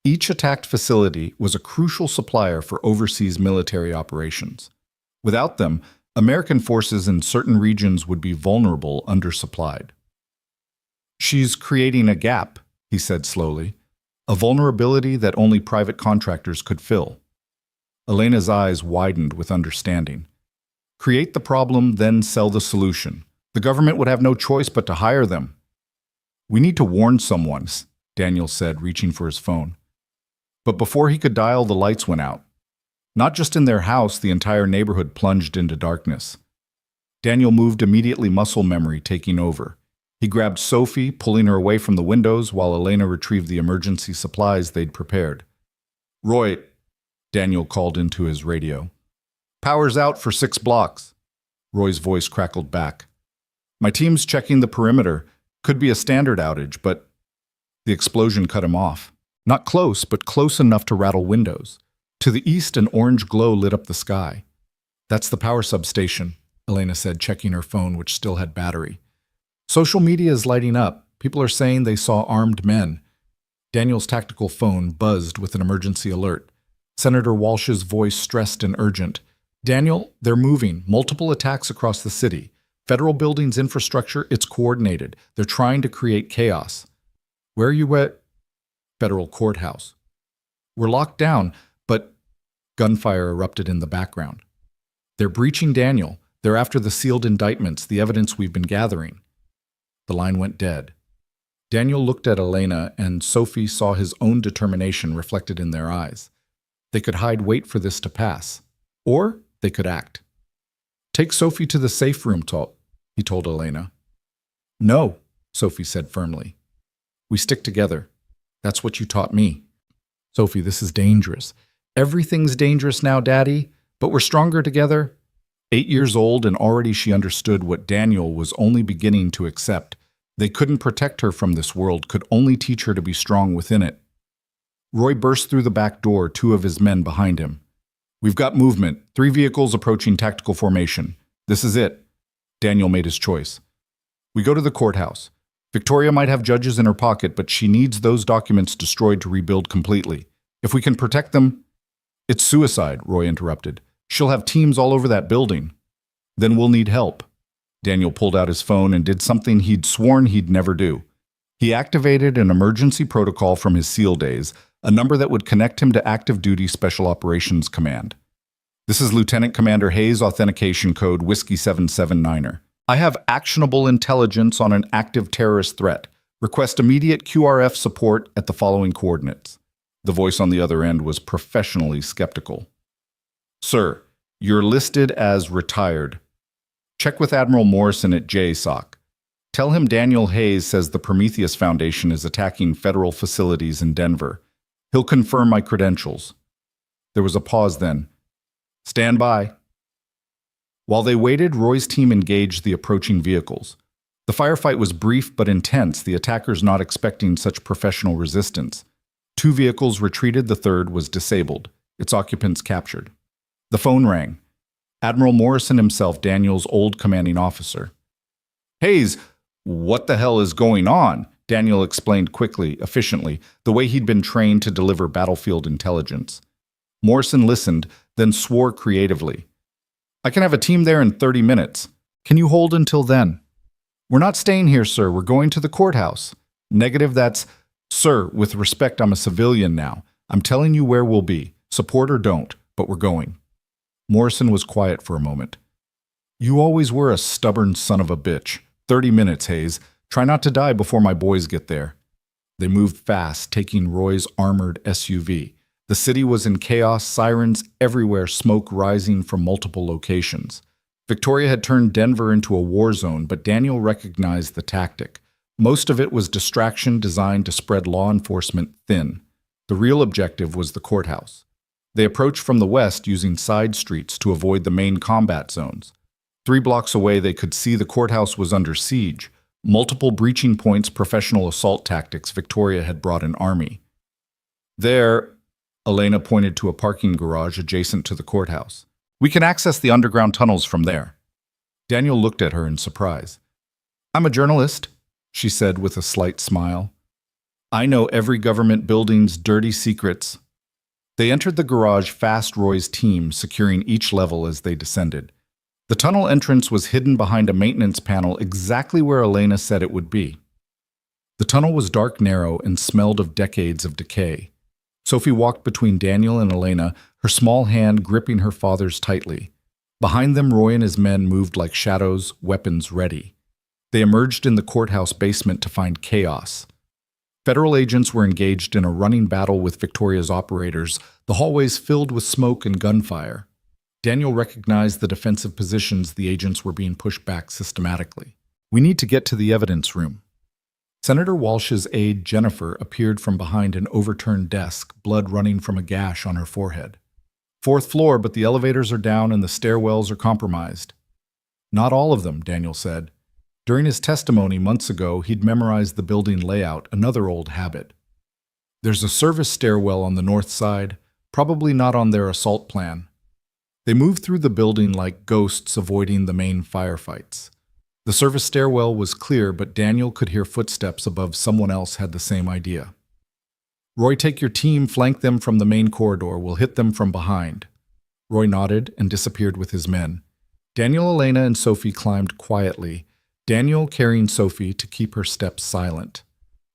Each attacked facility was a crucial supplier for overseas military operations. Without them, American forces in certain regions would be vulnerable, undersupplied. "She's creating a gap," he said slowly, "a vulnerability that only private contractors could fill." Elena's eyes widened with understanding. "Create the problem, then sell the solution. The government would have no choice but to hire them." "We need to warn someone," Daniel said, reaching for his phone. But before he could dial, the lights went out. Not just in their house, the entire neighborhood plunged into darkness. Daniel moved immediately, muscle memory taking over. He grabbed Sophie, pulling her away from the windows while Elena retrieved the emergency supplies they'd prepared. "Roy," Daniel called into his radio. "Power's out for 6 blocks." Roy's voice crackled back. "My team's checking the perimeter. Could be a standard outage, but..." The explosion cut him off. Not close, but close enough to rattle windows. To the east, an orange glow lit up the sky. "That's the power substation," Elena said, checking her phone, which still had battery. "Social media is lighting up. People are saying they saw armed men." Daniel's tactical phone buzzed with an emergency alert. Senator Walsh's voice stressed and urgent. "Daniel, they're moving. Multiple attacks across the city. Federal buildings infrastructure, it's coordinated. They're trying to create chaos." "Where are you at?" "Federal courthouse." "We're locked down, but..." Gunfire erupted in the background. "They're breaching Daniel. They're after the sealed indictments, the evidence we've been gathering." The line went dead. Daniel looked at Elena, and Sophie saw his own determination reflected in their eyes. They could wait for this to pass. Or they could act. "Take Sophie to the safe room, he told Elena. "No," Sophie said firmly. "We stick together. That's what you taught me." "Sophie, this is dangerous." "Everything's dangerous now, Daddy, but we're stronger together." 8 years old, and already she understood what Daniel was only beginning to accept. They couldn't protect her from this world, could only teach her to be strong within it. Roy burst through the back door, 2 of his men behind him. "We've got movement. 3 vehicles approaching tactical formation. This is it." Daniel made his choice. "We go to the courthouse. Victoria might have judges in her pocket, but she needs those documents destroyed to rebuild completely. If we can protect them..." "It's suicide," Roy interrupted. "She'll have teams all over that building." "Then we'll need help." Daniel pulled out his phone and did something he'd sworn he'd never do. He activated an emergency protocol from his SEAL days, a number that would connect him to Active Duty Special Operations Command. "This is Lieutenant Commander Hayes, authentication code Whiskey 779er. I have actionable intelligence on an active terrorist threat. Request immediate QRF support at the following coordinates." The voice on the other end was professionally skeptical. "Sir, you're listed as retired. Check with Admiral Morrison at JSOC. Tell him Daniel Hayes says the Prometheus Foundation is attacking federal facilities in Denver. He'll confirm my credentials." There was a pause then. Stand by. While they waited, Roy's team engaged the approaching vehicles. The firefight was brief but intense, the attackers not expecting such professional resistance. 2 vehicles retreated, the third was disabled, its occupants captured. The phone rang. Admiral Morrison himself, Daniel's old commanding officer. "Hayes, what the hell is going on?" Daniel explained quickly, efficiently, the way he'd been trained to deliver battlefield intelligence. Morrison listened, then swore creatively. "I can have a team there in 30 minutes. Can you hold until then?" "We're not staying here, sir. We're going to the courthouse." "Negative, that's..." "Sir, with respect, I'm a civilian now. I'm telling you where we'll be. Support or don't, but we're going." Morrison was quiet for a moment. "You always were a stubborn son of a bitch. 30 minutes, Hayes. Try not to die before my boys get there." They moved fast, taking Roy's armored SUV. The city was in chaos, sirens everywhere, smoke rising from multiple locations. Victoria had turned Denver into a war zone, but Daniel recognized the tactic. Most of it was distraction designed to spread law enforcement thin. The real objective was the courthouse. They approached from the west using side streets to avoid the main combat zones. 3 blocks away, they could see the courthouse was under siege. Multiple breaching points, professional assault tactics. Victoria had brought an army. There, Elena pointed to a parking garage adjacent to the courthouse. "We can access the underground tunnels from there." Daniel looked at her in surprise. "I'm a journalist," she said with a slight smile. "I know every government building's dirty secrets." They entered the garage fast, Roy's team securing each level as they descended. The tunnel entrance was hidden behind a maintenance panel exactly where Elena said it would be. The tunnel was dark, narrow, and smelled of decades of decay. Sophie walked between Daniel and Elena, her small hand gripping her father's tightly. Behind them, Roy and his men moved like shadows, weapons ready. They emerged in the courthouse basement to find chaos. Federal agents were engaged in a running battle with Victoria's operators, the hallways filled with smoke and gunfire. Daniel recognized the defensive positions the agents were being pushed back systematically. "We need to get to the evidence room." Senator Walsh's aide, Jennifer, appeared from behind an overturned desk, blood running from a gash on her forehead. "4th floor, but the elevators are down and the stairwells are compromised." "Not all of them," Daniel said. During his testimony months ago, he'd memorized the building layout, another old habit. "There's a service stairwell on the north side, probably not on their assault plan." They moved through the building like ghosts, avoiding the main firefights. The service stairwell was clear, but Daniel could hear footsteps above. Someone else had the same idea. "Roy, take your team, flank them from the main corridor. We'll hit them from behind." Roy nodded and disappeared with his men. Daniel, Elena, and Sophie climbed quietly, Daniel carrying Sophie to keep her steps silent.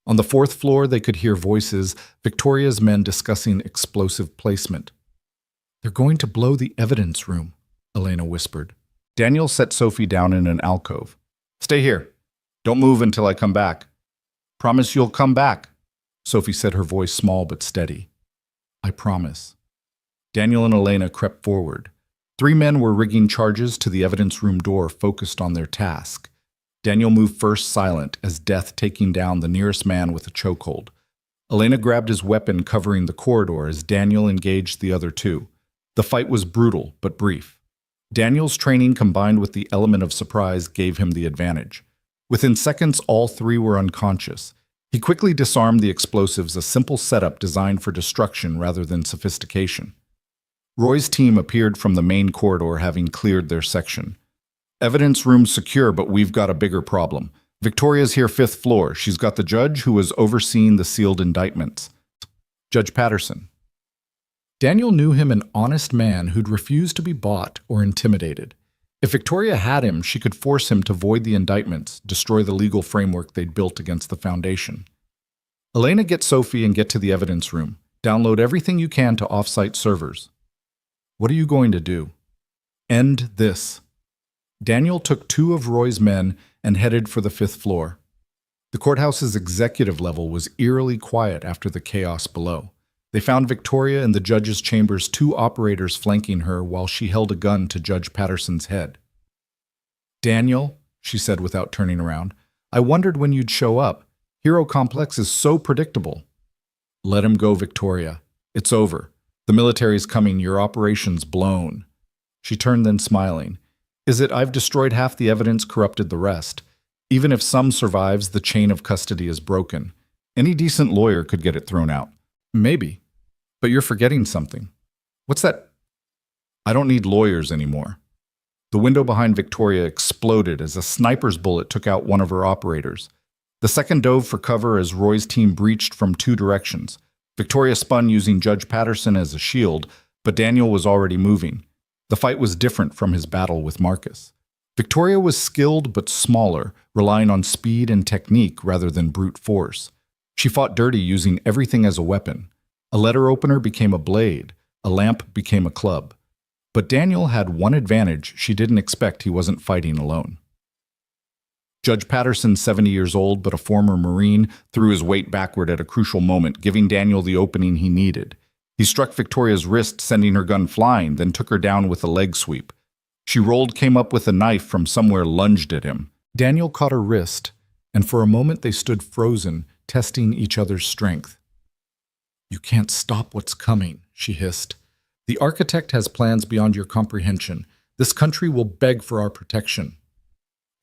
On the 4th floor, they could hear voices, Victoria's men discussing explosive placement. "They're going to blow the evidence room," Elena whispered. Daniel set Sophie down in an alcove. "Stay here. Don't move until I come back." "Promise you'll come back," Sophie said, her voice small but steady. "I promise." Daniel and Elena crept forward. 3 men were rigging charges to the evidence room door, focused on their task. Daniel moved first, silent, as death taking down the nearest man with a chokehold. Elena grabbed his weapon, covering the corridor as Daniel engaged the other 2. The fight was brutal, but brief. Daniel's training combined with the element of surprise gave him the advantage. Within seconds, all 3 were unconscious. He quickly disarmed the explosives, a simple setup designed for destruction rather than sophistication. Roy's team appeared from the main corridor, having cleared their section. "Evidence room secure, but we've got a bigger problem. Victoria's here 5th floor. She's got the judge who was overseeing the sealed indictments. Judge Patterson." Daniel knew him, an honest man who'd refused to be bought or intimidated. If Victoria had him, she could force him to void the indictments, destroy the legal framework they'd built against the Foundation. "Elena, get Sophie and get to the evidence room. Download everything you can to off-site servers." "What are you going to do?" "End this." Daniel took 2 of Roy's men and headed for the 5th floor. The courthouse's executive level was eerily quiet after the chaos below. They found Victoria in the judge's chambers, 2 operators flanking her while she held a gun to Judge Patterson's head. "Daniel," she said without turning around, "I wondered when you'd show up. Hero Complex is so predictable." "Let him go, Victoria. It's over. The military's coming. Your operation's blown." She turned then smiling. Is it I've destroyed half the evidence, corrupted the rest. Even if some survives, the chain of custody is broken. Any decent lawyer could get it thrown out. Maybe. But you're forgetting something. What's that? I don't need lawyers anymore. The window behind Victoria exploded as a sniper's bullet took out one of her operators. The second dove for cover as Roy's team breached from two directions. Victoria spun using Judge Patterson as a shield, but Daniel was already moving. The fight was different from his battle with Marcus. Victoria was skilled but smaller, relying on speed and technique rather than brute force. She fought dirty using everything as a weapon. A letter opener became a blade. A lamp became a club. But Daniel had one advantage she didn't expect: he wasn't fighting alone. Judge Patterson, 70 years old but a former Marine, threw his weight backward at a crucial moment, giving Daniel the opening he needed. He struck Victoria's wrist, sending her gun flying, then took her down with a leg sweep. She rolled, came up with a knife from somewhere, lunged at him. Daniel caught her wrist, and for a moment they stood frozen, testing each other's strength. "You can't stop what's coming," she hissed. "The architect has plans beyond your comprehension. This country will beg for our protection.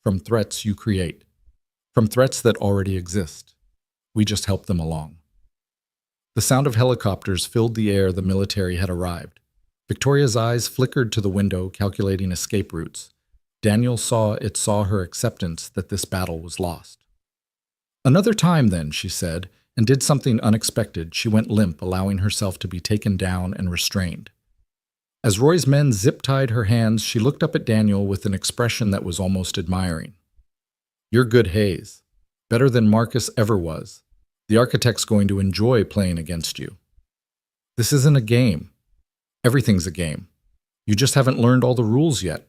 From threats you create. From threats that already exist. We just help them along." The sound of helicopters filled the air. The military had arrived. Victoria's eyes flickered to the window, calculating escape routes. Daniel saw her acceptance that this battle was lost. "Another time, then," she said, and did something unexpected. She went limp, allowing herself to be taken down and restrained. As Roy's men zip-tied her hands, she looked up at Daniel with an expression that was almost admiring. "You're good, Hayes. Better than Marcus ever was. The architect's going to enjoy playing against you. This isn't a game. Everything's a game. You just haven't learned all the rules yet."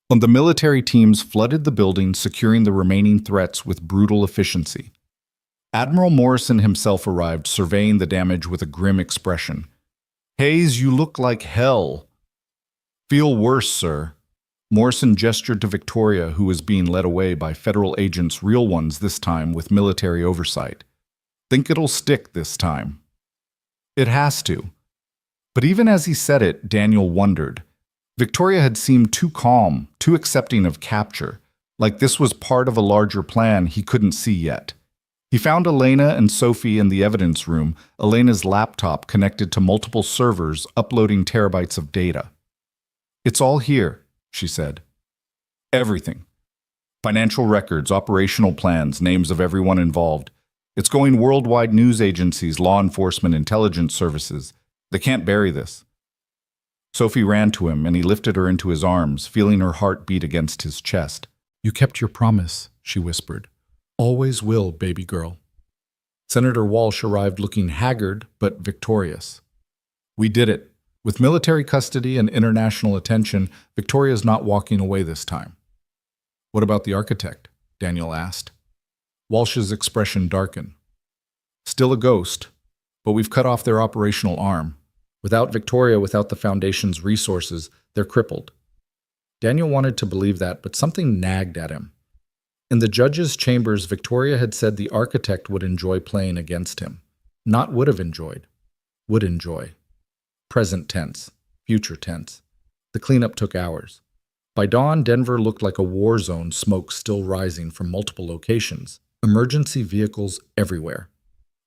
The military teams flooded the building, securing the remaining threats with brutal efficiency. Admiral Morrison himself arrived, surveying the damage with a grim expression. "Hayes, you look like hell." "Feel worse, sir." Morrison gestured to Victoria, who was being led away by federal agents, real ones this time, with military oversight. "Think it'll stick this time?" "It has to." But even as he said it, Daniel wondered. Victoria had seemed too calm, too accepting of capture, like this was part of a larger plan he couldn't see yet. He found Elena and Sophie in the evidence room, Elena's laptop connected to multiple servers, uploading terabytes of data. "It's all here," she said. "Everything. Financial records, operational plans, names of everyone involved. It's going worldwide: news agencies, law enforcement, intelligence services. They can't bury this." Sophie ran to him, and he lifted her into his arms, feeling her heart beat against his chest. "You kept your promise," she whispered. "Always will, baby girl." Senator Walsh arrived looking haggard but victorious. "We did it. With military custody and international attention, Victoria's not walking away this time." "What about the architect?" Daniel asked. Walsh's expression darkened. "Still a ghost, but we've cut off their operational arm. Without Victoria, without the Foundation's resources, they're crippled." Daniel wanted to believe that, but something nagged at him. In the judge's chambers, Victoria had said the architect would enjoy playing against him. Not would have enjoyed. Would enjoy. Present tense. Future tense. The cleanup took hours. By dawn, Denver looked like a war zone, smoke still rising from multiple locations. Emergency vehicles everywhere.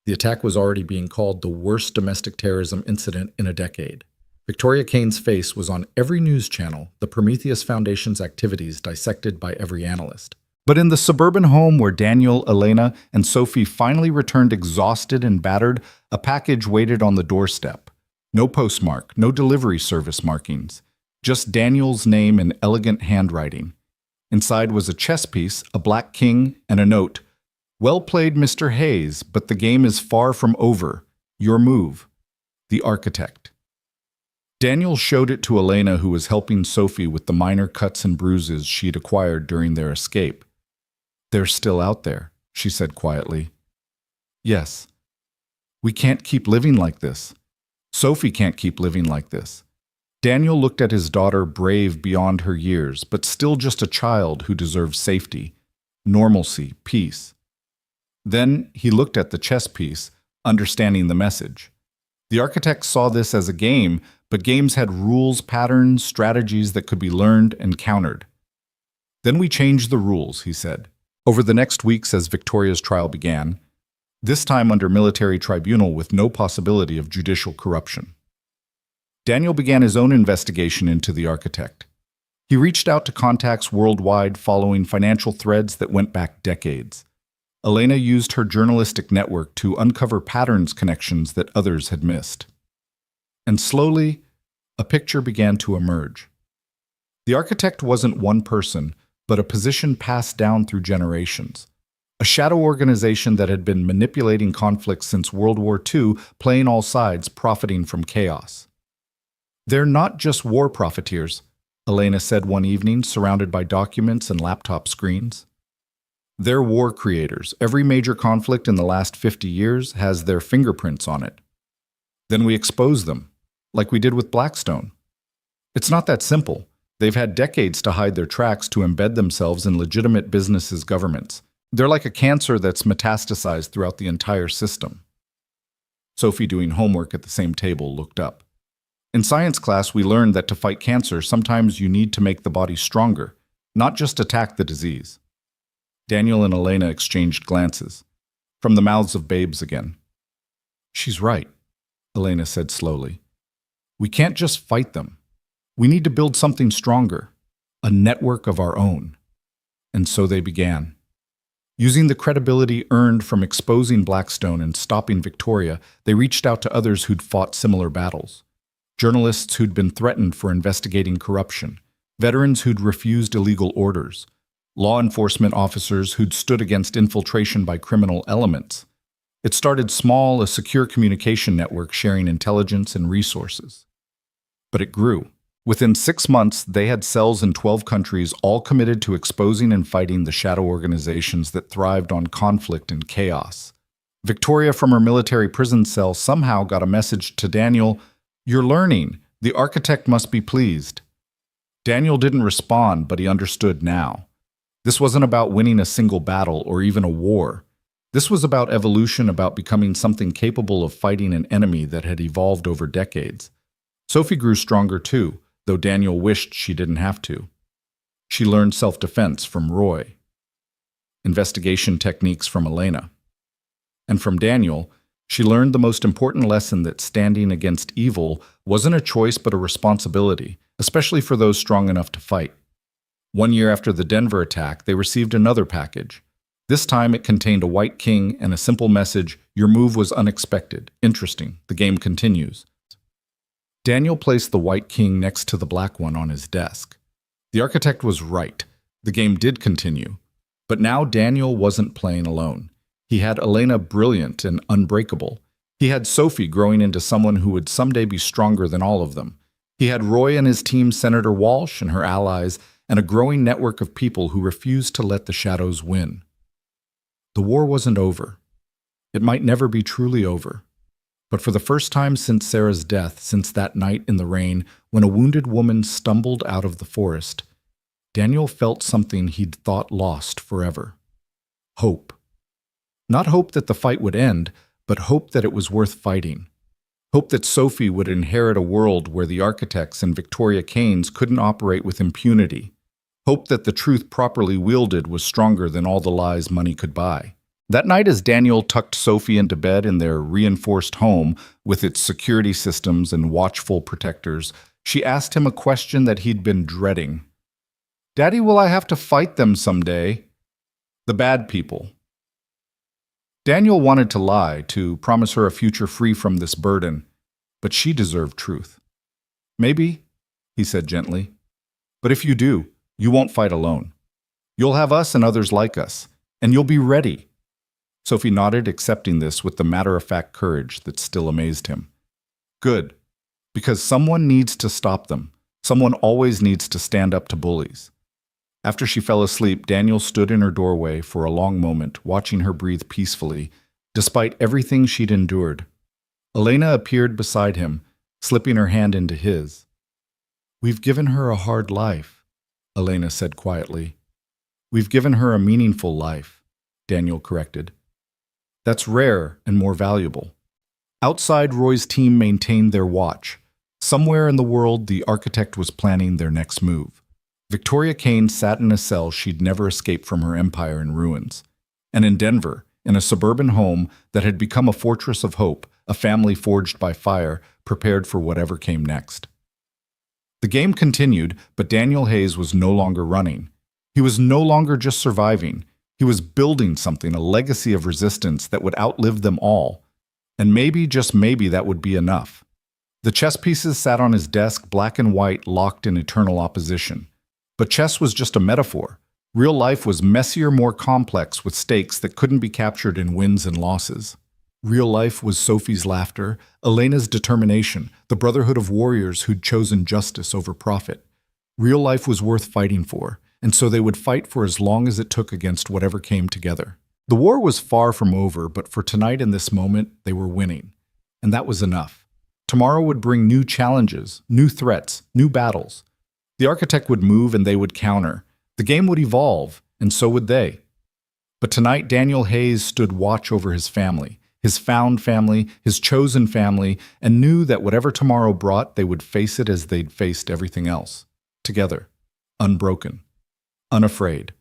The attack was already being called the worst domestic terrorism incident in a decade. Victoria Kane's face was on every news channel, the Prometheus Foundation's activities dissected by every analyst. But in the suburban home where Daniel, Elena, and Sophie finally returned exhausted and battered, a package waited on the doorstep. No postmark, no delivery service markings. Just Daniel's name in elegant handwriting. Inside was a chess piece, a black king, and a note. "Well played, Mr. Hayes, but the game is far from over. Your move. The architect." Daniel showed it to Elena, who was helping Sophie with the minor cuts and bruises she'd acquired during their escape. "They're still out there," she said quietly. "Yes. We can't keep living like this. Sophie can't keep living like this." Daniel looked at his daughter, brave beyond her years, but still just a child who deserves safety, normalcy, peace. Then he looked at the chess piece, understanding the message. The architects saw this as a game, but games had rules, patterns, strategies that could be learned and countered. Then we changed the rules, he said. Over the next weeks as Victoria's trial began, this time under military tribunal with no possibility of judicial corruption. Daniel began his own investigation into the architect. He reached out to contacts worldwide following financial threads that went back decades. Elena used her journalistic network to uncover patterns connections that others had missed. And slowly, a picture began to emerge. The architect wasn't one person, but a position passed down through generations. A shadow organization that had been manipulating conflicts since World War II, playing all sides, profiting from chaos. They're not just war profiteers, Elena said one evening, surrounded by documents and laptop screens. They're war creators. Every major conflict in the last 50 years has their fingerprints on it. Then we expose them, like we did with Blackstone. It's not that simple. They've had decades to hide their tracks to embed themselves in legitimate businesses' governments. They're like a cancer that's metastasized throughout the entire system. Sophie, doing homework at the same table, looked up. In science class, we learned that to fight cancer, sometimes you need to make the body stronger, not just attack the disease. Daniel and Elena exchanged glances, from the mouths of babes again. She's right, Elena said slowly. We can't just fight them. We need to build something stronger, a network of our own. And so they began. Using the credibility earned from exposing Blackstone and stopping Victoria, they reached out to others who'd fought similar battles. Journalists who'd been threatened for investigating corruption, veterans who'd refused illegal orders, law enforcement officers who'd stood against infiltration by criminal elements. It started small, a secure communication network sharing intelligence and resources. But it grew. Within 6 months, they had cells in 12 countries, all committed to exposing and fighting the shadow organizations that thrived on conflict and chaos. Victoria, from her military prison cell, somehow got a message to Daniel, "You're learning. The architect must be pleased." Daniel didn't respond, but he understood now. This wasn't about winning a single battle or even a war. This was about evolution, about becoming something capable of fighting an enemy that had evolved over decades. Sophie grew stronger too, though Daniel wished she didn't have to. She learned self-defense from Roy, investigation techniques from Elena. And from Daniel, she learned the most important lesson, that standing against evil wasn't a choice but a responsibility, especially for those strong enough to fight. 1 year after the Denver attack, they received another package. This time it contained a white king and a simple message, "Your move was unexpected. Interesting. The game continues." Daniel placed the white king next to the black one on his desk. The architect was right. The game did continue. But now Daniel wasn't playing alone. He had Elena, brilliant and unbreakable. He had Sophie, growing into someone who would someday be stronger than all of them. He had Roy and his team, Senator Walsh and her allies, and a growing network of people who refused to let the shadows win. The war wasn't over. It might never be truly over. But for the first time since Sarah's death, since that night in the rain, when a wounded woman stumbled out of the forest, Daniel felt something he'd thought lost forever. Hope. Not hope that the fight would end, but hope that it was worth fighting. Hope that Sophie would inherit a world where the architects and Victoria Keynes couldn't operate with impunity. Hope that the truth properly wielded was stronger than all the lies money could buy. That night, as Daniel tucked Sophie into bed in their reinforced home with its security systems and watchful protectors, she asked him a question that he'd been dreading. "Daddy, will I have to fight them someday?" The bad people. Daniel wanted to lie, to promise her a future free from this burden, but she deserved truth. "Maybe," he said gently. "But if you do, you won't fight alone. You'll have us and others like us, and you'll be ready." Sophie nodded, accepting this with the matter-of-fact courage that still amazed him. "Good, because someone needs to stop them. Someone always needs to stand up to bullies." After she fell asleep, Daniel stood in her doorway for a long moment, watching her breathe peacefully, despite everything she'd endured. Elena appeared beside him, slipping her hand into his. "We've given her a hard life," Elena said quietly. "We've given her a meaningful life," Daniel corrected. "That's rare and more valuable." Outside, Roy's team maintained their watch. Somewhere in the world, the architect was planning their next move. Victoria Kane sat in a cell she'd never escaped from her empire in ruins. And in Denver, in a suburban home that had become a fortress of hope, a family forged by fire, prepared for whatever came next. The game continued, but Daniel Hayes was no longer running. He was no longer just surviving. He was building something, a legacy of resistance that would outlive them all. And maybe, just maybe, that would be enough. The chess pieces sat on his desk, black and white, locked in eternal opposition. But chess was just a metaphor. Real life was messier, more complex, with stakes that couldn't be captured in wins and losses. Real life was Sophie's laughter, Elena's determination, the brotherhood of warriors who'd chosen justice over profit. Real life was worth fighting for, and so they would fight for as long as it took against whatever came together. The war was far from over, but for tonight in this moment, they were winning. And that was enough. Tomorrow would bring new challenges, new threats, new battles. The architect would move and they would counter. The game would evolve, and so would they. But tonight, Daniel Hayes stood watch over his family, his found family, his chosen family, and knew that whatever tomorrow brought, they would face it as they'd faced everything else. Together. Unbroken. Unafraid.